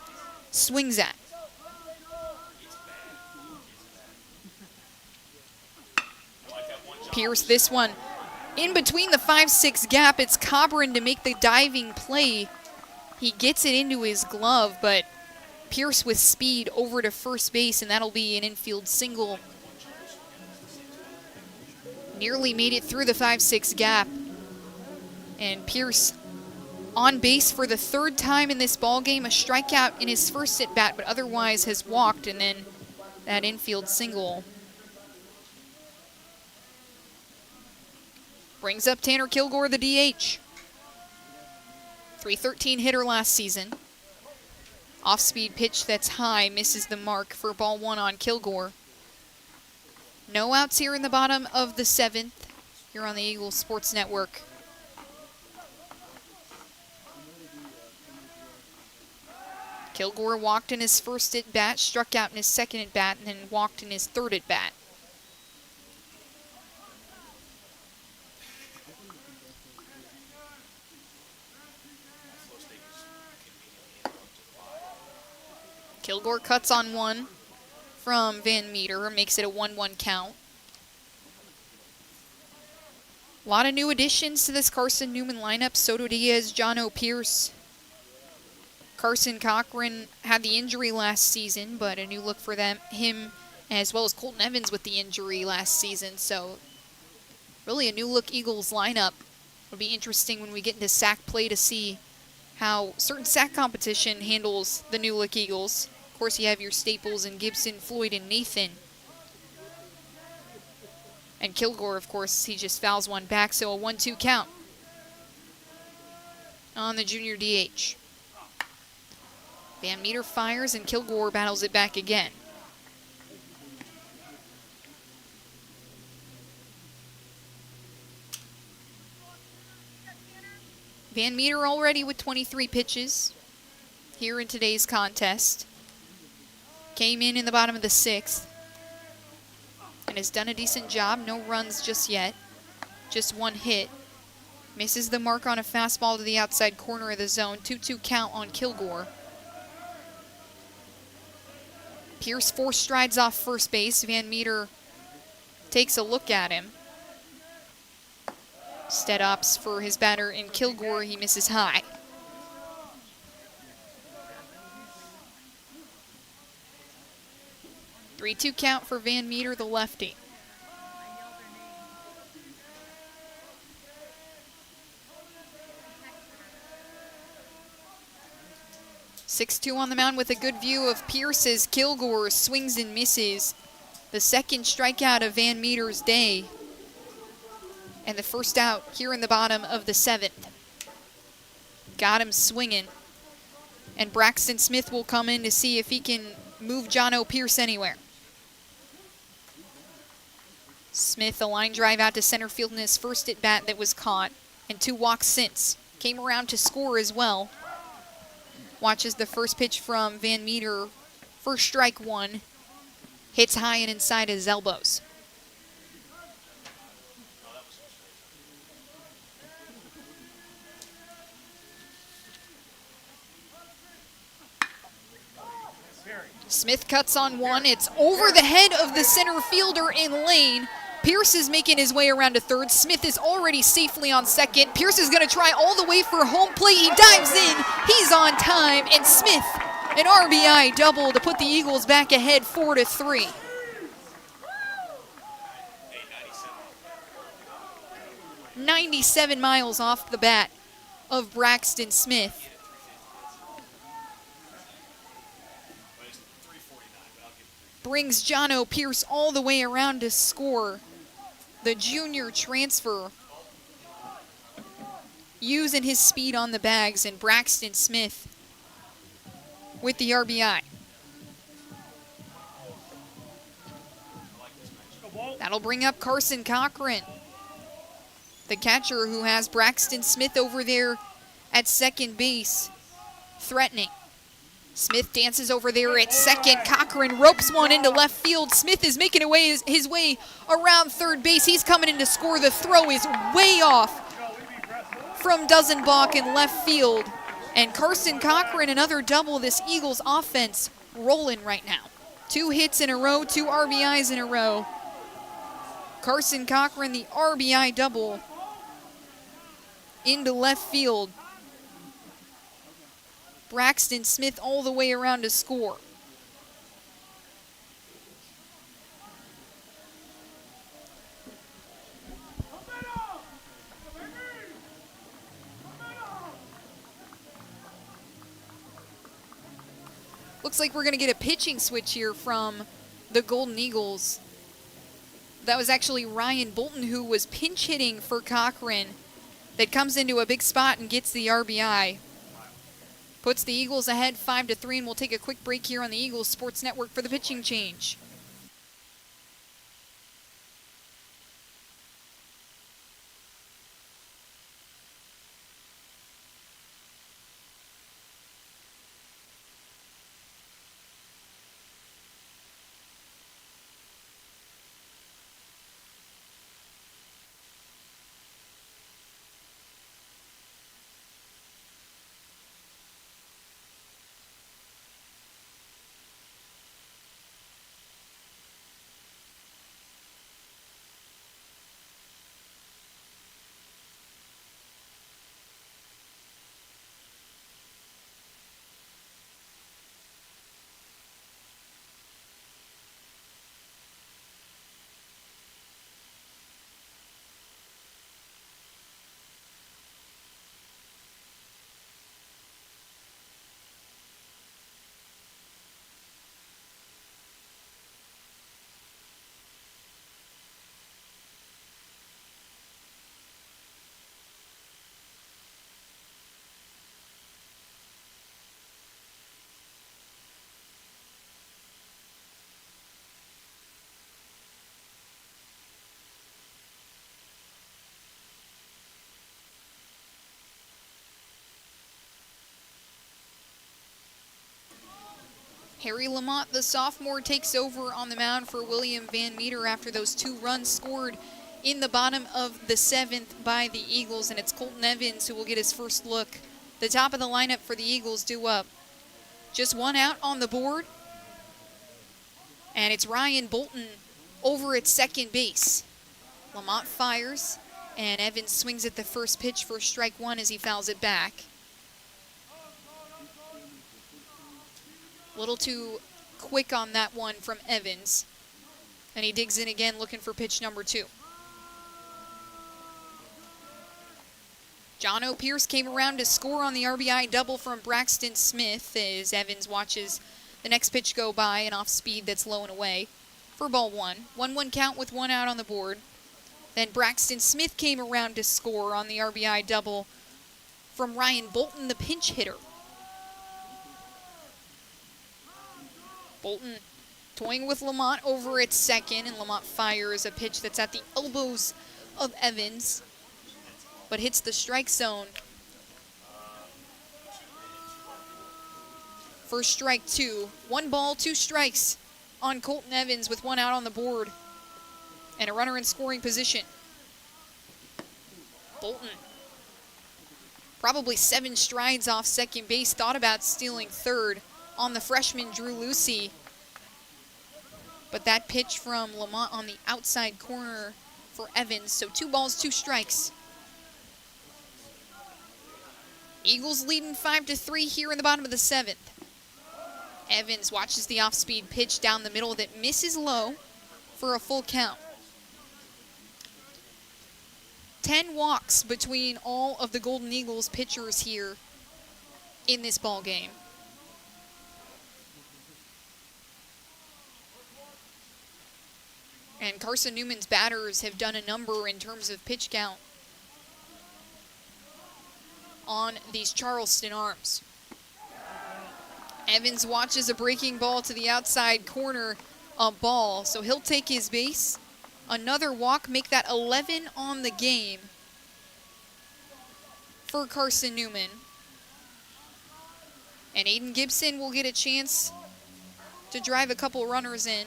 swings at. Pierce, this one in between the 5-6 gap. It's Cobran to make the diving play. He gets it into his glove, but Pierce with speed over to first base, and that'll be an infield single. Nearly made it through the 5-6 gap. And Pierce on base for the 3rd time in this ballgame. A strikeout in his first at-bat, but otherwise has walked, and then that infield single. Brings up Tanner Kilgore, the DH. .313 hitter last season. Off-speed pitch that's high, misses the mark for ball 1 on Kilgore. No outs here in the bottom of the 7th, here on the Eagles Sports Network. Kilgore walked in his first at-bat, struck out in his second at-bat, and then walked in his third at-bat. Kilgore cuts on one from Van Meter, makes it a 1-1 count. A lot of new additions to this Carson-Newman lineup. Soto Diaz, Jono Pierce. Carson Cochran had the injury last season, but a new look for him, as well as Colton Evans with the injury last season. So really a new look Eagles lineup. It'll be interesting when we get into sack play to see how certain sack competition handles the New Look Eagles. Of course, you have your staples in Gibson, Floyd, and Nathan. And Kilgore, of course, he just fouls one back, so a 1-2 count on the junior DH. Van Meter fires, and Kilgore battles it back again. Van Meter already with 23 pitches here in today's contest. Came in the bottom of the 6th and has done a decent job. No runs just yet, just one hit. Misses the mark on a fastball to the outside corner of the zone. 2-2 count on Kilgore. Pierce 4 strides off first base. Van Meter takes a look at him. Stead ops for his batter in Kilgore. He misses high. Three-two count for Van Meter, the lefty. Six-two on the mound with a good view of Pierce as Kilgore swings and misses. The second strikeout of Van Meter's day. And the first out here in the bottom of the 7th. Got him swinging. And Braxton Smith will come in to see if he can move Jono Pierce anywhere. Smith, a line drive out to center field in his first at-bat that was caught. And 2 walks since. Came around to score as well. Watches the first pitch from Van Meter. First strike 1. Hits high and inside his elbows. Smith cuts on one. It's over the head of the center fielder in lane. Pierce is making his way around to third. Smith is already safely on second. Pierce is going to try all the way for home plate. He dives in. He's on time. And Smith, an RBI double to put the Eagles back ahead 4-3. "97 miles off the bat of Braxton Smith. Brings Jono Pierce all the way around to score. The junior transfer using his speed on the bags, and Braxton Smith with the RBI. That'll bring up Carson Cochran, the catcher who has Braxton Smith over there at second base, threatening. Smith dances over there at second. Cochran ropes one into left field. Smith is making his way around third base. He's coming in to score. The throw is way off from Dusenbach in left field. And Carson Cochran, another double. This Eagles offense rolling right now. 2 hits in a row, 2 RBIs in a row. Carson Cochran, the RBI double into left field. Braxton Smith all the way around to score. Looks like we're going to get a pitching switch here from the Golden Eagles. That was actually Ryan Bolton, who was pinch hitting for Cochran, that comes into a big spot and gets the RBI. Puts the Eagles ahead 5-3, and we'll take a quick break here on the Eagles Sports Network for the pitching change. Harry Lamont, the sophomore, takes over on the mound for William Van Meter after those 2 runs scored in the bottom of the 7th by the Eagles, and it's Colton Evans who will get his first look. The top of the lineup for the Eagles due up. Just 1 out on the board, and it's Ryan Bolton over at second base. Lamont fires, and Evans swings at the first pitch for strike 1 as he fouls it back. A little too quick on that one from Evans. And he digs in again looking for pitch number 2. John O. Pierce came around to score on the RBI double from Braxton Smith as Evans watches the next pitch go by, an off speed that's low and away for ball 1. 1-1 count with 1 out on the board. Then Braxton Smith came around to score on the RBI double from Ryan Bolton, the pinch hitter. Bolton toying with Lamont over at second, and Lamont fires a pitch that's at the elbows of Evans, but hits the strike zone for strike 2. 1 ball, 2 strikes on Colton Evans with 1 out on the board and a runner in scoring position. Bolton, probably 7 strides off second base, thought about stealing third on the freshman Drew Lucy. But that pitch from Lamont on the outside corner for Evans. So 2 balls, 2 strikes. Eagles leading 5-3 here in the bottom of the 7th. Evans watches the off-speed pitch down the middle that misses low for a full count. 10 walks between all of the Golden Eagles pitchers here in this ball game. And Carson-Newman's batters have done a number in terms of pitch count on these Charleston arms. Evans watches a breaking ball to the outside corner, a ball, so he'll take his base. Another walk, make that 11 on the game for Carson-Newman. And Aiden Gibson will get a chance to drive a couple runners in.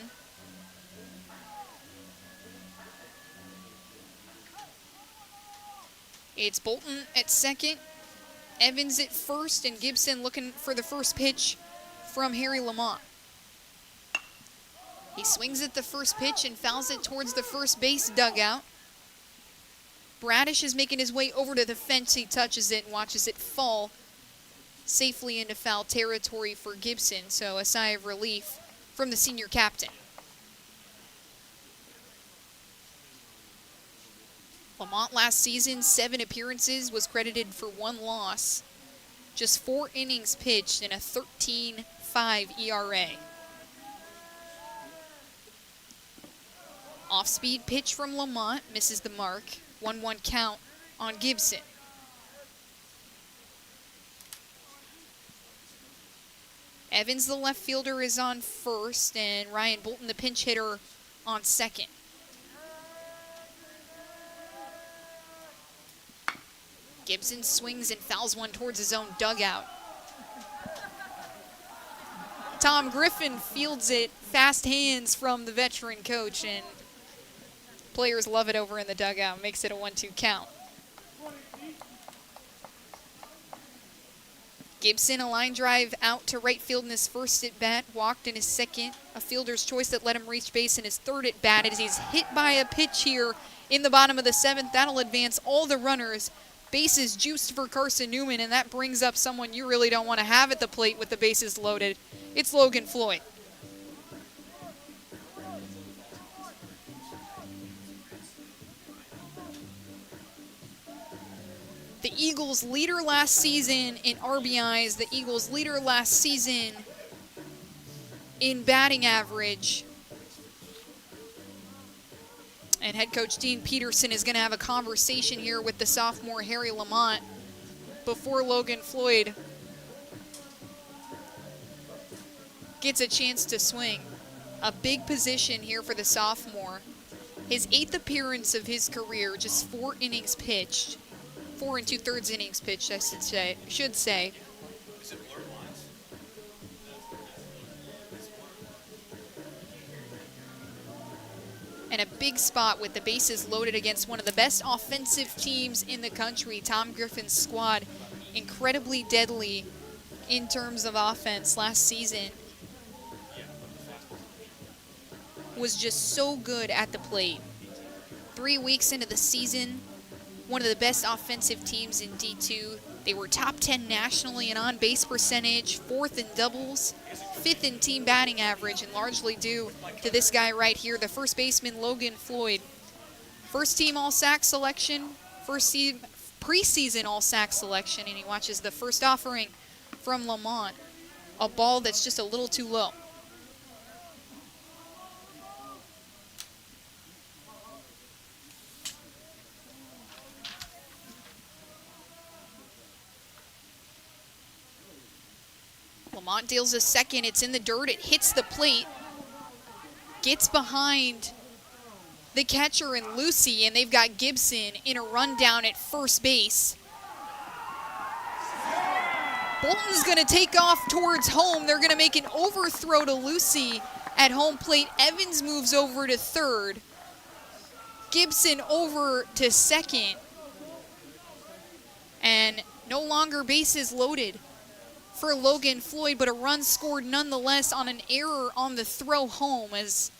It's Bolton at second, Evans at first, and Gibson looking for the first pitch from Harry Lamont. He swings at the first pitch and fouls it towards the first base dugout. Bradish is making his way over to the fence. He touches it and watches it fall safely into foul territory for Gibson. So a sigh of relief from the senior captain. Lamont last season, 7 appearances, was credited for 1 loss. Just 4 innings pitched and a 13.5 ERA. Off-speed pitch from Lamont misses the mark. 1-1 count on Gibson. Evans, the left fielder, is on first, and Ryan Bolton, the pinch hitter, on second. Gibson swings and fouls one towards his own dugout. Tom Griffin fields it, fast hands from the veteran coach, and players love it over in the dugout. Makes it a 1-2 count. Gibson, a line drive out to right field in his first at-bat, walked in his second, a fielder's choice that let him reach base in his third at-bat as he's hit by a pitch here in the bottom of the 7th. That'll advance all the runners. Bases juiced for Carson-Newman, and that brings up someone you really don't want to have at the plate with the bases loaded. It's Logan Floyd. The Eagles' leader last season in RBIs, the Eagles' leader last season in batting average. And head coach Dean Peterson is going to have a conversation here with the sophomore Harry Lamont before Logan Floyd gets a chance to swing. A big position here for the sophomore. His 8th appearance of his career, just 4 innings pitched. 4 2/3 innings pitched, I should say. And a big spot with the bases loaded against one of the best offensive teams in the country. Tom Griffin's squad, incredibly deadly in terms of offense last season. Was just so good at the plate. 3 weeks into the season, one of the best offensive teams in D2. They were top 10 nationally in on-base percentage, 4th in doubles, 5th in team batting average, and largely due to this guy right here, the first baseman, Logan Floyd. First team All-SAC selection, first preseason All-SAC selection, and he watches the first offering from Lamont. A ball that's just a little too low. Lamont deals a second. It's in the dirt. It hits the plate. Gets behind the catcher and Lucy, and they've got Gibson in a rundown at first base. Bolton's going to take off towards home. They're going to make an overthrow to Lucy at home plate. Evans moves over to third. Gibson over to second. And no longer bases loaded for Logan Floyd, but a run scored nonetheless on an error on the throw home as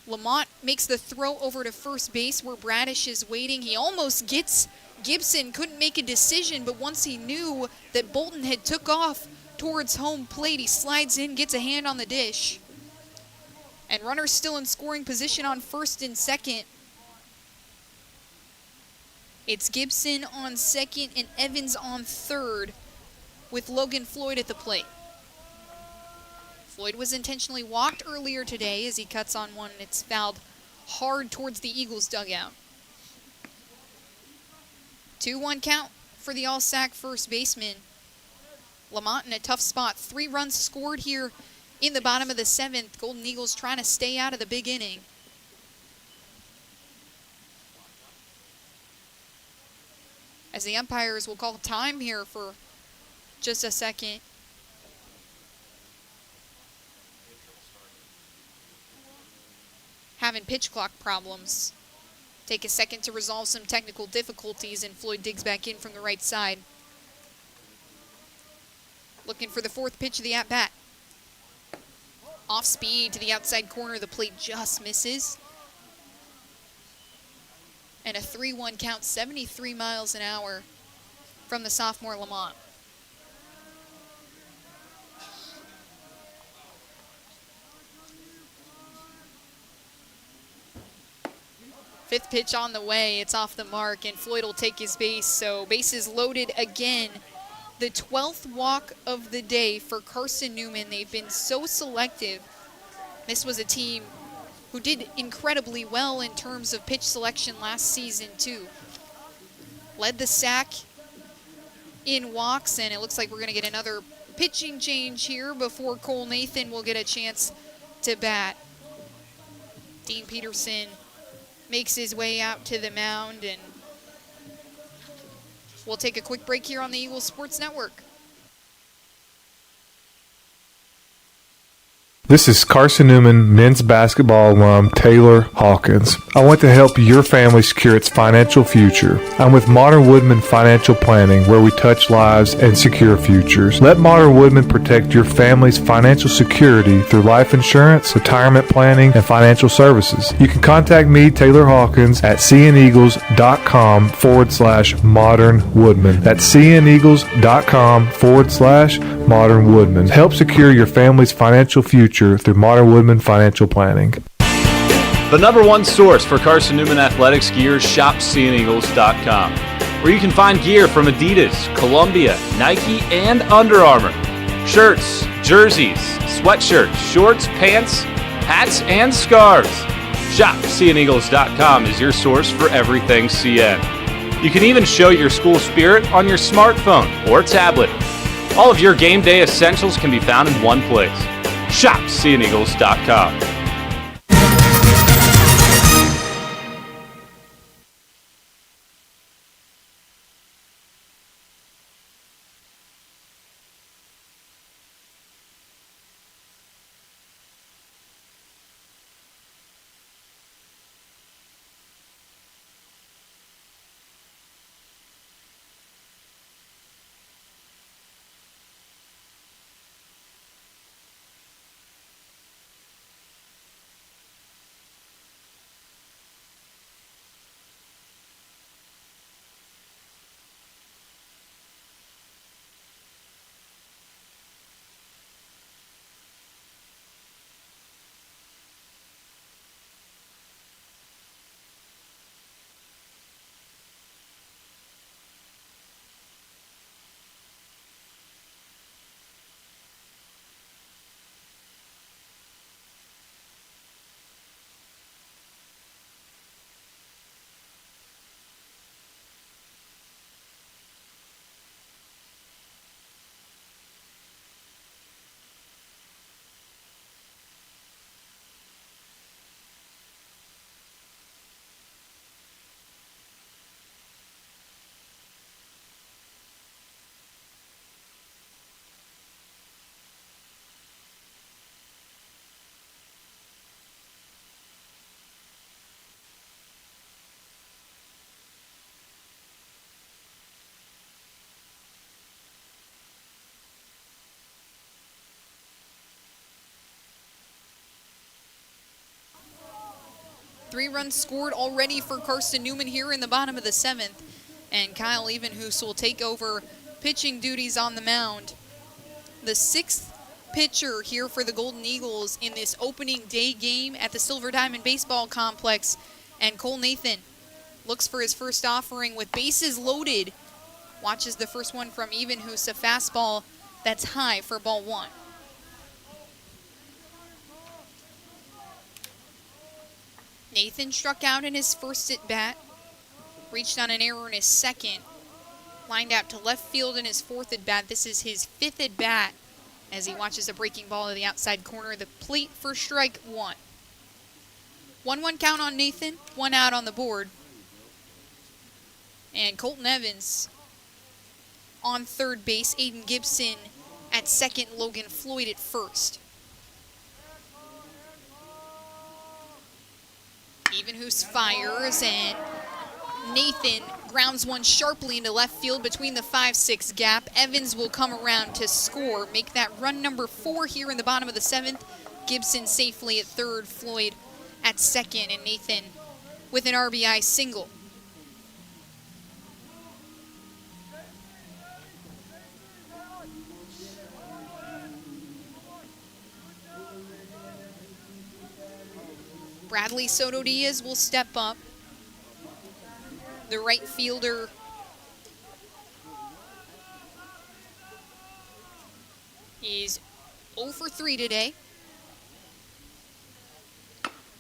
Lamont makes the throw over to first base where Bradish is waiting. He almost gets Gibson, couldn't make a decision, but once he knew that Bolton had took off towards home plate, he slides in, gets a hand on the dish. And runners still in scoring position on first and second. It's Gibson on second and Evans on third, with Logan Floyd at the plate. Floyd was intentionally walked earlier today as he cuts on one, and it's fouled hard towards the Eagles dugout. 2-1 count for the All-SAC first baseman. Lamont in a tough spot. 3 runs scored here in the bottom of the 7th. Golden Eagles trying to stay out of the big inning. As the umpires will call time here for just a second. Having pitch clock problems. Take a second to resolve some technical difficulties, and Floyd digs back in from the right side. Looking for the 4th pitch of the at-bat. Off speed to the outside corner, the plate just misses. And a 3-1 count, 73 miles an hour from the sophomore Lamont. Fifth pitch on the way. It's off the mark, and Floyd will take his base. So bases loaded again. The 12th walk of the day for Carson-Newman. They've been so selective. This was a team who did incredibly well in terms of pitch selection last season, too. Led the SAC in walks, and it looks like we're going to get another pitching change here before Cole Nathan will get a chance to bat. Dean Peterson makes his way out to the mound, and we'll take a quick break here on the Eagles Sports Network. This is Carson-Newman men's basketball alum Taylor Hawkins. I want to help your family secure its financial future. I'm with Modern Woodman Financial Planning, where we touch lives and secure futures. Let Modern Woodman protect your family's financial security through life insurance, retirement planning, and financial services. You can contact me, Taylor Hawkins, at cneagles.com/Modern Woodman. That's cneagles.com/Modern Woodman. Help secure your family's financial future through Modern Woodman Financial Planning. The number one source for Carson-Newman athletics gear is shopseeandeagles.com, where you can find gear from Adidas, Columbia, Nike, and Under Armour. Shirts, jerseys, sweatshirts, shorts, pants, hats, and scarves. Shopseeandeagles.com is your source for everything CN. You can even show your school spirit on your smartphone or tablet. All of your game day essentials can be found in one place. ShopSeeAndEagles.com. 3 runs scored already for Carson-Newman here in the bottom of the 7th. And Kyle Evenhoose will take over pitching duties on the mound. The 6th pitcher here for the Golden Eagles in this opening day game at the Silver Diamond Baseball Complex. And Cole Nathan looks for his first offering with bases loaded. Watches the first one from Evenhoose, a fastball that's high for ball 1. Nathan struck out in his first at bat, reached on an error in his second, lined out to left field in his 4th at bat. This is his 5th at bat as he watches a breaking ball to the outside corner of the plate for strike 1. 1-1 count on Nathan, 1 out on the board. And Colton Evans on third base, Aiden Gibson at second, Logan Floyd at first. Evenhoose fires, and Nathan grounds one sharply into left field between the 5-6 gap. Evans will come around to score, make that run number 4 here in the bottom of the 7th. Gibson safely at third, Floyd at second, and Nathan with an RBI single. Bradley Soto Diaz will step up. The right fielder is 0 for 3 today.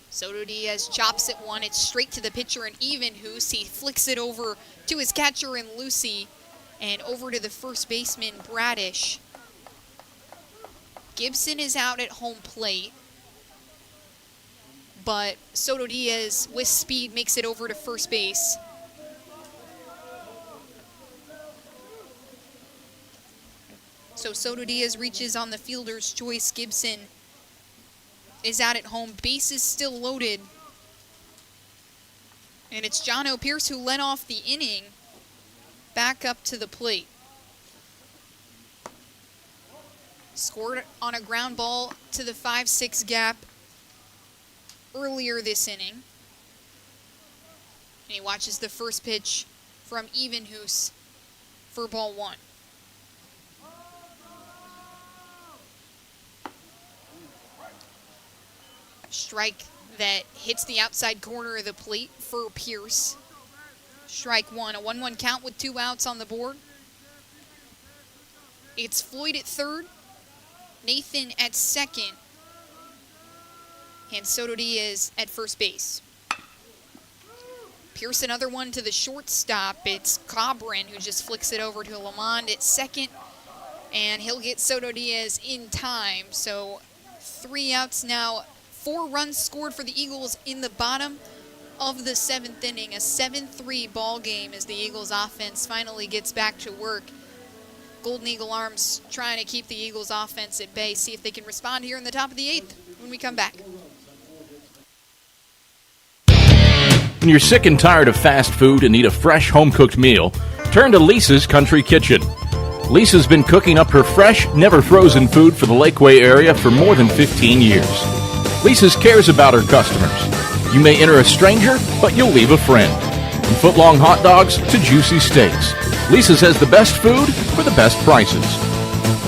Soto Diaz chops at one. It's straight to the pitcher and Evenhoose. He flicks it over to his catcher and Lucy and over to the first baseman Bradish. Gibson is out at home plate, but Soto Diaz with speed makes it over to first base. So Soto Diaz reaches on the fielder's choice. Gibson is out at home. Bases still loaded. And it's John O'Pierce who led off the inning back up to the plate. Scored on a ground ball to the 5-6 gap earlier this inning. And he watches the first pitch from Evenhoose for ball 1. Strike that hits the outside corner of the plate for Pierce. Strike 1, a 1-1 count with 2 outs on the board. It's Floyd at third, Nathan at second, and Soto Diaz at first base. Pierce another one to the shortstop. It's Cobran who just flicks it over to Lamond at second, and he'll get Soto Diaz in time. So 3 outs now. 4 runs scored for the Eagles in the bottom of the 7th inning. A 7-3 ball game as the Eagles offense finally gets back to work. Golden Eagle Arms trying to keep the Eagles offense at bay. See if they can respond here in the top of the 8th when we come back. When you're sick and tired of fast food and need a fresh home-cooked meal, turn to Lisa's Country Kitchen. Lisa's been cooking up her fresh, never frozen food for the Lakeway area for more than 15 years. Lisa's cares about her customers. You may enter a stranger, but you'll leave a friend. From foot-long hot dogs to juicy steaks, Lisa's has the best food for the best prices.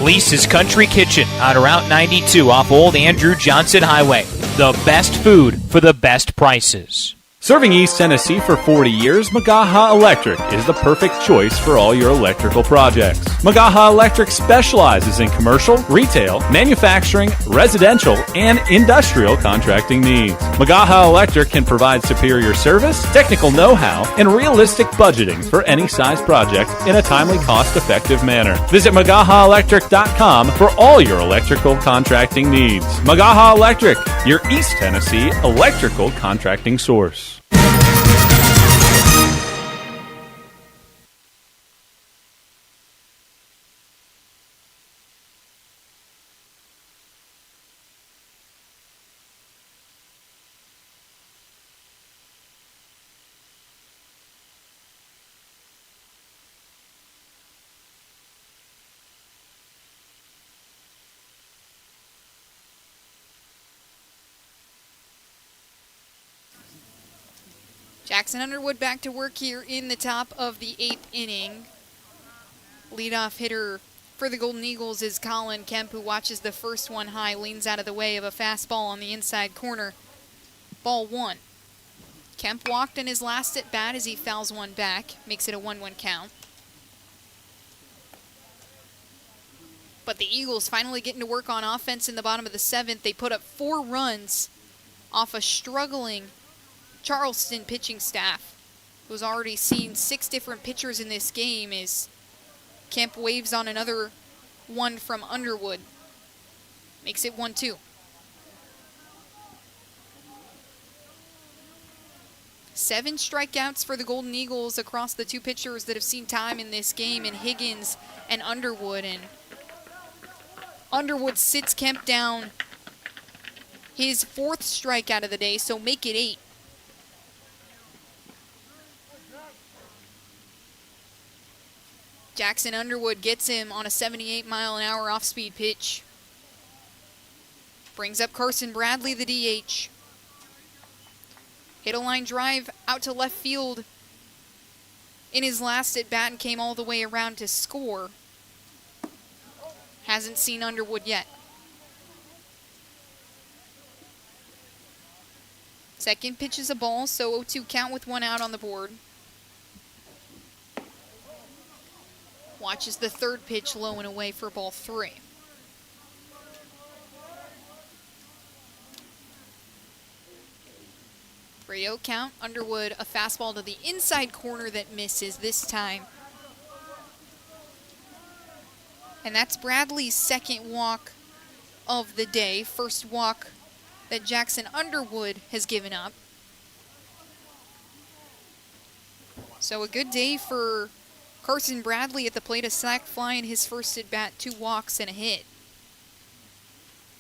Lisa's Country Kitchen on Route 92 off Old Andrew Johnson Highway. The best food for the best prices. Serving East Tennessee for 40 years, Magaha Electric is the perfect choice for all your electrical projects. Magaha Electric specializes in commercial, retail, manufacturing, residential, and industrial contracting needs. Magaha Electric can provide superior service, technical know-how, and realistic budgeting for any size project in a timely, cost-effective manner. Visit MagahaElectric.com for all your electrical contracting needs. Magaha Electric, your East Tennessee electrical contracting source. Jackson Underwood back to work here in the top of the 8th inning. Leadoff hitter for the Golden Eagles is Colin Kemp, who watches the first one high, leans out of the way of a fastball on the inside corner. Ball 1. Kemp walked in his last at bat as he fouls one back, makes it a 1-1 count. But the Eagles finally getting to work on offense in the bottom of the 7th. They put up 4 runs off a struggling Charleston pitching staff, who's already seen 6 different pitchers in this game, as Kemp waves on another one from Underwood. Makes it 1-2. 7 strikeouts for the Golden Eagles across the 2 pitchers that have seen time in this game, in Higgins and Underwood. And Underwood sits Kemp down, his 4th strikeout of the day, so make it 8. Jackson Underwood gets him on a 78-mile-an-hour off-speed pitch. Brings up Carson Bradley, the DH. Hit a line drive out to left field in his last at-bat and came all the way around to score. Hasn't seen Underwood yet. Second pitch is a ball, so 0-2 count with 1 out on the board. Watches the 3rd pitch low and away for ball 3. Three-0 count. Underwood, a fastball to the inside corner that misses this time. And that's Bradley's 2nd walk of the day. First walk that Jackson Underwood has given up. So a good day for Carson Bradley at the plate, a sac fly in his first at-bat, 2 walks and a hit.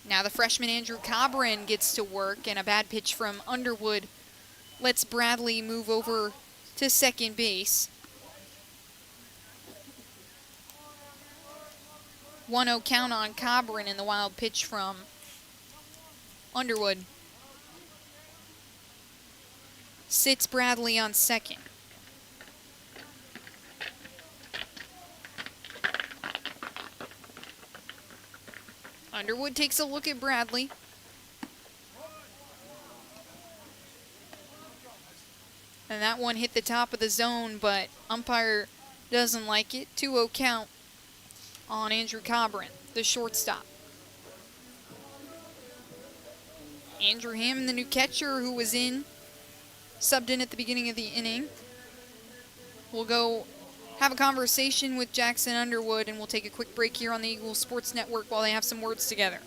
Now the freshman Andrew Cobran gets to work, and a bad pitch from Underwood lets Bradley move over to second base. 1-0 count on Cobran, and the wild pitch from Underwood sits Bradley on second. Underwood takes a look at Bradley. And that one hit the top of the zone, but umpire doesn't like it. 2-0 count on Andrew Cobran, the shortstop. Andrew Hammond, the new catcher who was subbed in at the beginning of the inning. We'll go have a conversation with Jackson Underwood, and we'll take a quick break here on the Eagles Sports Network while they have some words together.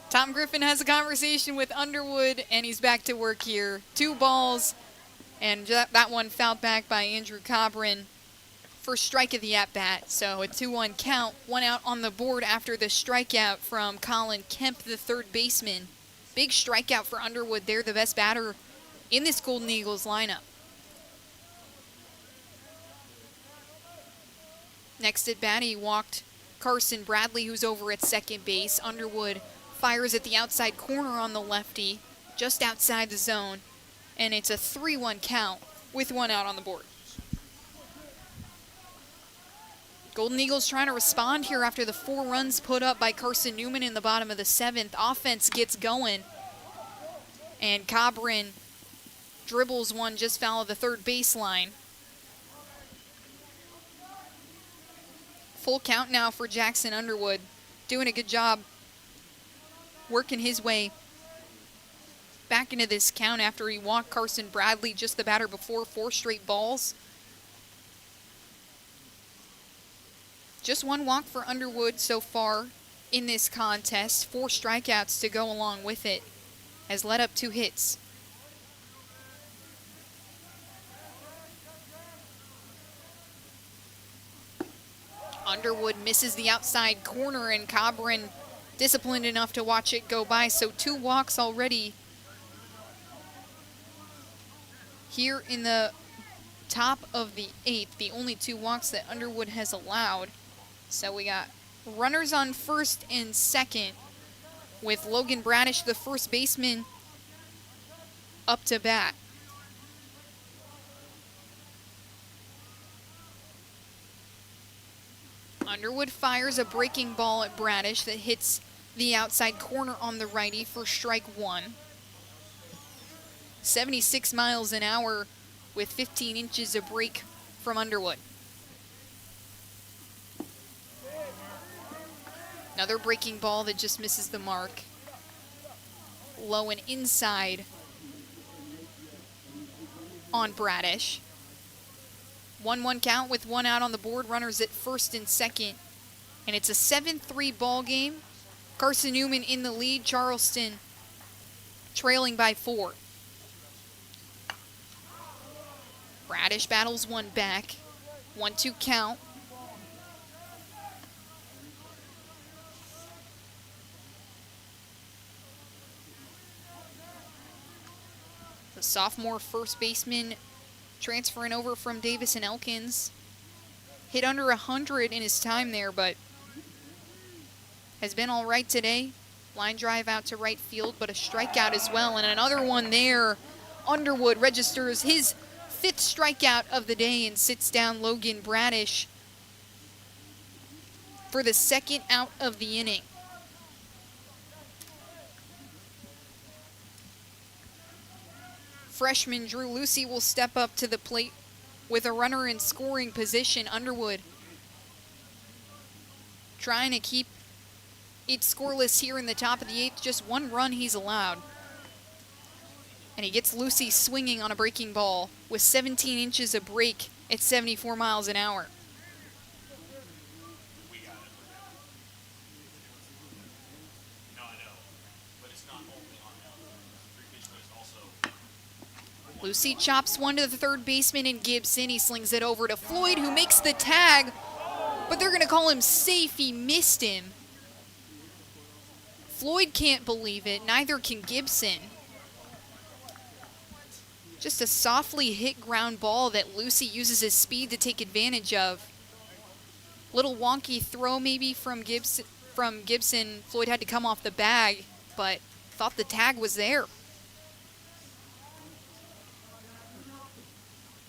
Tom Griffin has a conversation with Underwood, and he's back to work here. 2 balls, and that one fouled back by Andrew Cobran. First strike of the at-bat, so a 2-1 count. 1 out on the board after the strikeout from Colin Kemp, the 3rd baseman. Big strikeout for Underwood. They're the best batter in this Golden Eagles lineup. Next at bat, he walked Carson Bradley, who's over at second base. Underwood fires at the outside corner on the lefty, just outside the zone, and it's a 3-1 count with 1 out on the board. Golden Eagles trying to respond here after the 4 runs put up by Carson-Newman in the bottom of the 7th. Offense gets going, and Cobran dribbles one just foul of the 3rd baseline. Full count now for Jackson Underwood, doing a good job working his way back into this count after he walked Carson Bradley, just the batter before, 4 straight balls. Just 1 walk for Underwood so far in this contest. 4 strikeouts to go along with it. Has led up 2 hits. Underwood misses the outside corner, and Cobran disciplined enough to watch it go by. So 2 walks already here in the top of the 8th. The only 2 walks that Underwood has allowed. So we got runners on first and second, with Logan Bradish, the first baseman, up to bat. Underwood fires a breaking ball at Bradish that hits the outside corner on the righty for strike 1. 76 miles an hour with 15 inches of break from Underwood. Another breaking ball that just misses the mark. Low and inside on Bradish. 1-1 count with 1 out on the board. Runners at first and second. And it's a 7-3 ball game. Carson-Newman in the lead. Charleston trailing by 4. Bradish battles 1 back. 1-2 count. The sophomore first baseman transferring over from Davis and Elkins. Hit under 100 in his time there, but has been all right today. Line drive out to right field, but a strikeout as well. And another one there. Underwood registers his 5th strikeout of the day and sits down Logan Bradish for the 2nd out of the inning. Freshman Drew Lucy will step up to the plate with a runner in scoring position. Underwood trying to keep it scoreless here in the top of the 8th. Just 1 run he's allowed. And he gets Lucy swinging on a breaking ball with 17 inches of break at 74 miles an hour. Lucy chops 1 to the third baseman and Gibson. He slings it over to Floyd, who makes the tag, but they're going to call him safe. He missed him. Floyd can't believe it. Neither can Gibson. Just a softly hit ground ball that Lucy uses his speed to take advantage of. Little wonky throw maybe from Gibson. Floyd had to come off the bag, but thought the tag was there.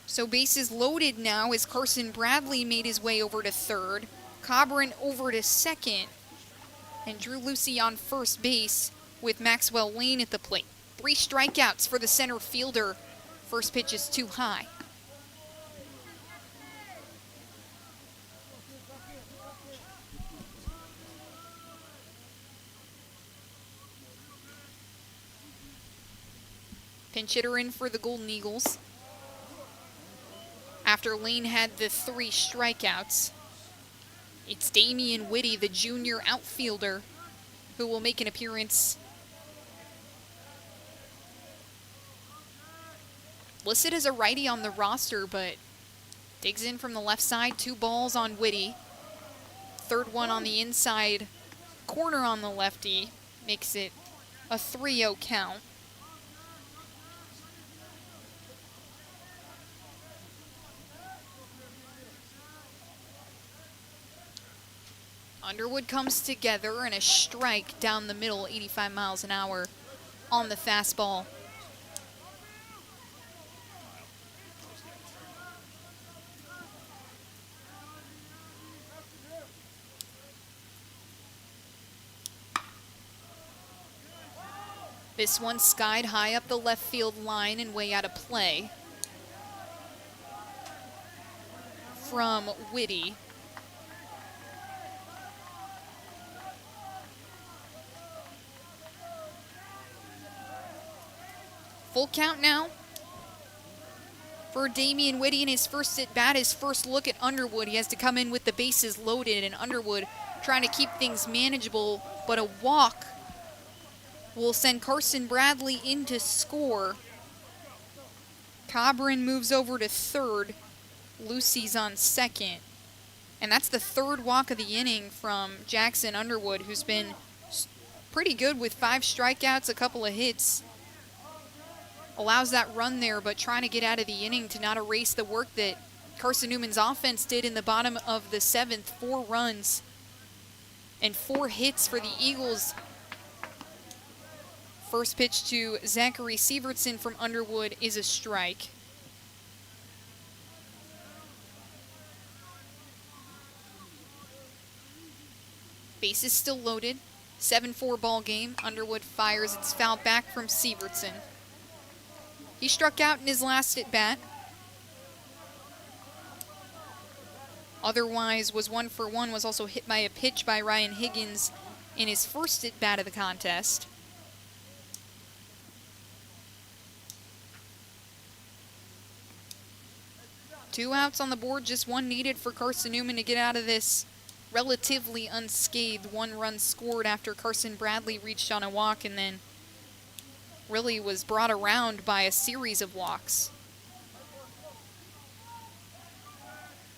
So bases loaded now as Carson Bradley made his way over to third. Cobran over to second. And Drew Lucy on first base with Maxwell Lane at the plate. 3 strikeouts for the center fielder. First pitch is too high. Pinch hitter in for the Golden Eagles. After Lane had the 3 strikeouts, it's Damian Whitty, the junior outfielder, who will make an appearance. Listed as a righty on the roster, but digs in from the left side. 2 balls on Whitty. Third one on the inside corner on the lefty. Makes it a 3-0 count. Underwood comes together and a strike down the middle, 85 miles an hour on the fastball. This one skied high up the left field line and way out of play from Whitty. Full count now for Damian Whitty in his first at bat, his first look at Underwood. He has to come in with the bases loaded, and Underwood trying to keep things manageable, but a walk will send Carson Bradley in to score. Cobran moves over to third. Lucy's on second. And that's the third walk of the inning from Jackson Underwood, who's been pretty good with 5 strikeouts, a couple of hits. Allows that run there, but trying to get out of the inning to not erase the work that Carson-Newman's offense did in the bottom of the 7th. 4 runs and 4 hits for the Eagles. First pitch to Zachary Sievertson from Underwood is a strike. Bases still loaded. 7-4 ball game. Underwood fires. It's fouled back from Sievertson. He struck out in his last at bat. Otherwise was 1 for 1, was also hit by a pitch by Ryan Higgins in his first at bat of the contest. Two outs on the board, just 1 needed for Carson-Newman to get out of this relatively unscathed. 1 run scored after Carson Bradley reached on a walk and then really was brought around by a series of walks.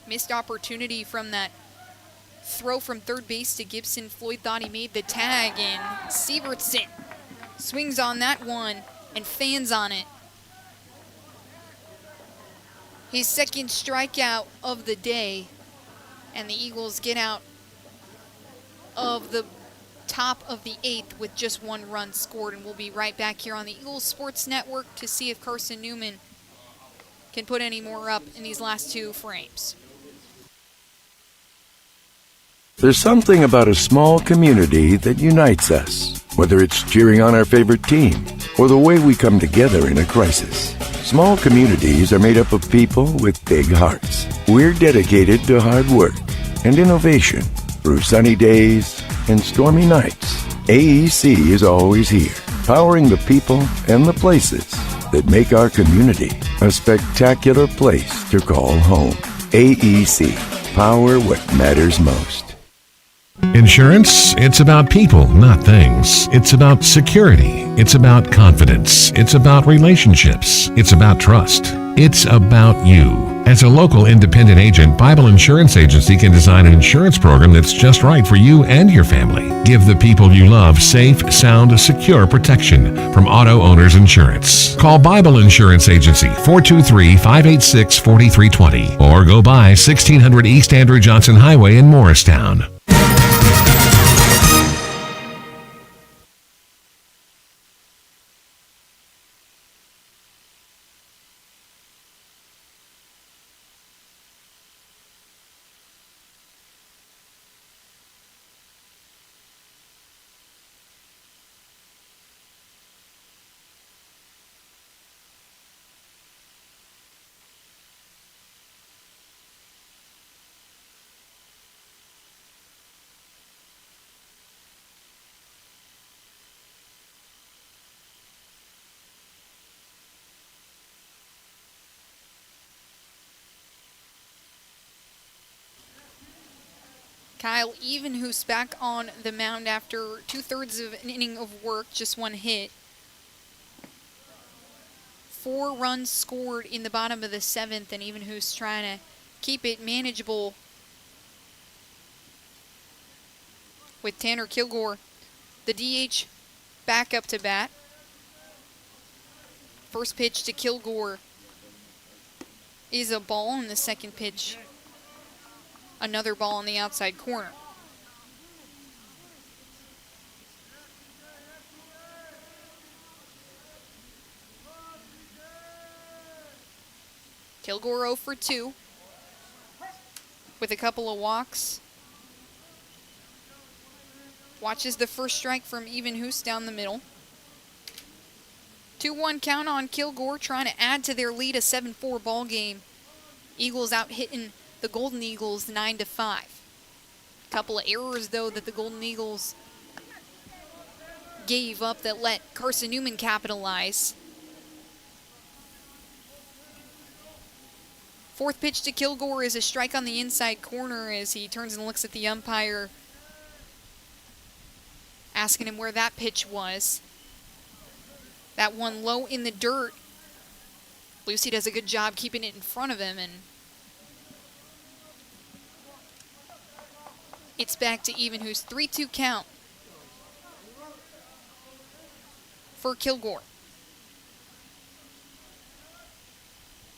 Missed opportunity from that throw from third base to Gibson. Floyd thought he made the tag, and Sievertson swings on that one and fans on it. His second strikeout of the day, and the Eagles get out of the top of the 8th with just 1 run scored, and we'll be right back here on the Eagles Sports Network to see if Carson-Newman can put any more up in these last 2 frames. There's something about a small community that unites us, whether it's cheering on our favorite team or the way we come together in a crisis. Small communities are made up of people with big hearts. We're dedicated to hard work and innovation through sunny days and stormy nights. AEC is always here, powering the people and the places that make our community a spectacular place to call home. AEC, power what matters most. Insurance, it's about people, not things. It's about security. It's about confidence. It's about relationships. It's about trust. It's about you. As a local independent agent, Bible Insurance Agency can design an insurance program that's just right for you and your family. Give the people you love safe, sound, secure protection from Auto Owners Insurance. Call Bible Insurance Agency 423-586-4320 or go by 1600 East Andrew Johnson Highway in Morristown. Kyle Evenhoose back on the mound after 2/3 of an inning of work, just 1 hit. 4 runs scored in the bottom of the 7th, and Evenhoose trying to keep it manageable with Tanner Kilgore, the DH, back up to bat. First pitch to Kilgore is a ball, and the second pitch another ball on the outside corner. Kilgore 0 for 2 with a couple of walks. Watches the first strike from Evenhoose down the middle. 2-1 count on Kilgore, trying to add to their lead, a 7-4 ball game. Eagles out hitting the Golden Eagles 9-5. Couple of errors, though, that the Golden Eagles gave up that let Carson-Newman capitalize. Fourth pitch to Kilgore is a strike on the inside corner as he turns and looks at the umpire, asking him where that pitch was. That one low in the dirt. Lucy does a good job keeping it in front of him, and it's back to Evenhuis. 3-2 count for Kilgore.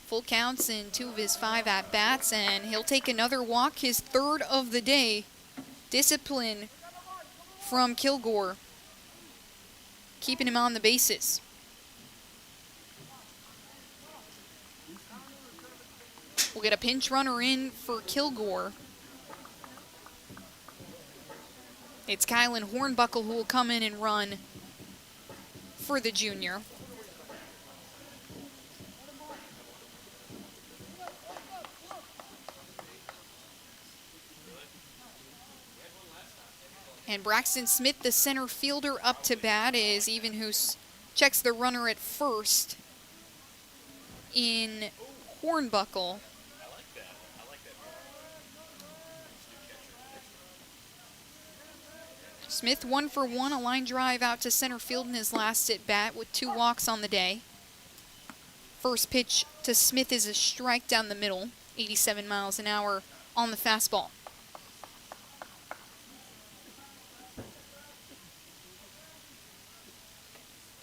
Full counts in 2 of his 5 at-bats, and he'll take another walk, his 3rd of the day. Discipline from Kilgore, keeping him on the bases. We'll get a pinch runner in for Kilgore. It's Kylan Hornbuckle who will come in and run for the junior. And Braxton Smith, the center fielder, up to bat as Evenhuis checks the runner at first in Hornbuckle. Smith 1 for 1, a line drive out to center field in his last at bat with 2 walks on the day. First pitch to Smith is a strike down the middle, 87 miles an hour on the fastball.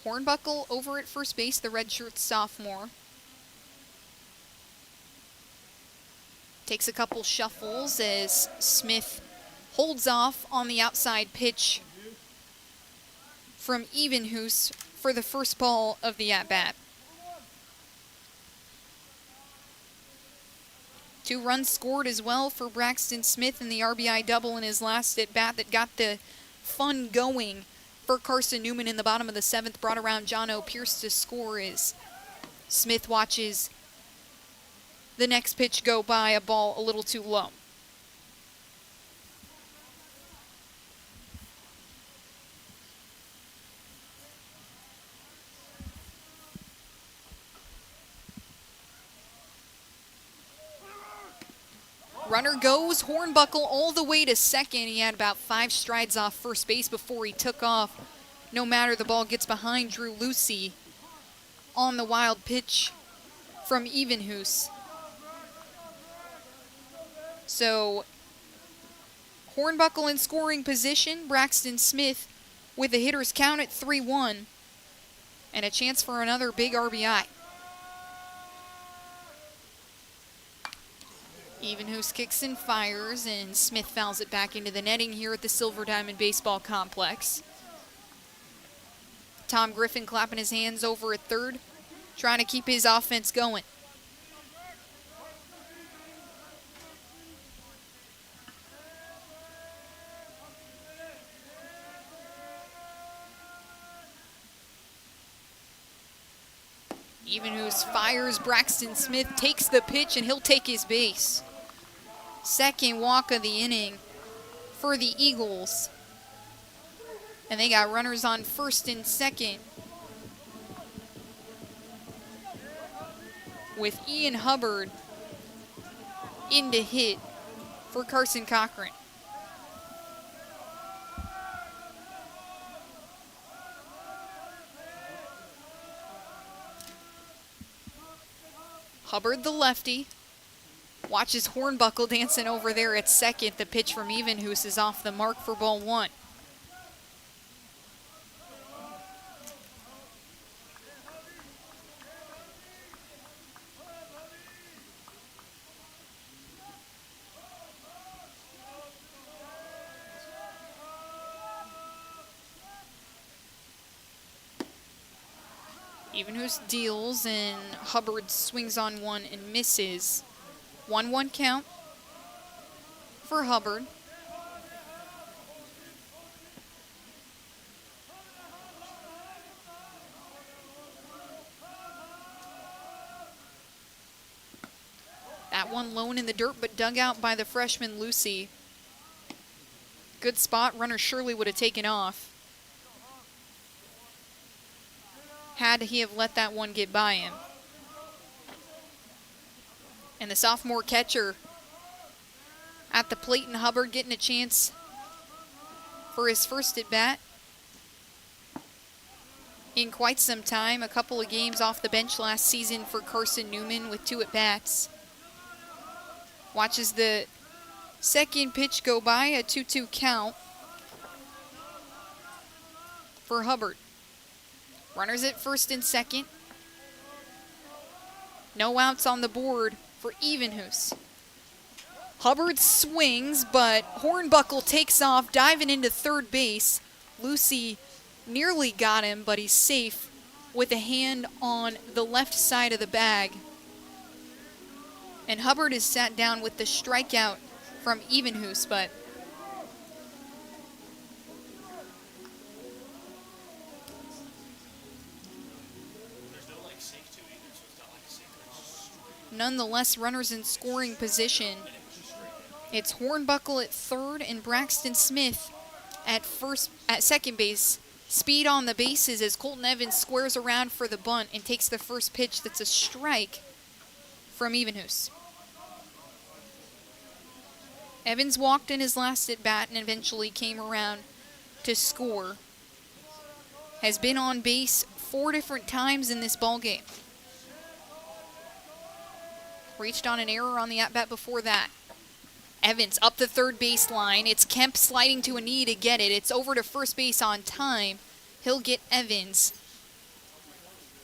Hornbuckle over at first base, the redshirt sophomore. Takes a couple shuffles as Smith holds off on the outside pitch from Evenhuis for the first ball of the at-bat. 2 runs scored as well for Braxton Smith in the RBI double in his last at-bat that got the fun going for Carson-Newman in the bottom of the 7th, brought around John O. Pierce to score as Smith watches the next pitch go by, a ball a little too low. Runner goes, Hornbuckle all the way to second. He had about 5 strides off first base before he took off. No matter, the ball gets behind Drew Lucy on the wild pitch from Evenhuis. So Hornbuckle in scoring position, Braxton Smith with the hitter's count at 3-1 and a chance for another big RBI. Evenhuis kicks and fires, and Smith fouls it back into the netting here at the Silver Diamond Baseball Complex. Tom Griffin clapping his hands over at third, trying to keep his offense going. Evenhuis fires, Braxton Smith takes the pitch, and he'll take his base. Second walk of the inning for the Eagles. And they got runners on first and second with Ian Hubbard in to hit for Carson Cochran. Hubbard, the lefty, watches Hornbuckle dancing over there at second. The pitch from Evenhuis is off the mark for ball 1. Evenhuis deals, and Hubbard swings on one and misses. 1-1 count for Hubbard. That one lone in the dirt, but dug out by the freshman Lucy. Good spot. Runner surely would have taken off had he have let that one get by him. And the sophomore catcher at the plate, and Hubbard getting a chance for his first at bat in quite some time. A couple of games off the bench last season for Carson-Newman with 2 at bats. Watches the second pitch go by, a 2-2 count for Hubbard. Runners at first and second. No outs on the board for Evenhoose. Hubbard swings, but Hornbuckle takes off, diving into third base. Lucy nearly got him, but he's safe with a hand on the left side of the bag. And Hubbard is sat down with the strikeout from Evenhoose, but nonetheless, runners in scoring position. It's Hornbuckle at third and Braxton Smith at second base. Speed on the bases as Colton Evans squares around for the bunt and takes the first pitch. That's a strike from Evenhoose. Evans walked in his last at bat and eventually came around to score. Has been on base 4 different times in this ballgame. Reached on an error on the at-bat before that. Evans up the third baseline. It's Kemp sliding to a knee to get it. It's over to first base on time. He'll get Evans.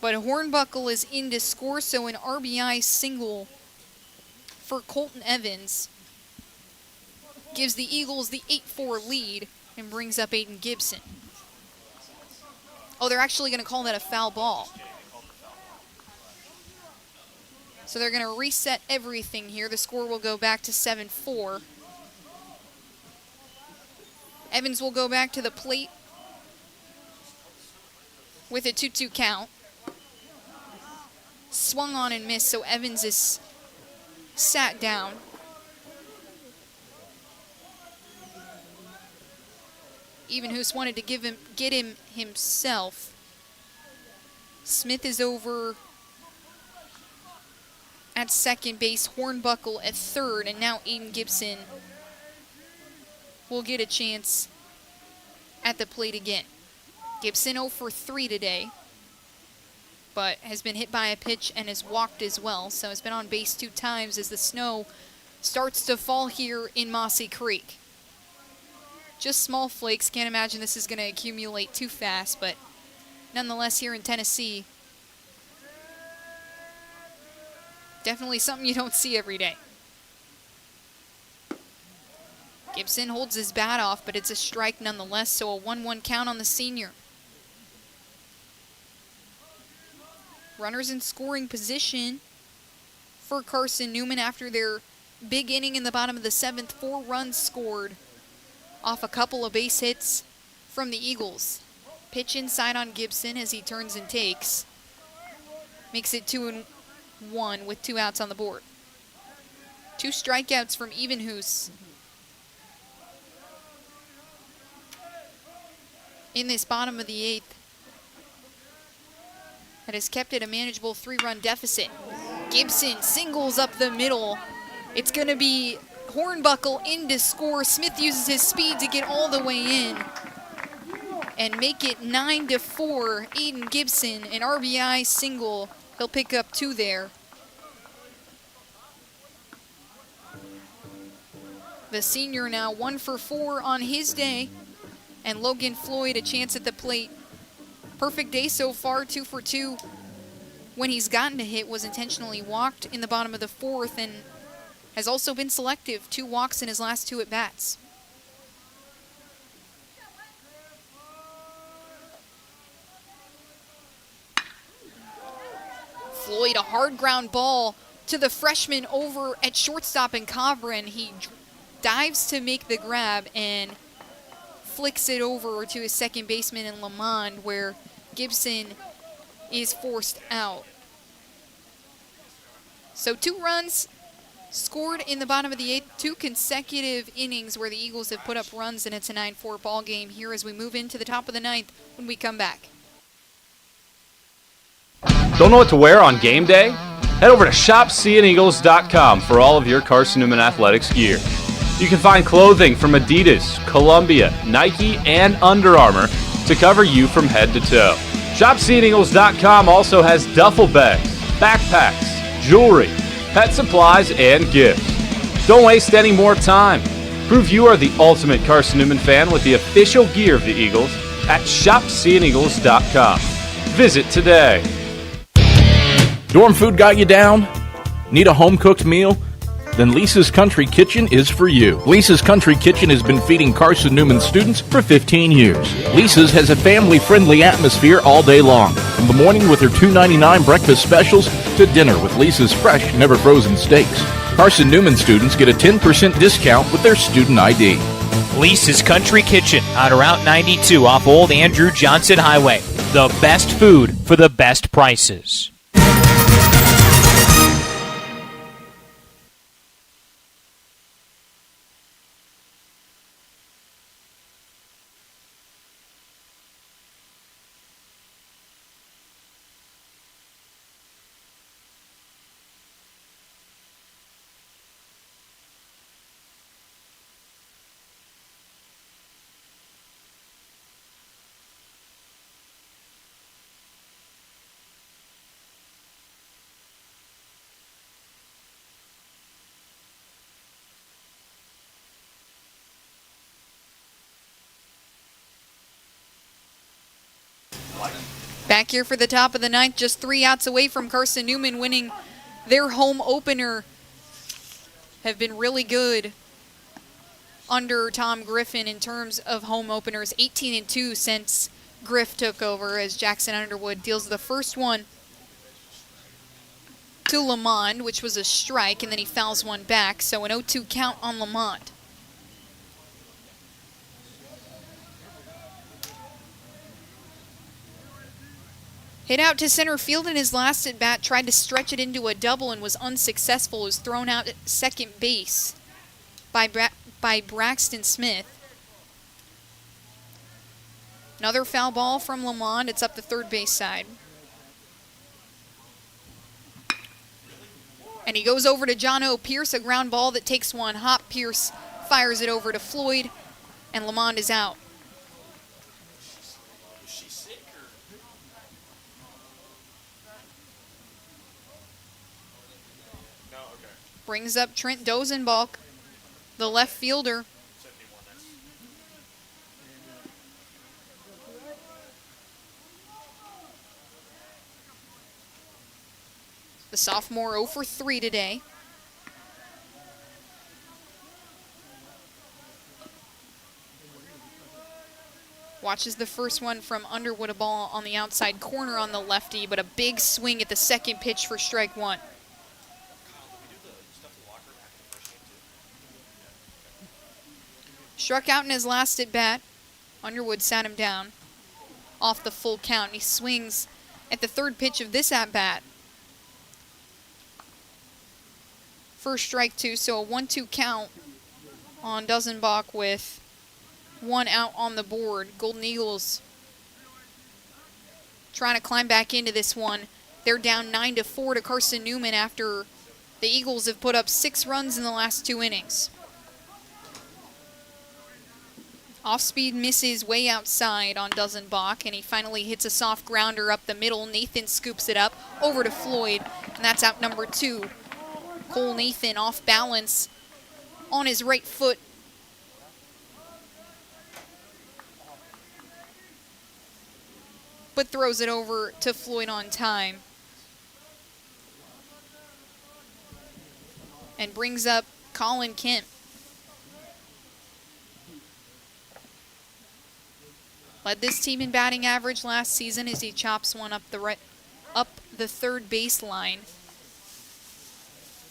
But Hornbuckle is in to score, so an RBI single for Colton Evans gives the Eagles the 8-4 lead and brings up Aiden Gibson. Oh, they're actually going to call that a foul ball. So they're going to reset everything here. The score will go back to 7-4. Evans will go back to the plate with a 2-2 count. Swung on and missed, so Evans is sat down. Evenhoose wanted to get him himself. Smith is over at second base, Hornbuckle at third, and now Aiden Gibson will get a chance at the plate again. Gibson 0 for 3 today, but has been hit by a pitch and has walked as well, so has been on base 2 times as the snow starts to fall here in Mossy Creek. Just small flakes, can't imagine this is going to accumulate too fast, but nonetheless here in Tennessee, definitely something you don't see every day. Gibson holds his bat off, but it's a strike nonetheless, so a 1-1 count on the senior. Runners in scoring position for Carson-Newman after their big inning in the bottom of the 7th. 4 runs scored off a couple of base hits from the Eagles. Pitch inside on Gibson as he turns and takes. Makes it 2-1 with 2 outs on the board. 2 strikeouts from Evenhoose in this bottom of the 8th. That has kept it a manageable 3-run deficit. Gibson singles up the middle. It's going to be Hornbuckle in to score. Smith uses his speed to get all the way in and make it 9-4. Aiden Gibson, an RBI single. He'll pick up 2 there. The senior now 1 for 4 on his day. And Logan Floyd a chance at the plate. Perfect day so far, 2 for 2. When he's gotten a hit, was intentionally walked in the bottom of the 4th and has also been selective. 2 walks in his last 2 at-bats. Floyd, a hard ground ball to the freshman over at shortstop in Cobran. He dives to make the grab and flicks it over to his second baseman in Lamond, where Gibson is forced out. So 2 runs scored in the bottom of the 8th, 2 consecutive innings where the Eagles have put up runs, and it's a 9-4 ball game here as we move into the top of the 9th when we come back. Don't know what to wear on game day? Head over to shopseeandeagles.com for all of your Carson-Newman Athletics gear. You can find clothing from Adidas, Columbia, Nike, and Under Armour to cover you from head to toe. ShopSeeingEagles.com also has duffel bags, backpacks, jewelry, pet supplies, and gifts. Don't waste any more time. Prove you are the ultimate Carson-Newman fan with the official gear of the Eagles at ShopSeeingEagles.com. Visit today. Dorm food got you down? Need a home-cooked meal? Then Lisa's Country Kitchen is for you. Lisa's Country Kitchen has been feeding Carson-Newman students for 15 years. Lisa's has a family-friendly atmosphere all day long. From the morning with her $2.99 breakfast specials to dinner with Lisa's fresh, never-frozen steaks. Carson-Newman students get a 10% discount with their student ID. Lisa's Country Kitchen on Route 92 off Old Andrew Johnson Highway. The best food for the best prices. Back here for the top of the ninth, just 3 outs away from Carson-Newman winning their home opener. Have been really good under Tom Griffin in terms of home openers. 18-2 since Griff took over as Jackson Underwood deals the first one to Lamond, which was a strike, and then he fouls one back. So an 0-2 count on Lamond. Hit out to center field in his last at-bat, tried to stretch it into a double and was unsuccessful. Was thrown out at second base by Braxton Smith. Another foul ball from Lamond. It's up the third base side. And he goes over to John O. Pierce, a ground ball that takes one hop. Pierce fires it over to Floyd, and Lamond is out. Brings up Trent Dozenbalk, the left fielder. The sophomore 0 for 3 today. Watches the first one from Underwood, a ball on the outside corner on the lefty, but a big swing at the second pitch for strike one. Struck out in his last at-bat. Underwood sat him down off the full count. He swings at the third pitch of this at-bat. First strike two, so a 1-2 count on Dozenbach with 1 out on the board. Golden Eagles trying to climb back into this one. They're down 9-4 to Carson-Newman after the Eagles have put up 6 runs in the last 2 innings. Off-speed misses way outside on Dozenbach, and he finally hits a soft grounder up the middle. Nathan scoops it up over to Floyd, and that's out number 2. Cole Nathan off balance on his right foot. But throws it over to Floyd on time. And brings up Colin Kemp. Led this team in batting average last season as he chops one up the third baseline.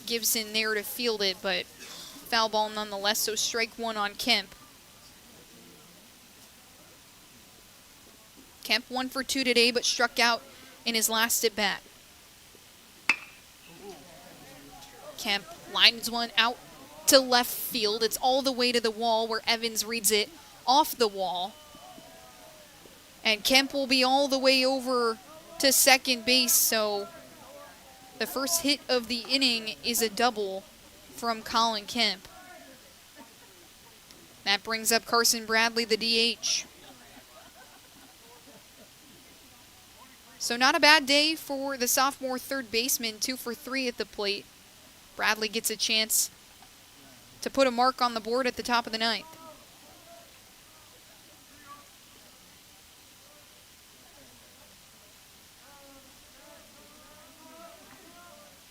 Gibson there to field it, but foul ball nonetheless, so strike one on Kemp. Kemp 1 for 2 today, but struck out in his last at bat. Kemp lines one out to left field. It's all the way to the wall where Evans reads it off the wall. And Kemp will be all the way over to second base, so The first hit of the inning is a double from Colin Kemp. That brings up Carson Bradley, the DH. So not a bad day for the sophomore third baseman, 2 for 3 at the plate. Bradley gets a chance to put a mark on the board at the top of the ninth.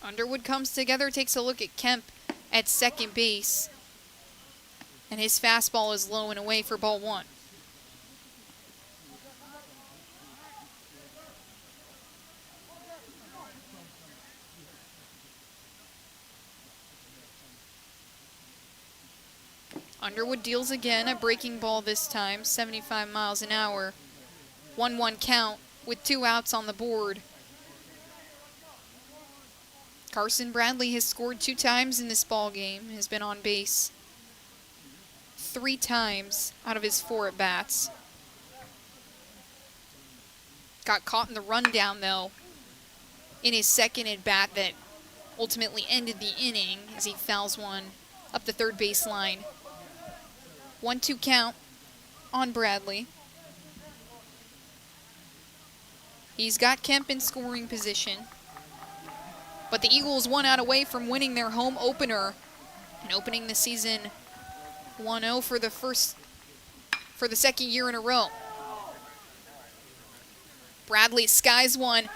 Underwood comes together, takes a look at Kemp at second base, and his fastball is low and away for ball 1. Underwood deals again, a breaking ball this time, 75 miles an hour. 1-1 count with 2 outs on the board. Carson Bradley has scored 2 times in this ball game, has been on base 3 times out of his 4 at-bats. Got caught in the rundown, though, in his second at-bat that ultimately ended the inning as he fouls one up the third baseline. 1-2 count on Bradley. He's got Kemp in scoring position. But the Eagles 1 out away from winning their home opener and opening the season 1-0 for the second year in a row. Bradley skies one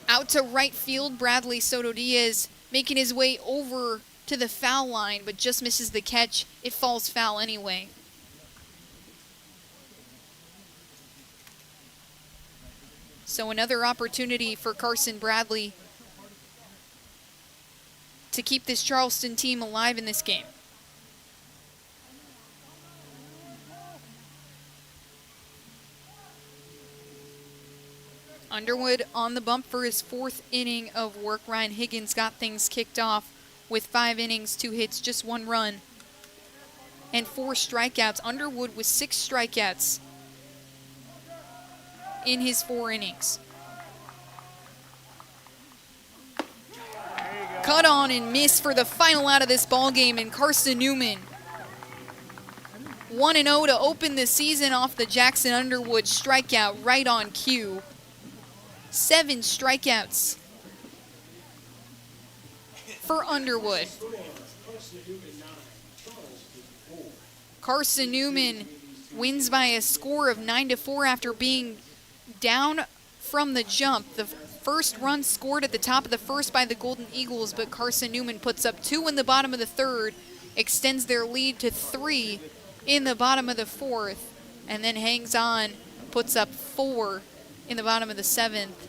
out to right field. Bradley Soto Diaz making his way over to the foul line, but just misses the catch. It falls foul anyway. So another opportunity for Carson Bradley to keep this Charleston team alive in this game. Underwood on the bump for his 4th inning of work. Ryan Higgins got things kicked off with 5 innings, 2 hits, just 1 run, and 4 strikeouts. Underwood with 6 strikeouts in his 4 innings. Cut on and miss for the final out of this ball game, and Carson-Newman 1-0 to open the season off the Jackson Underwood strikeout right on cue. 7 strikeouts for Underwood. Carson-Newman wins by a score of 9-4 after being down from the jump. The first run scored at the top of the first by the Golden Eagles, but Carson-Newman puts up 2 in the bottom of the 3rd, extends their lead to 3 in the bottom of the 4th, and then hangs on, puts up 4 in the bottom of the 7th.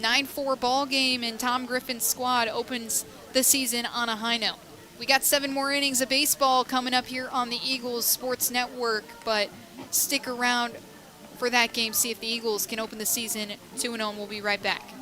9-4 ball game, and Tom Griffin's squad opens the season on a high note. We got 7 more innings of baseball coming up here on the Eagles Sports Network, but stick around for that game, see if the Eagles can open the season 2-0, and we'll be right back.